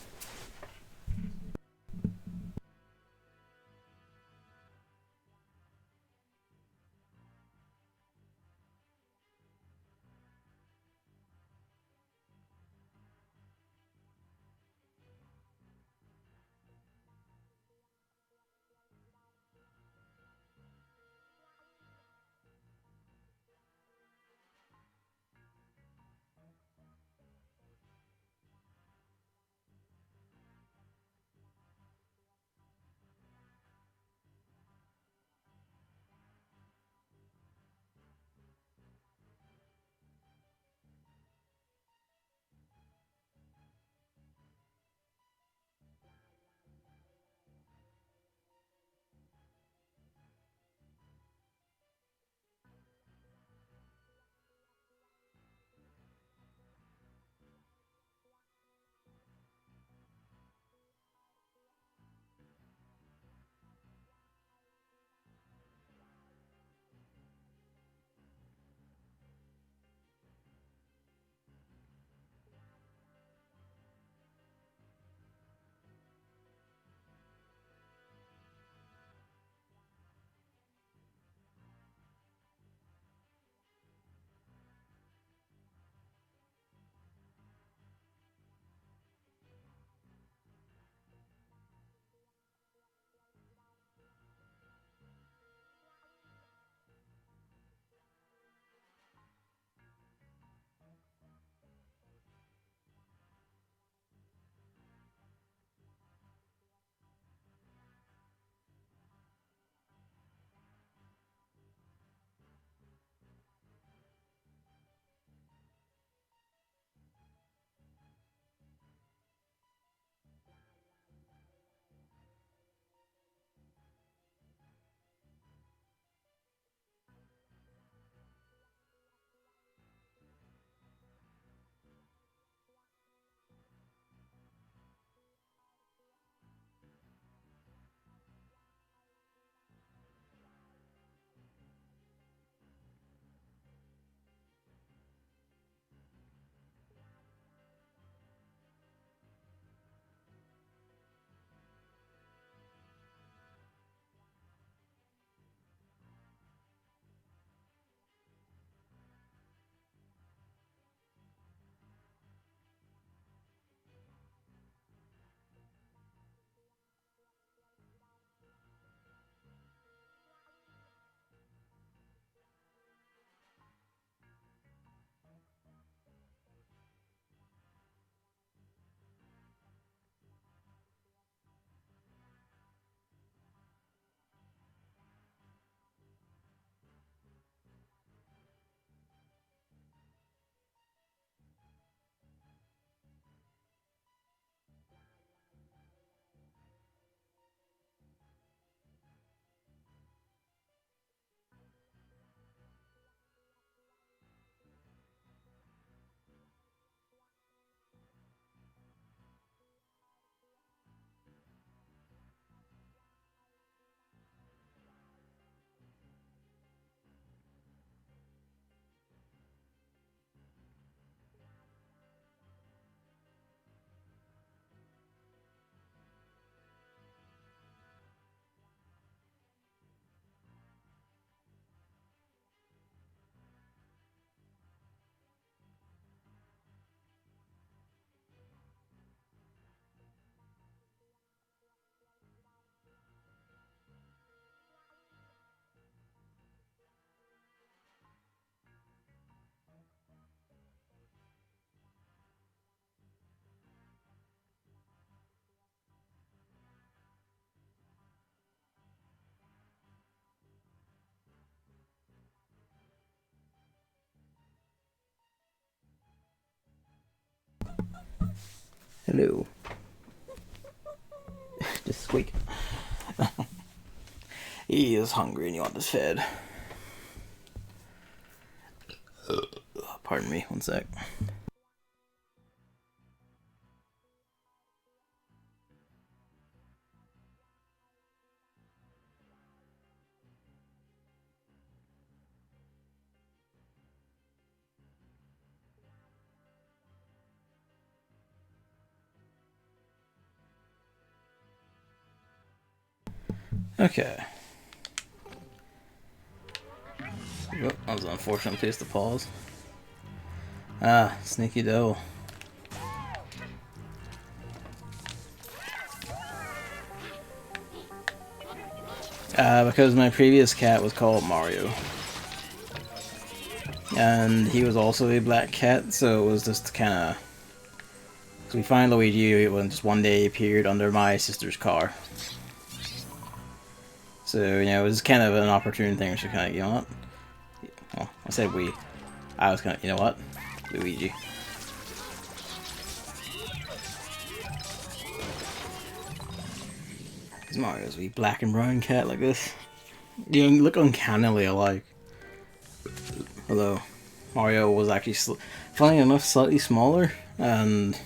Hello. Just squeak. He is hungry and you want this fed. Pardon me, one sec. Okay. Oh, that was an unfortunate place to pause. Ah, sneaky dough. Because my previous cat was called Mario. And he was also a black cat, so it was just kind of... So we find Luigi when just one day he appeared under my sister's car. So, you know, it was kind of an opportune thing to kind of, you know what? Well, I said we. I was kind of, you know what? Luigi. Because Mario's a black and brown cat like this. You know, look uncannily alike. Although, Mario was actually, funny enough, slightly smaller, and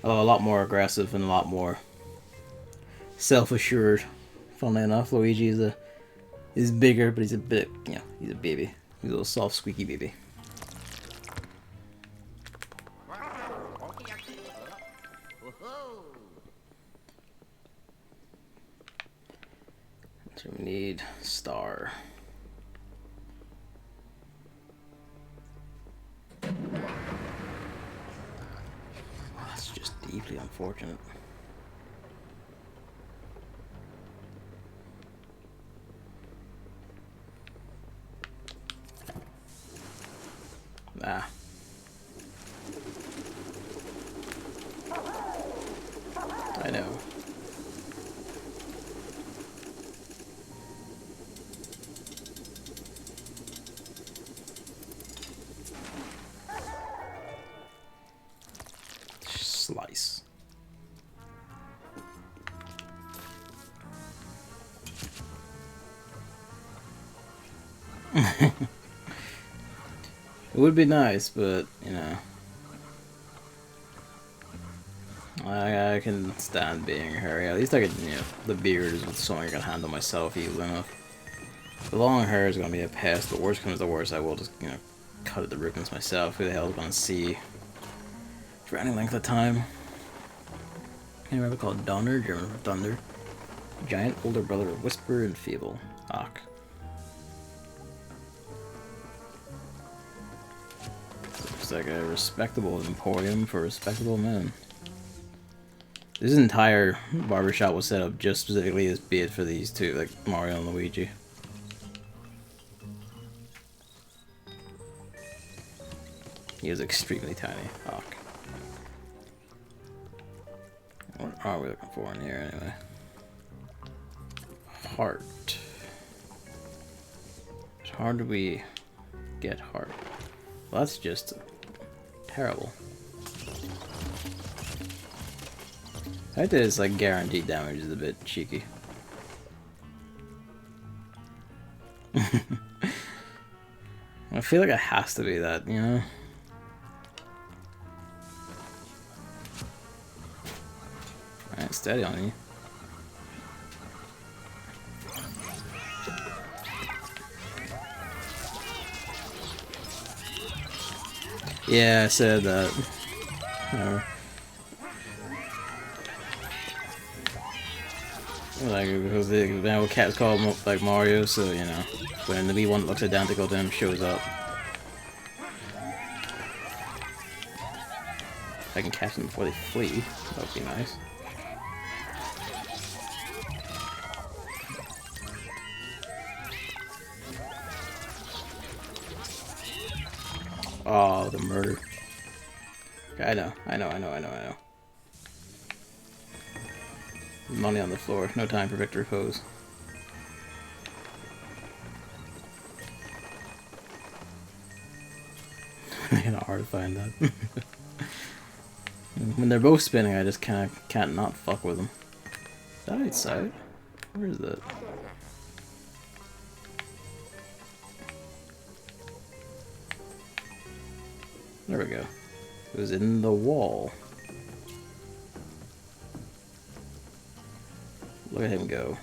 a lot more aggressive and a lot more self-assured. Funnily enough, Luigi is bigger, but he's a bit, you know, he's a baby. He's a little soft, squeaky baby. So we need star. That's just deeply unfortunate. Ah. I know. Slice. It would be nice, but, you know, I can stand being hairy. At least I could, you know, the beard is something I can handle myself easily enough. The long hair is going to be a pest, but worst comes to worst, I will just, you know, cut at the ribbons myself. Who the hell is going to see for any length of time? Can you ever call it Donner, German for thunder? Giant older brother of whisper and feeble. Ach. Looks like a respectable emporium for respectable men. This entire barbershop was set up just specifically as bait for these two, like Mario and Luigi. He is extremely tiny. Ach. What are we looking for in here anyway? Heart. How do we get heart? Well, that's just terrible. I think this like guaranteed damage is a bit cheeky. I feel like it has to be that, you know? Alright, steady on you. Yeah, I said that. Like, because the cat's called like Mario, so you know, when the B1 that looks identical to him shows up, if I can catch them before they flee, that would be nice. Oh, the murder. I know. Money on the floor. No time for victory pose. Kinda hard to find that. When they're both spinning, I just kind of can't not fuck with them. Is that outside? Where is that? There we go. It was in the wall. Look at him go.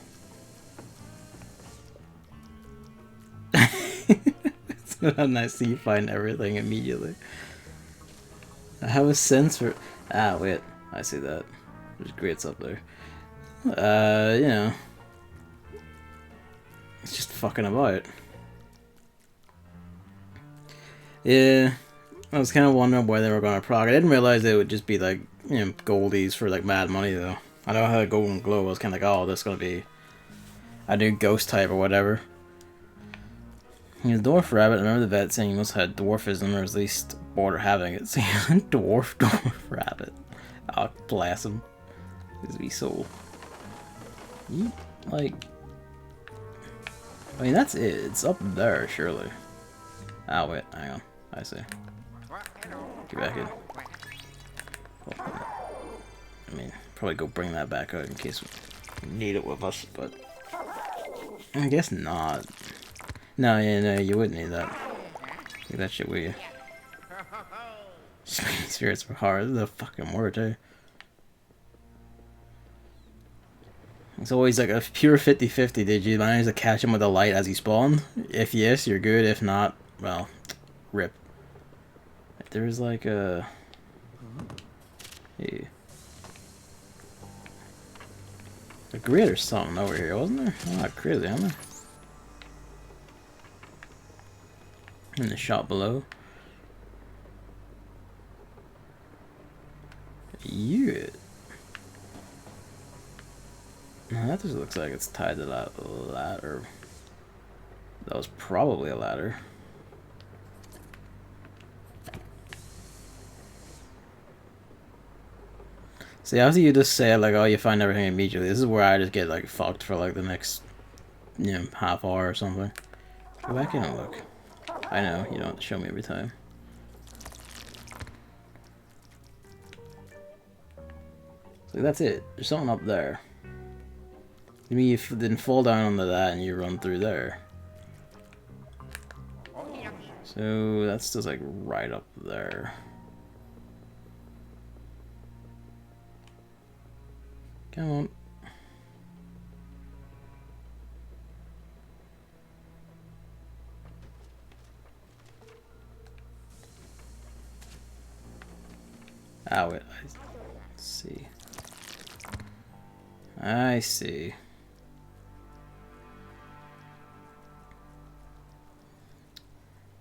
It's not nice that you find everything immediately. I have a sense for... Ah, wait. I see that. There's grates up there. You know. It's just fucking about. Yeah. I was kind of wondering where they were going to proc. I didn't realize they would just be like, you know, goldies for like mad money though. I know how Golden Glow was kind of like, oh, this is going to be a new ghost type or whatever. You know, Dwarf Rabbit, I remember the vet saying you must have dwarfism or at least border having it. So Dwarf Rabbit. Oh, bless him. His wee soul. You, like... I mean, that's it. It's up there, surely. Ah, wait, hang on. I see. Get back in. I mean, probably go bring that back out in case we need it with us, but... I guess not. No, yeah, no, you wouldn't need that. Leave that shit with you. Spirits for horror, this is a fucking word, too. It's always like a pure 50-50. Did you manage to catch him with a light as he spawned? If yes, you're good. If not, well, rip. There's like a... Hey. A grid or something over here, wasn't there? Oh, not crazy, am I? In the shop below. Yeah. No, that just looks like it's tied to that ladder. That was probably a ladder. See, after you just say like, oh, you find everything immediately, this is where I just get like fucked for like the next, you know, half hour or something. Go back in and look. I know, you don't have to show me every time. So that's it. There's something up there. You mean you didn't fall down onto that and you run through there. So that's just like right up there. Come on. Ah, wait. I see. I see.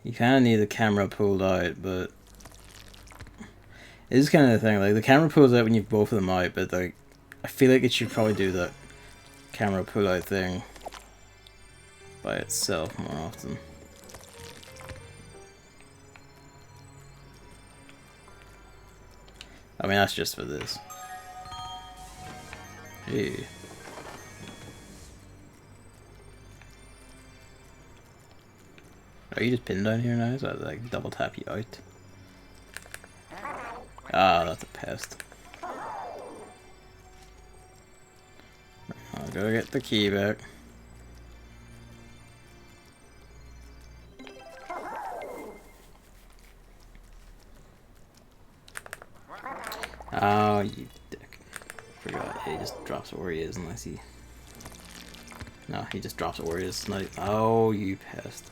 You kind of need the camera pulled out, but it is kind of the thing. Like the camera pulls out when you have both of them out, but like I feel like it should probably do that camera pull out thing by itself more often. I mean, that's just for this. Hey. Are you just pinned down here now? So I like double tap you out. Ah, that's a pest. I'll go get the key back. Oh, you dick. Forgot. He just drops it where he is unless he... No, he just drops it where he is. Not... Oh, you pest.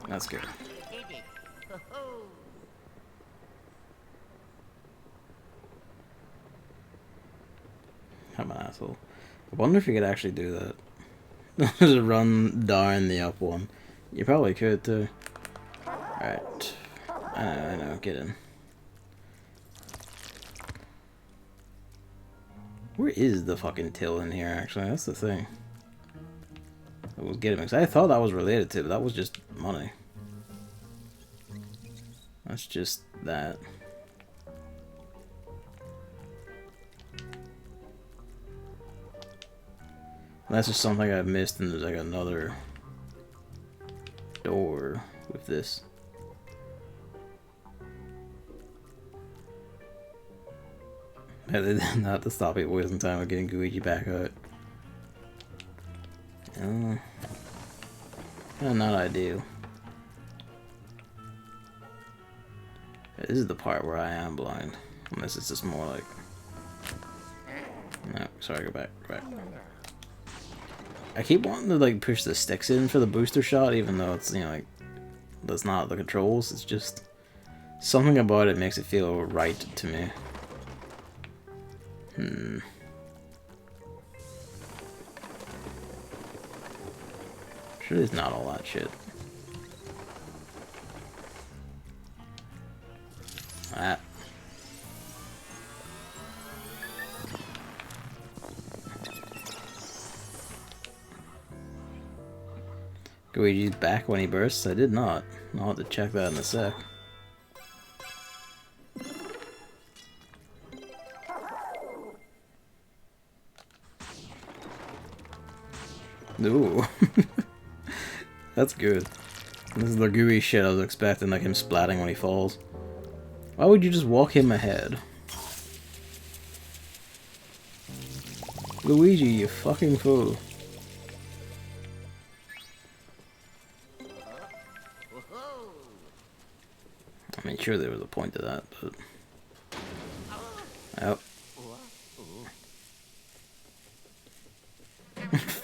That's good. I'm an asshole. I wonder if you could actually do that. Just run down the up one. You probably could too. Alright. I know, get in. Where is the fucking till in here actually? That's the thing. I was getting because I thought that was related to, but that was just money. That's just that. That's just something I've missed, and there's like another leap this. They didn't have to stop it wasting time of getting Luigi back out. Not ideal. This is the part where I am blind. Unless it's just more like... No, sorry, go back. I keep wanting to like push the sticks in for the booster shot, even though it's, you know, like, that's not the controls. It's just something about it makes it feel right to me. Sure, there's not all that shit. Ah. Luigi's back when he bursts? I did not. I'll have to check that in a sec. Ooh. That's good. This is the gooey shit I was expecting, like him splatting when he falls. Why would you just walk him ahead? Luigi, you fucking fool. I mean, sure there was a point to that, but... Oh.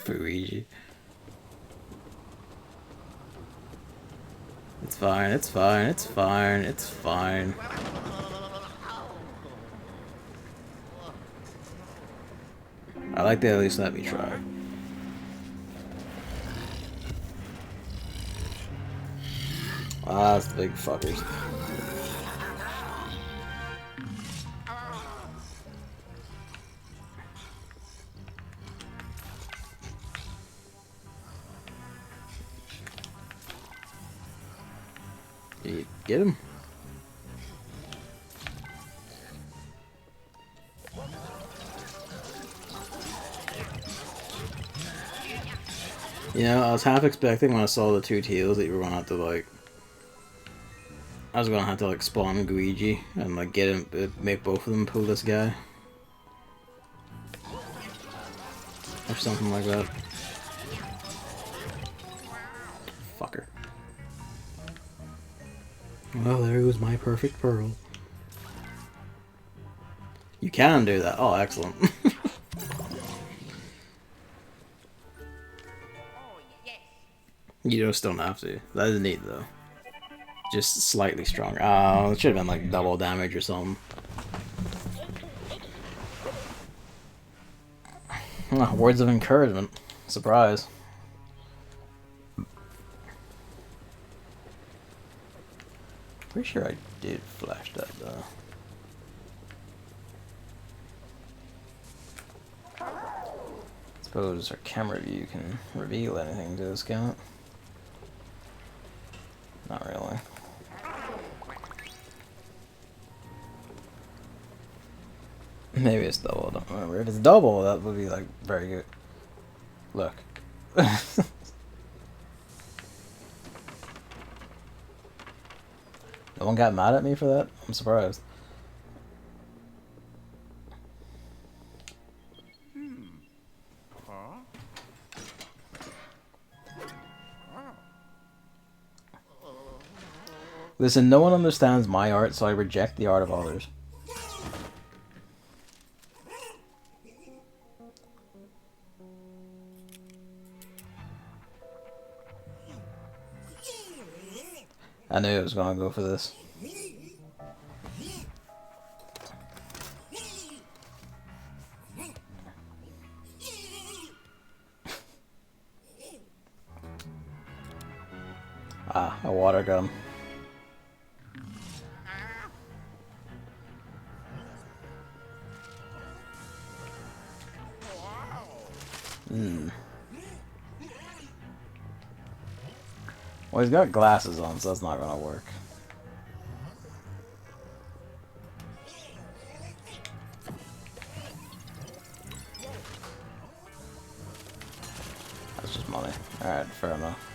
Luigi. It's fine, it's fine, it's fine, it's fine. I like they at least let me try. Ah, that's the big fuckers. You get him? You know, I was half expecting when I saw the two tails that you were gonna have to like... I was gonna have to like spawn Luigi and like get him, make both of them pull this guy. Or something like that. Fucker. Well, there goes my perfect pearl. You can do that. Oh, excellent. You just don't have to. That is neat, though. Just slightly stronger. Oh, it should have been like double damage or something. Oh, words of encouragement. Surprise. Pretty sure I did flash that, though. Suppose our camera view can reveal anything to this count. Not really. Maybe it's double, I don't remember. If it's double, that would be like very good. Look. No one got mad at me for that? I'm surprised. Listen, no one understands my art, so I reject the art of others. I knew I was gonna go for this. Ah, a water gun. Well, he's got glasses on, so that's not gonna work. That's just money. Alright, fair enough.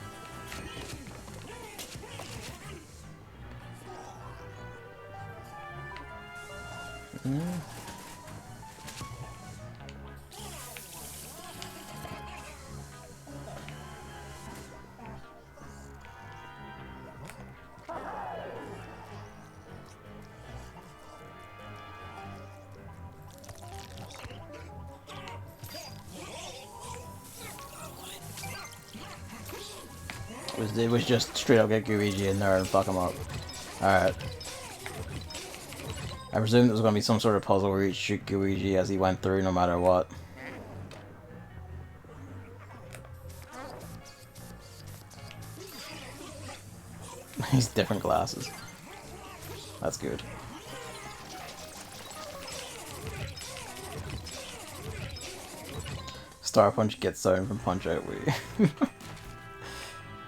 It was just straight up get Luigi in there and fuck him up. Alright. I presumed it was going to be some sort of puzzle where you'd shoot Luigi as he went through no matter what. He's different glasses. That's good. Star Punch gets started from Punch Out Wii.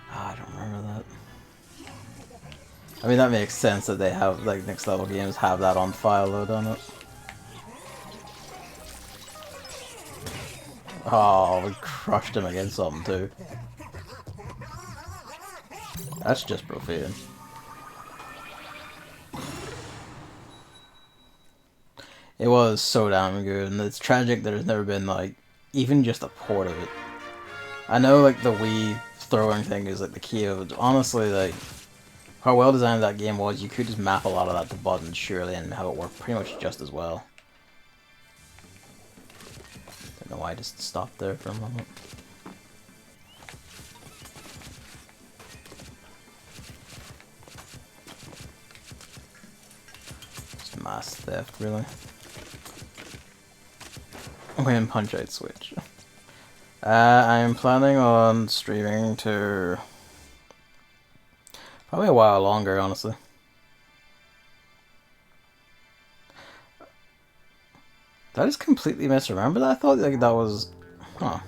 I don't remember that. I mean, that makes sense that they have, like, next level games have that on file though, don't it? Oh, we crushed him against something too. That's just profane. It was so damn good, and it's tragic that there's never been, like, even just a port of it. I know, like, the Wii throwing thing is, like, the key of it. Honestly, like, how well designed that game was, you could just map a lot of that to buttons, surely, and have it work pretty much just as well. Don't know why I just stopped there for a moment. Just mass theft, really. When Punch Out Switch. I'm planning on streaming to probably a while longer, honestly. Did I just completely misremember that? I thought like that was, huh?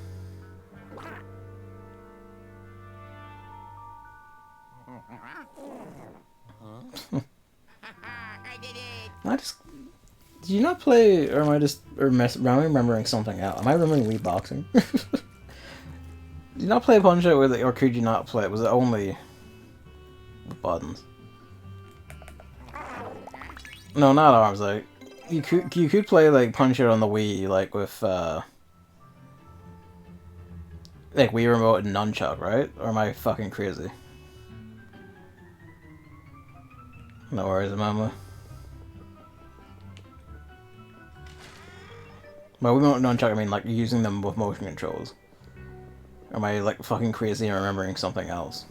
I just. Did you not play, or am I just, am I remembering something else? Am I remembering Wii Boxing? Did you not play Punch Out with it, or could you not play it? Was it only the buttons? No, not arms. Like you could play like Punch Out on the Wii, like with like Wii Remote and Nunchuck, right? Or am I fucking crazy? No worries, Mama. By Wii Remote and Nunchuck, I mean like using them with motion controls. Or am I like fucking crazy and remembering something else?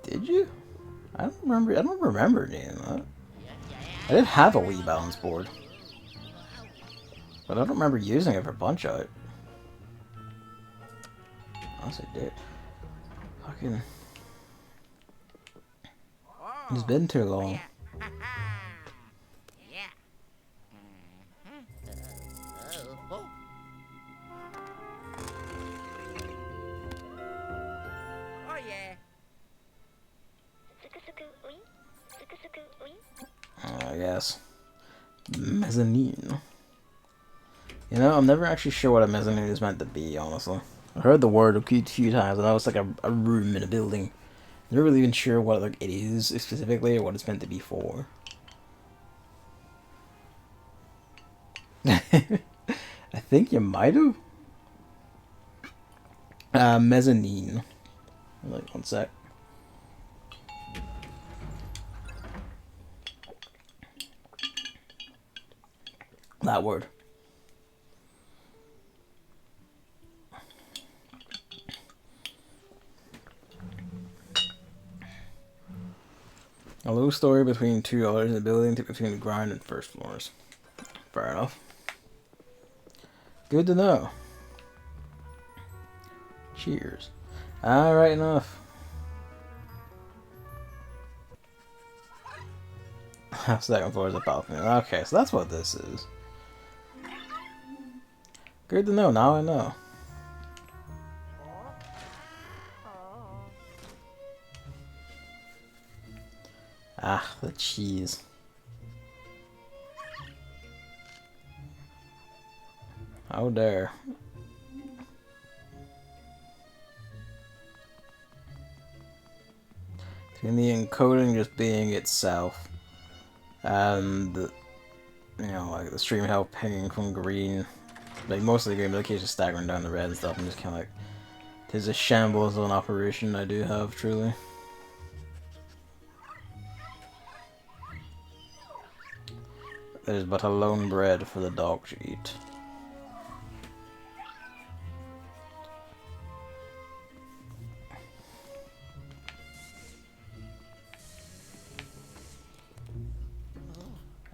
Did you? I don't remember. I don't remember doing that. I did have a Wii balance board, but I don't remember using it for Punch Out. Honestly, did. Fucking. It's been too long. I guess. Mezzanine. You know, I'm never actually sure what a mezzanine is meant to be, honestly. I heard the word a few times, and that was like a room in a building. Never really even sure what like it is specifically or what it's meant to be for. I think you might have. Mezzanine. Like, one sec. That word. A low story between two others in the building between the ground and first floors. Fair enough. Good to know. Cheers. Alright, enough. Second floor is a balcony. Okay, so that's what this is. Good to know, now I know. Ah, the cheese. How dare. Between the encoding just being itself and, you know, like the stream health pinging from green, like most of the green, but occasionally staggering down the red and stuff, and just kind of like, there's a shambles of an operation I do have, truly. There's but a lone bread for the dog to eat.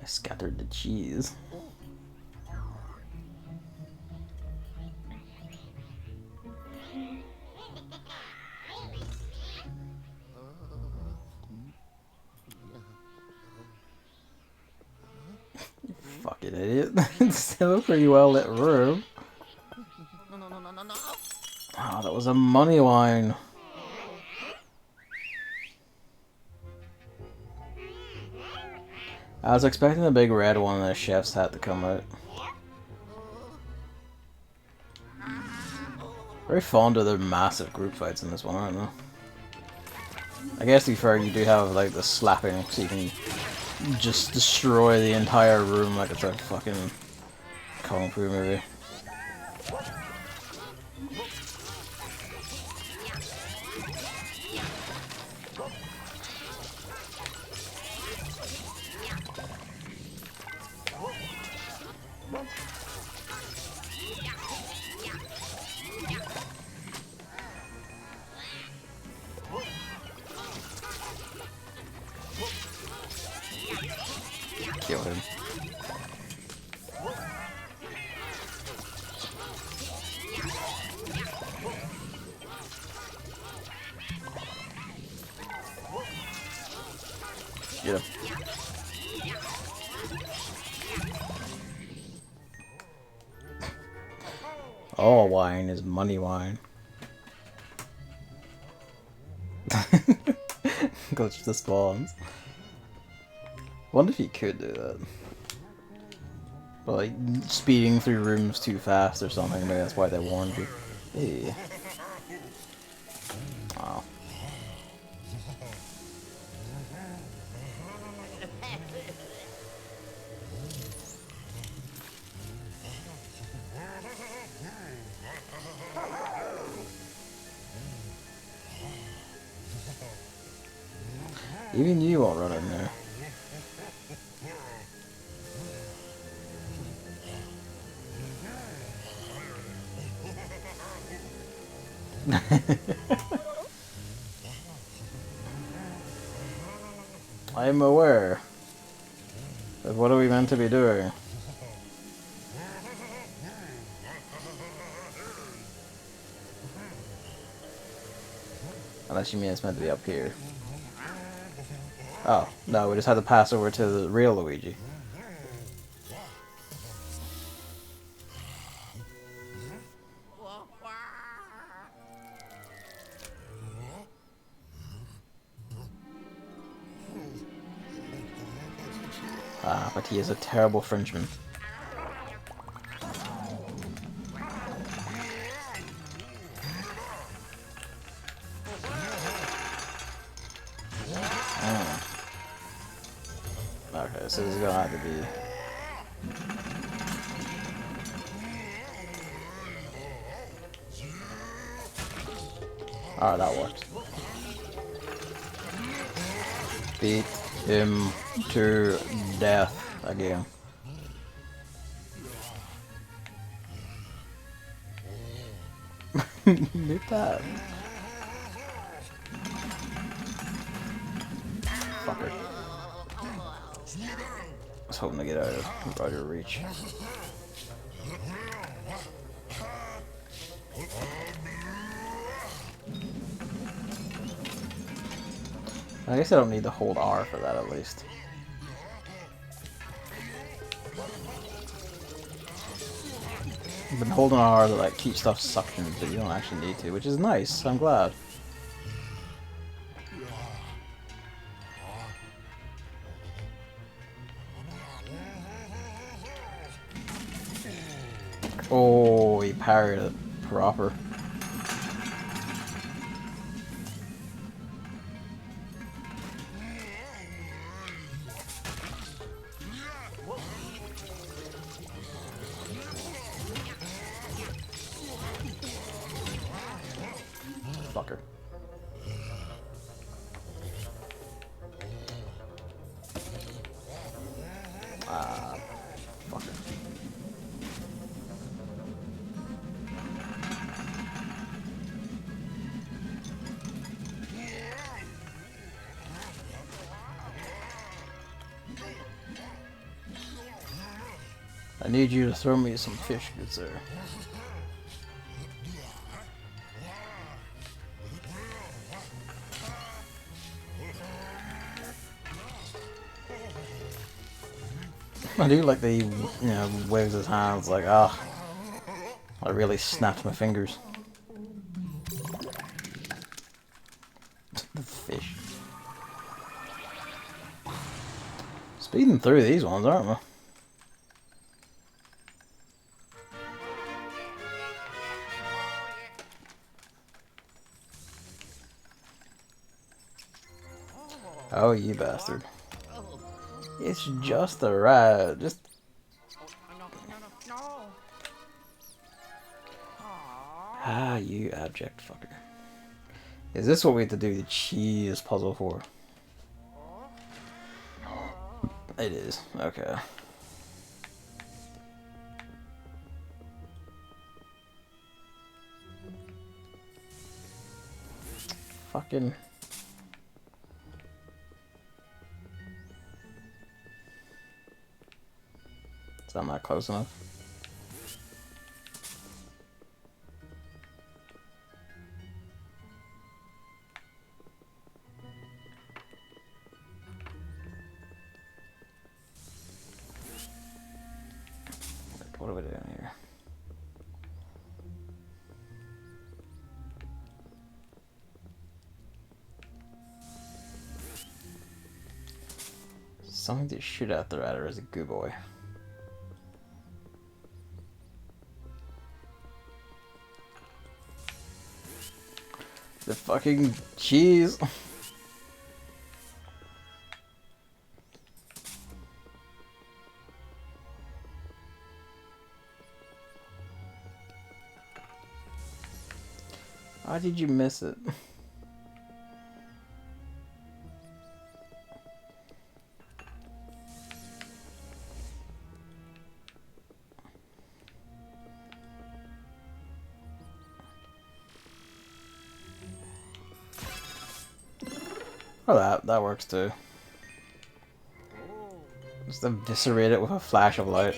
I scattered the cheese. Fucking idiot. It's still a pretty well lit room. Oh, that was a money wine. I was expecting the big red one in the chef's hat to come out. Very fond of their massive group fights in this one, aren't they? I guess to be fair, you do have like the slapping, so you can just destroy the entire room like it's a fucking Kung Fu movie. Kill him. Get him. All wine is money wine. Glitch the spawns. Wonder if you could do that. But like speeding through rooms too fast or something, maybe that's why they warned you. Hey. Wow. Even you won't run in there. I'm aware. But what are we meant to be doing? Unless you mean it's meant to be up here. Oh, no, we just had to pass over to the real Luigi. Ah, but he is a terrible Frenchman. Okay, so this is gonna have to be... Alright, that worked. Beat him to death again. Look that. Fucker. I was hoping to get out of your reach. I guess I don't need to hold R for that at least. I've been holding R to like keep stuff suctioned, but you don't actually need to, which is nice. I'm glad. Oh, he parried it proper. need you to throw me some fish, good sir. I do like the, waves his hands like, ah, I really snapped my fingers. The fish. Speeding through these ones, aren't we? Oh, you bastard. It's just a ride. Just... Ah, you abject fucker. Is this what we have to do the cheese puzzle for? It is. Okay. Fucking... Is that not close enough? What are we doing here? Something to shoot at the radar is a good boy. The fucking cheese. Why did you miss it? Oh, that works too. Just eviscerate it with a flash of light.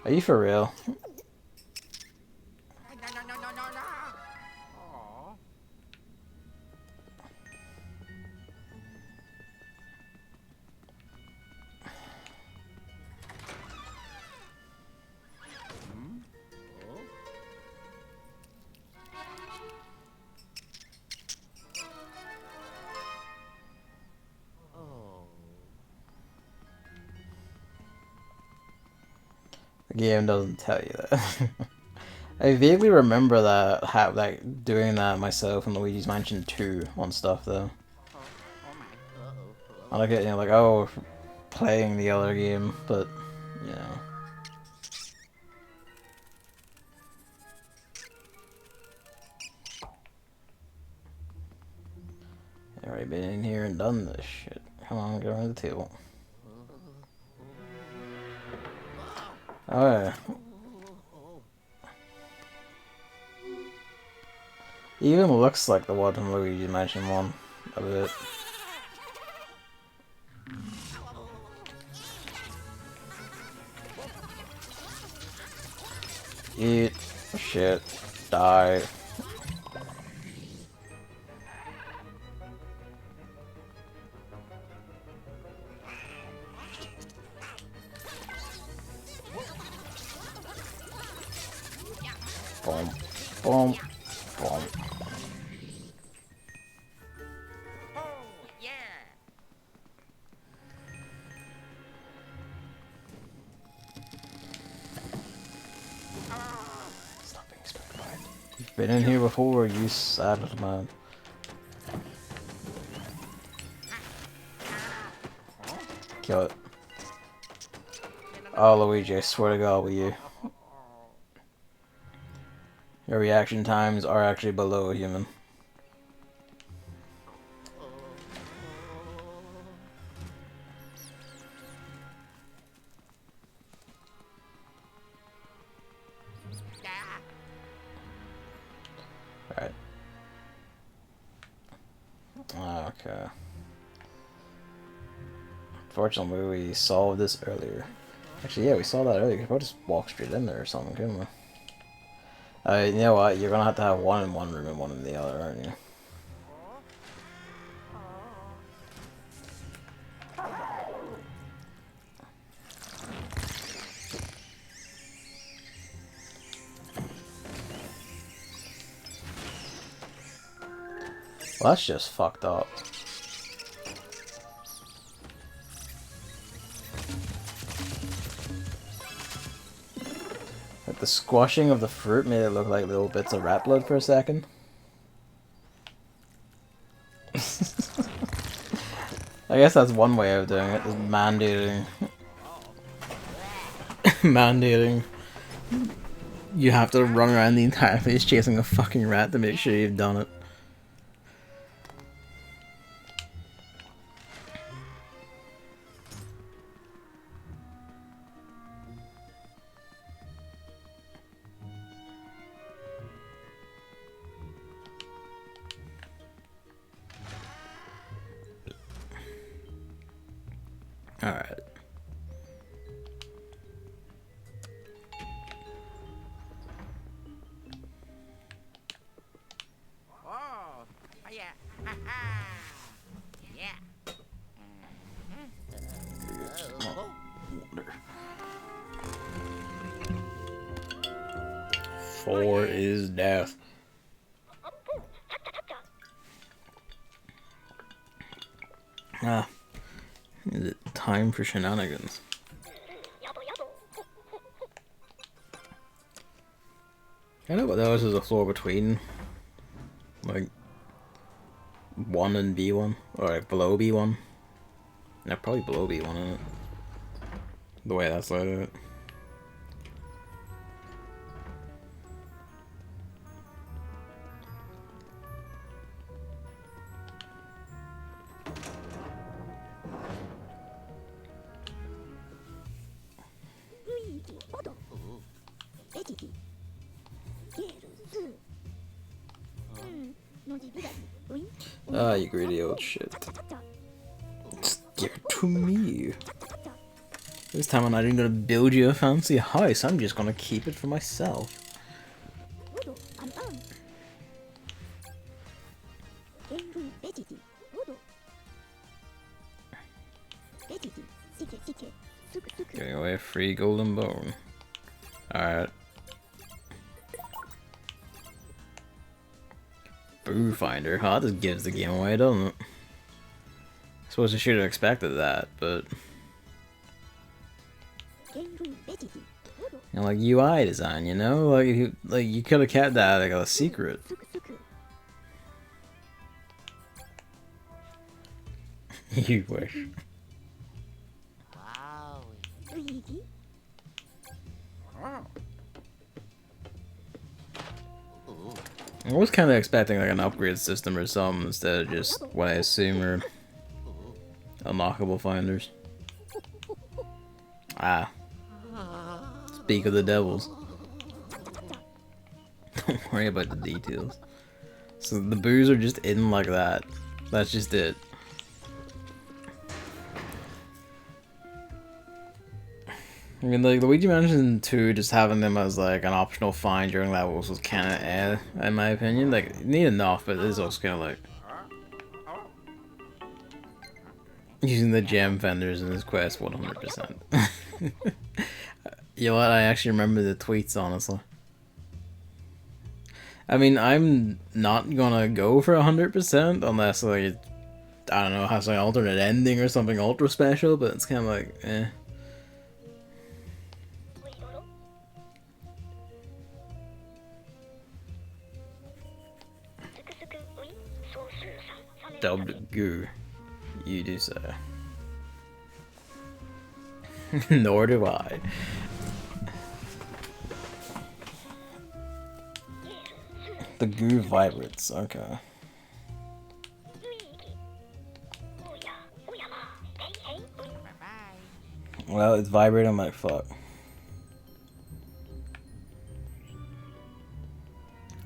Are you for real? The game doesn't tell you that. I vaguely remember that, like, doing that myself in Luigi's Mansion 2 on stuff, though. I like it, like, oh, playing the other game, but, you know. I've already been in here and done this shit. Come on, get around the table. Oh, yeah. It even looks like the one from Luigi's Mansion 1 a bit. Eat. Shit. Die. Boom. Boom. Boom. Stop being spectacle. You've been in here before, you sad little man. Kill it. Oh, Luigi, I swear to God, with you. Your reaction times are actually below a human. Alright. Okay. Fortunately, we solved this earlier. Actually, yeah, we saw that earlier. We could probably just walk straight in there or something, couldn't we? You know what? You're gonna have to have one in one room and one in the other, aren't you? Well, that's just fucked up. Like the squashing of the fruit made it look like little bits of rat blood for a second. I guess that's one way of doing it, is mandating. Mandating. You have to run around the entire place chasing a fucking rat to make sure you've done it. Alright. Oh, yeah. Yeah. Four is death. Ah. Is it time for shenanigans? I know what those is a floor between like 1 and B1, or like below B1. Yeah, probably below B1 in it. The way that's laid out. Luigi, Odo. Veggie. Gears. Noji Budari. Win. Ah, you greedy old shit. Give it to me. This time I'm not even gonna build you a fancy house, I'm just gonna keep it for myself. Odo, Anpan. Genru, Veggie. Odo. Veggie. Sike. Suku. Giving away a free golden bone. Alright. Boo Finder. Oh, that just gives the game away, doesn't it? I suppose I should have expected that, but... Genru, Veggie. Odo. You know, like UI design, you know? Like you could have kept that like a secret. Suku. You wish. Wow. Luigi. I was kind of expecting like an upgrade system or something instead of just what I assume are unlockable finders. Ah. Speak of the devils. Don't worry about the details. So the boos are just in like that. That's just it. I mean, like, Luigi Mansion 2, just having them as, like, an optional find during levels was kind of eh, in my opinion. Like, you need enough, but it is also kind of like... using the gem vendors in this quest 100%. You know what, I actually remember the tweets, honestly. I mean, I'm not gonna go for 100% unless, like, I don't know, has an alternate ending or something ultra special, but it's kind of like, eh. Dubbed goo. You do so. Nor do I. The goo vibrates, okay. Well, it's vibrating like fuck.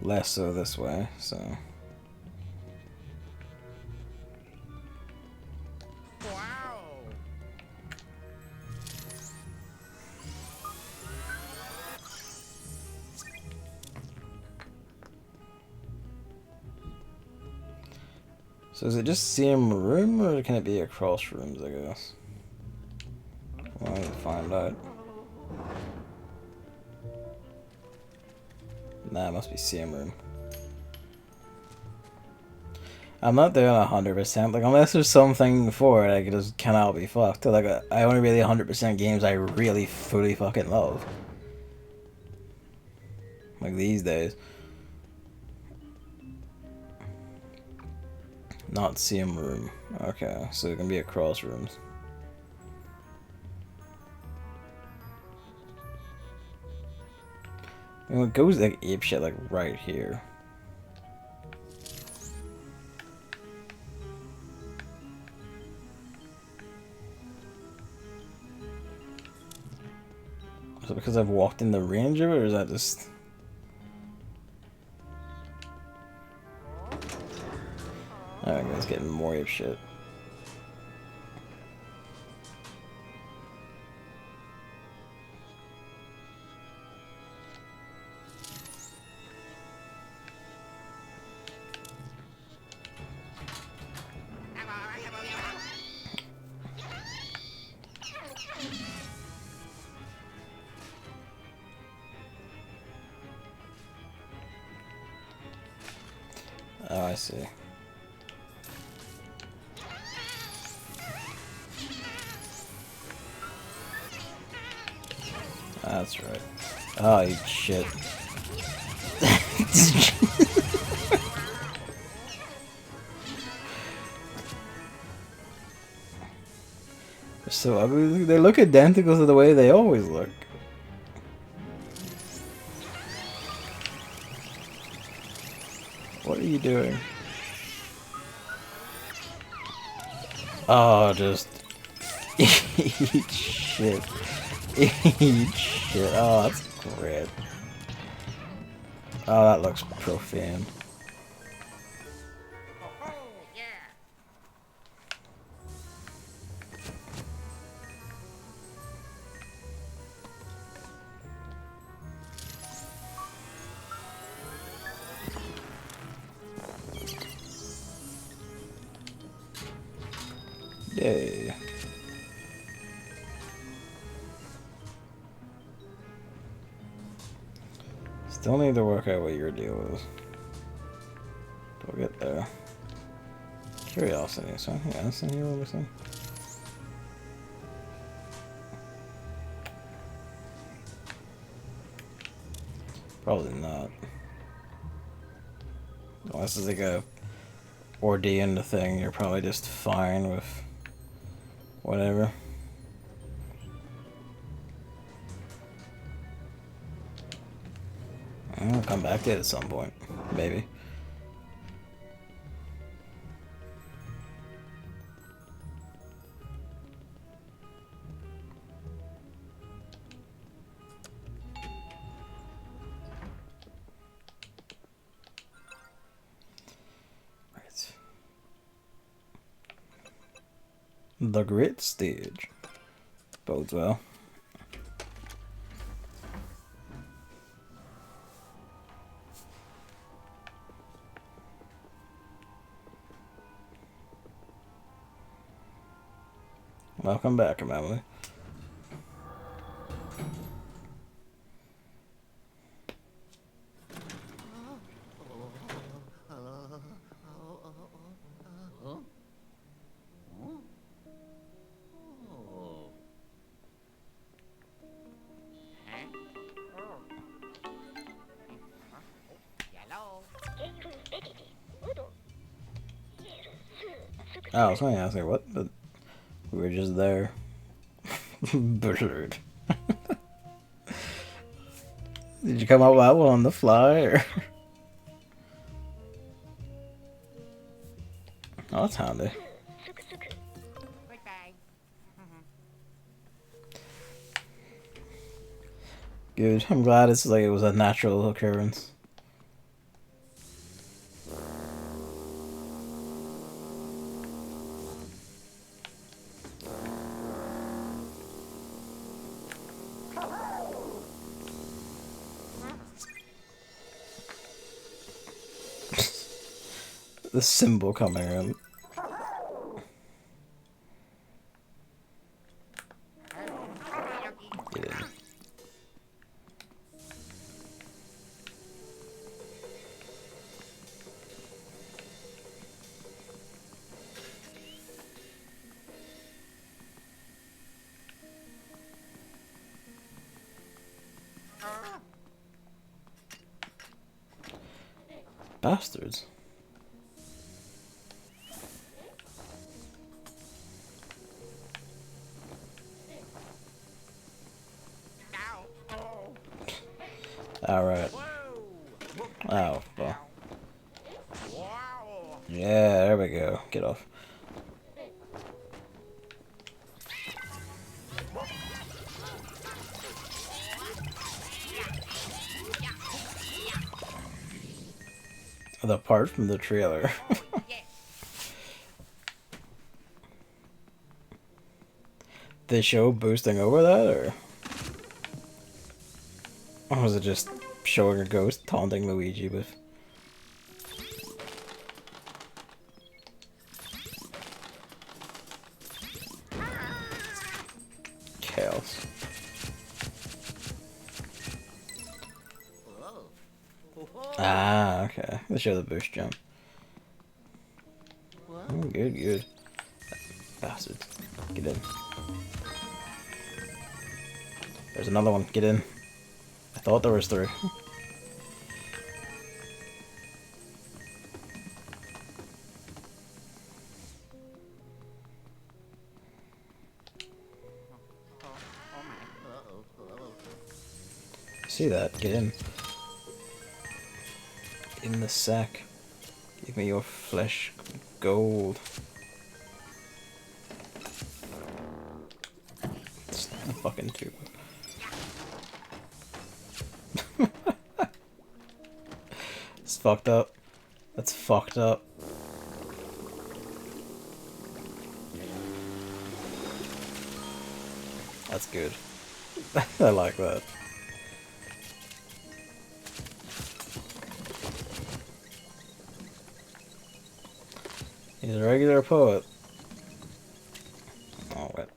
Less so this way, so. Wow. So is it just same room, or can it be across rooms, I guess? Well, I need to find out. Nah, it must be same room. I'm not doing 100%, like, unless there's something for it, I just cannot be fucked. Like, I only really 100% games I really fully fucking love. Like, these days. Not same room. Okay, so it can be across rooms. I mean, it goes like ape shit, like, right here. Is it because I've walked in the range of it, or is that just... Alright, guys, getting more ape shit. Oh, I see. That's right. Oh, you shit. They're so ugly. They look identical to the way they always look. What are you doing? Oh, just eat shit. Eat shit. Oh, that's great. Oh, that looks profane. Oh, yeah. Yay. Still need to work out what your deal is. We'll get there. Curiosity, is there anything else in here we're missing? Probably not. Unless it's like a ordained thing, you're probably just fine with whatever. I'll come back to it at some point, maybe. Right. The Great Stage. Bodes well. Welcome back, Emily. Yellow. Oh, I was going to ask you what, but we were just there. Bird. Did you come up with that one on the fly, or? Oh, that's handy. Goodbye. Good. I'm glad it's like it was a natural occurrence. The symbol coming in. Bastards. Alright. Oh, well. Yeah, there we go. Get off. The part from the trailer. They show boosting over that, or was it just showing a ghost taunting Luigi with chaos? Ah, okay. They show the boost jump. Oh, good, good. Bastards. Get in. There's another one. Get in. I thought there was 3. See that? Get in. In the sack. Give me your flesh gold. It's a fucking tube. It's fucked up. That's fucked up. That's good. I like that. He's a regular poet. Oh, wait.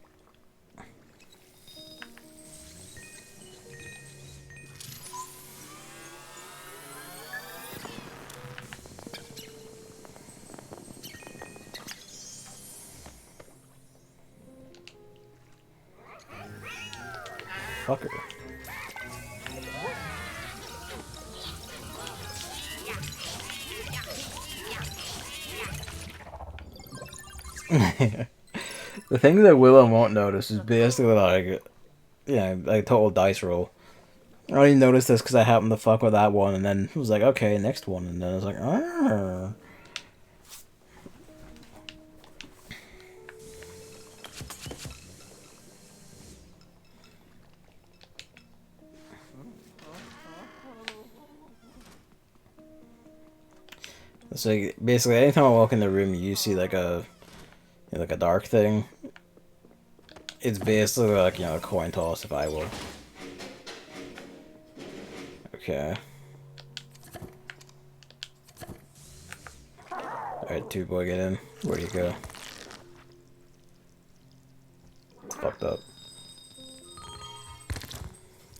Fucker. The thing that Willow won't notice is basically like, like total dice roll. I only noticed this because I happened to fuck with that one, and then it was like, okay, next one, and then I was like, ah. So basically, anytime I walk in the room, you see like a dark thing. It's basically like, a coin toss if I will. Okay. Alright, 2-boy, get in. Where do you go? It's fucked up.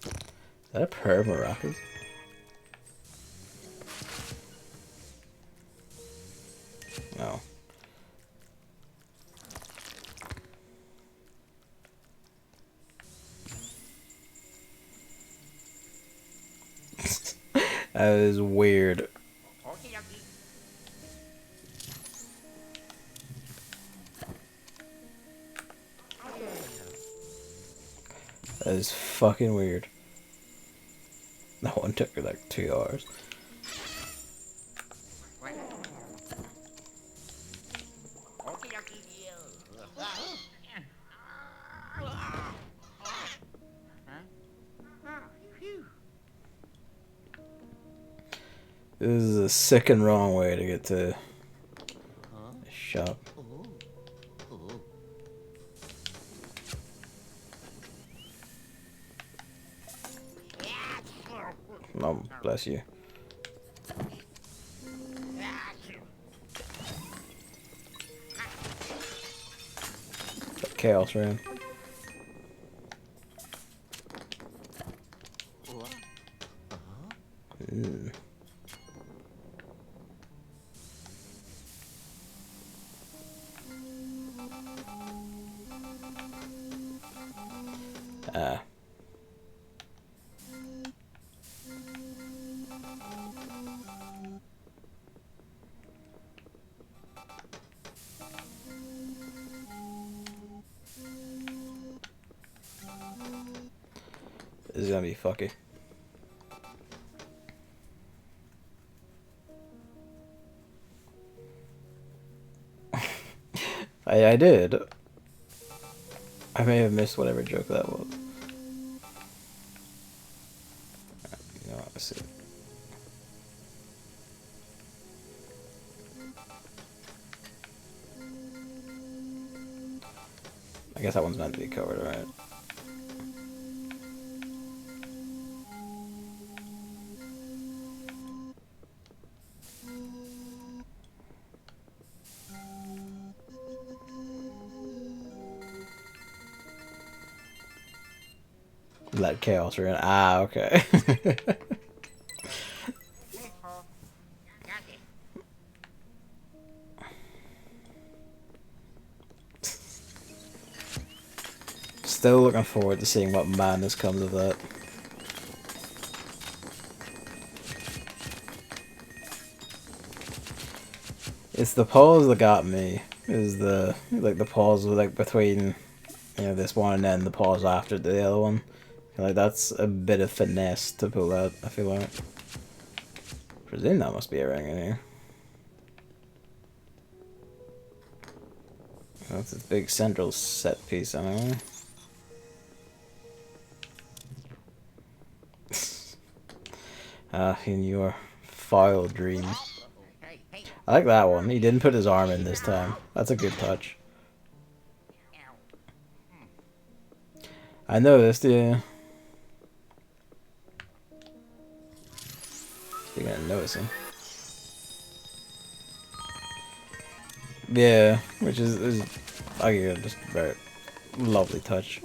Is that a pair of maracas? No. That is weird. That is fucking weird. That one took me like 2 hours. This is a sick and wrong way to get to the shop. Oh, bless you. Chaos ran. Ah. This is gonna be fucky. I did. I may have missed whatever joke that was. You know, let's see. I guess that one's meant to be covered, right? Let chaos in. Ah, okay. Still looking forward to seeing what madness comes of that. It's the pause that got me. Is the the pause like between, you know, this one and then the pause after the other one. Like that's a bit of finesse to pull out, I feel like. Presume that must be a ring in here. That's a big central set piece anyway. In your foul dreams. I like that one. He didn't put his arm in this time. That's a good touch. I noticed, yeah. Speaking of noticing. Yeah, which is again, just a very lovely touch.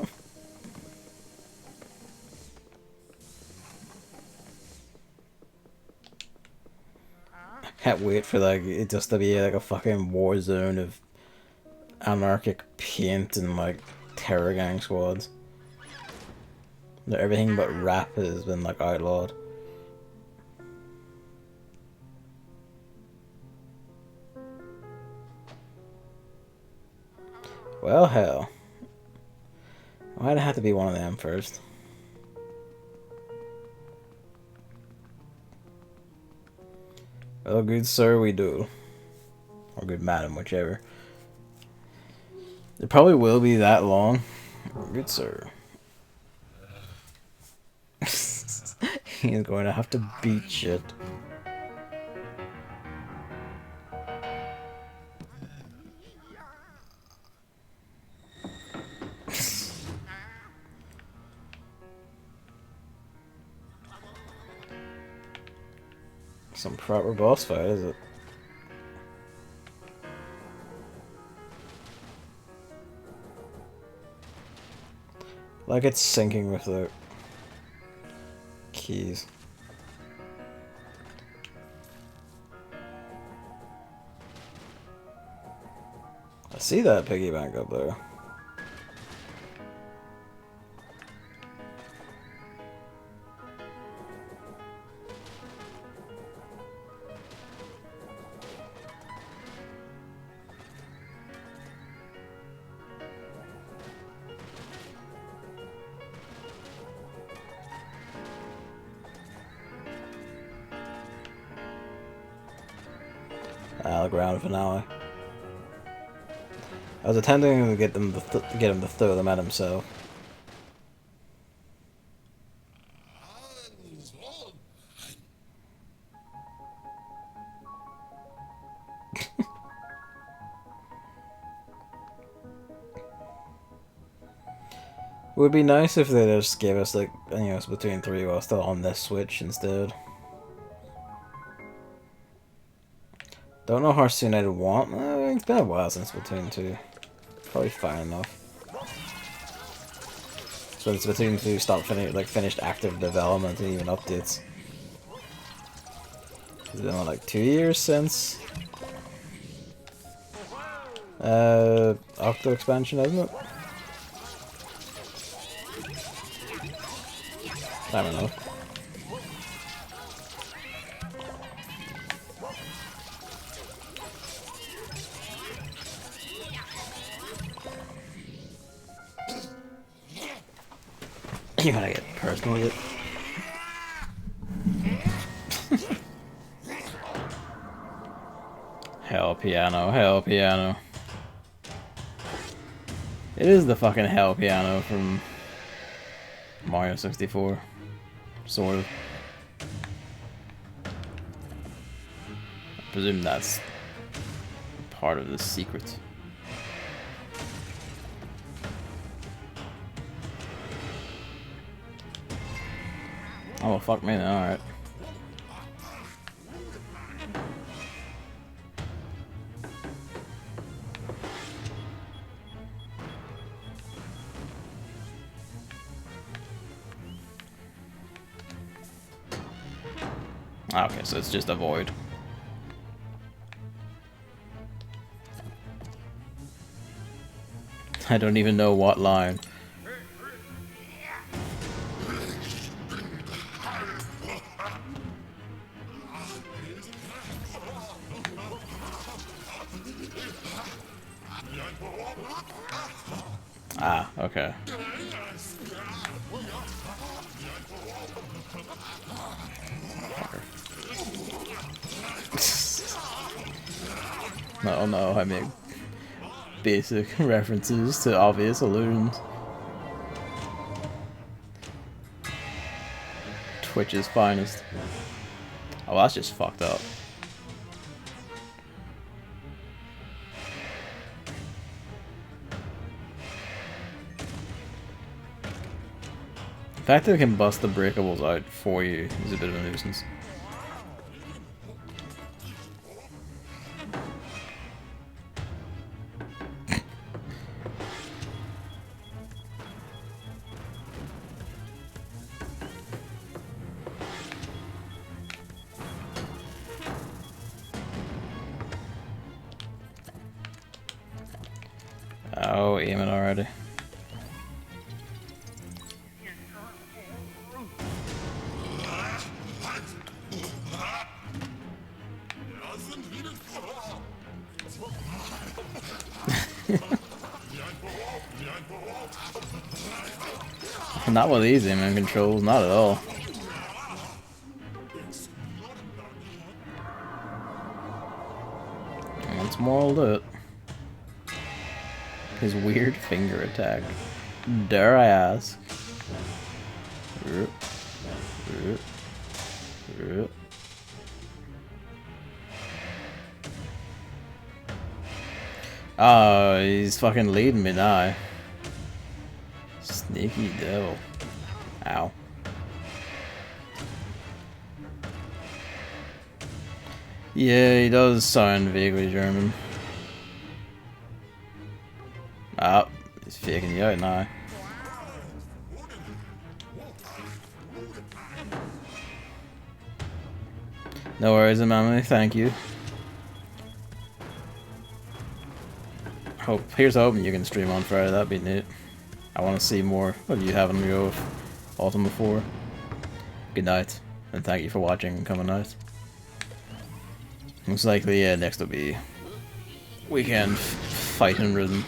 Can't wait for like it just to be like a fucking war zone of anarchic paint and like terror gang squads. Everything but rap has been like outlawed. Well, hell. Why'd it have to be one of them first? Well, good sir, we do. Or good madam, whichever. It probably will be that long. Good sir. He's going to have to beat shit. Some proper boss fight, is it? Like it's syncing with the keys. I see that piggy bank up there. The grand finale. I was attempting to get him to throw them at himself. It would be nice if they just gave us like, you know, Splatoon 3 while still on this Switch instead. Don't know how soon I'd want. It's been a while since Splatoon 2. Probably fine enough. So when Splatoon 2 stopped finished active development and even updates. It's been like 2 years since Octo expansion, isn't it? I don't know. You gotta get personal with it. Hell piano, hell piano. It is the fucking hell piano from Mario 64. Sort of. I presume that's part of the secret. Oh, well, fuck me then, alright. Okay, so it's just a void. I don't even know what line. Ah, okay. No, no, I make basic references to obvious allusions. Twitch's finest. Oh, that's just fucked up. The fact that it can bust the breakables out for you is a bit of a nuisance. Oh, aiming already. Not with these aiming controls, not at all. Once more I'll do it. His weird finger attack. Dare I ask? Oh, he's fucking leading me now. Sneaky devil. Ow. Yeah, he does sound vaguely German. Oh, he's faking you out now. No worries, Amami, thank you. Here's hoping you can stream on Friday, that'd be neat. I want to see more of you having to go with Ultima 4. Good night, and thank you for watching and coming out. Most likely, yeah, next will be Weekend Fighting Rhythm.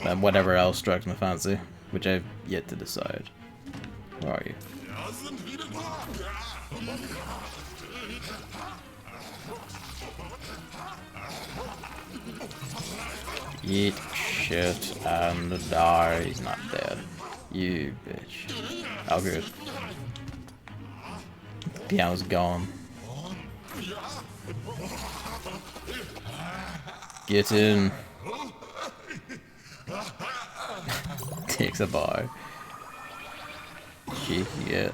And whatever else strikes my fancy, which I've yet to decide. Where are you? Eat shit and die. He's not dead. You bitch. Oh, good. Piano's gone. Get in. Takes a bar. Cheeky, yeah.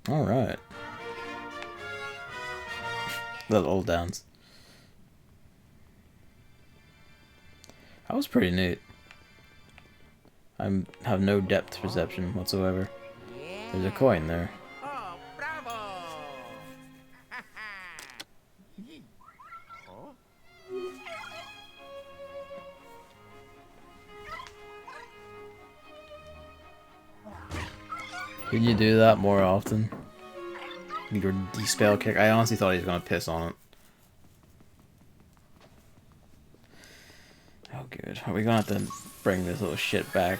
Alright. Little old dance. That was pretty neat. I have no depth perception whatsoever. There's a coin there. Oh, bravo! Can you do that more often? Your de-spell kick. I honestly thought he was gonna piss on it. Oh, good. Good. Are we gonna have to bring this little shit back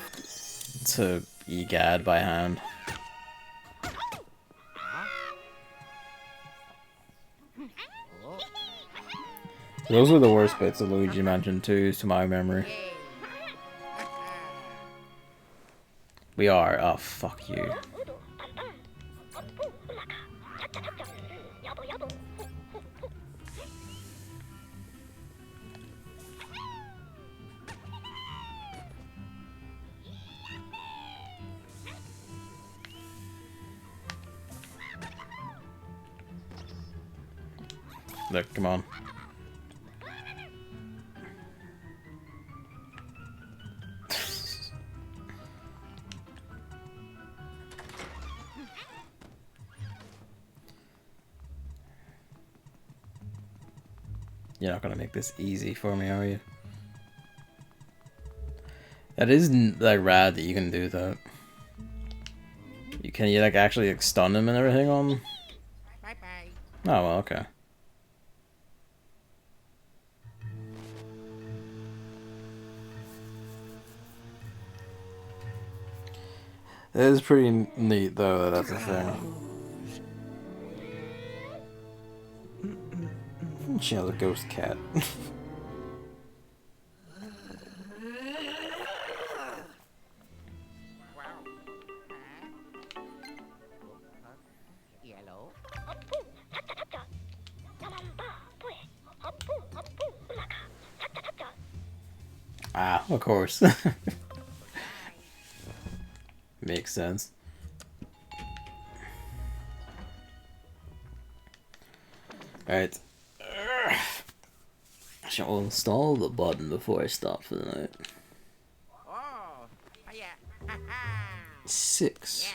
to EGAD by hand? Those were the worst bits of Luigi Mansion 2, to my memory. We are. Oh, fuck you. Look, come on. You're not gonna make this easy for me, are you? That is like rad that you can do that. You like actually like stun him and everything on? Bye bye. Oh well, okay. It is pretty neat though that that's a thing. She has a ghost cat. Yellow. Ah, of course. Makes sense. Alright. I shall install the button before I stop for the night. Oh, yeah. 6.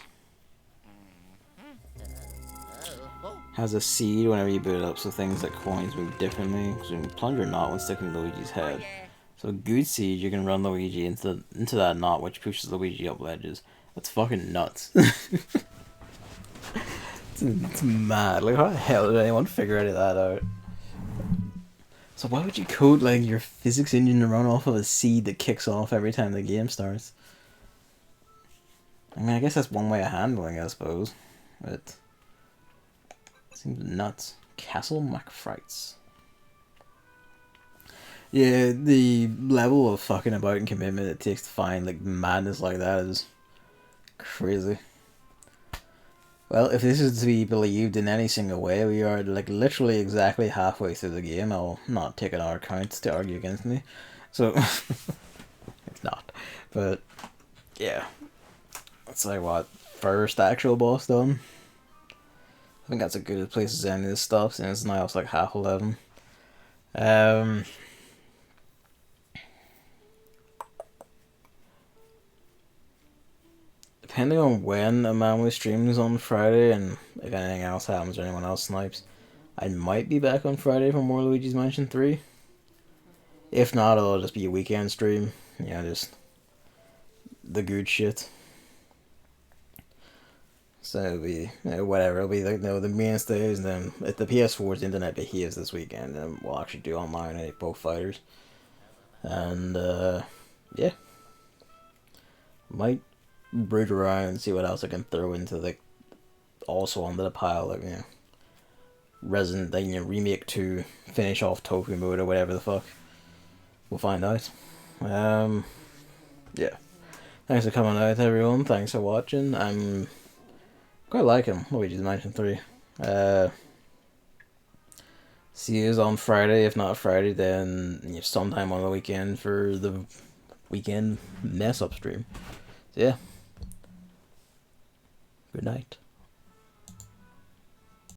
Has a seed whenever you boot it up, so things like coins move differently. So you can plunger a knot when sticking Luigi's head. So good seed, you can run Luigi into that knot, which pushes Luigi up ledges. That's fucking nuts. it's mad. Like, how the hell did anyone figure any of that out? So why would you code like your physics engine to run off of a seed that kicks off every time the game starts? I mean, I guess that's one way of handling it, I suppose. But it seems nuts. Castle McFrights. Yeah, the level of fucking about and commitment it takes to find like madness like that is crazy. Well, if this is to be believed in any single way, we are like literally exactly halfway through the game. I'll not take another count to argue against me. So it's not. But yeah. That's like what, first actual boss done? I think that's a good place as any of this stuff, since now it's like half 11. Depending on when Amamo streams on Friday, and if anything else happens or anyone else snipes, I might be back on Friday for more Luigi's Mansion 3. If not, it'll just be a weekend stream. Yeah, just the good shit. So it'll be, whatever, it'll be like, the mainstays, and then if the PS4's internet behaves this weekend, then we'll actually do online and both fighters. And, yeah. Might root around and see what else I can throw into, like, also onto the pile, like, Resident, like, Remake 2, finish off Tofu mode or whatever the fuck. We'll find out. Yeah. Thanks for coming out, everyone. Thanks for watching. I'm quite liking Luigi's Mansion 3. See you on Friday. If not Friday, then sometime on the weekend for the weekend mess up stream. So yeah. Good night.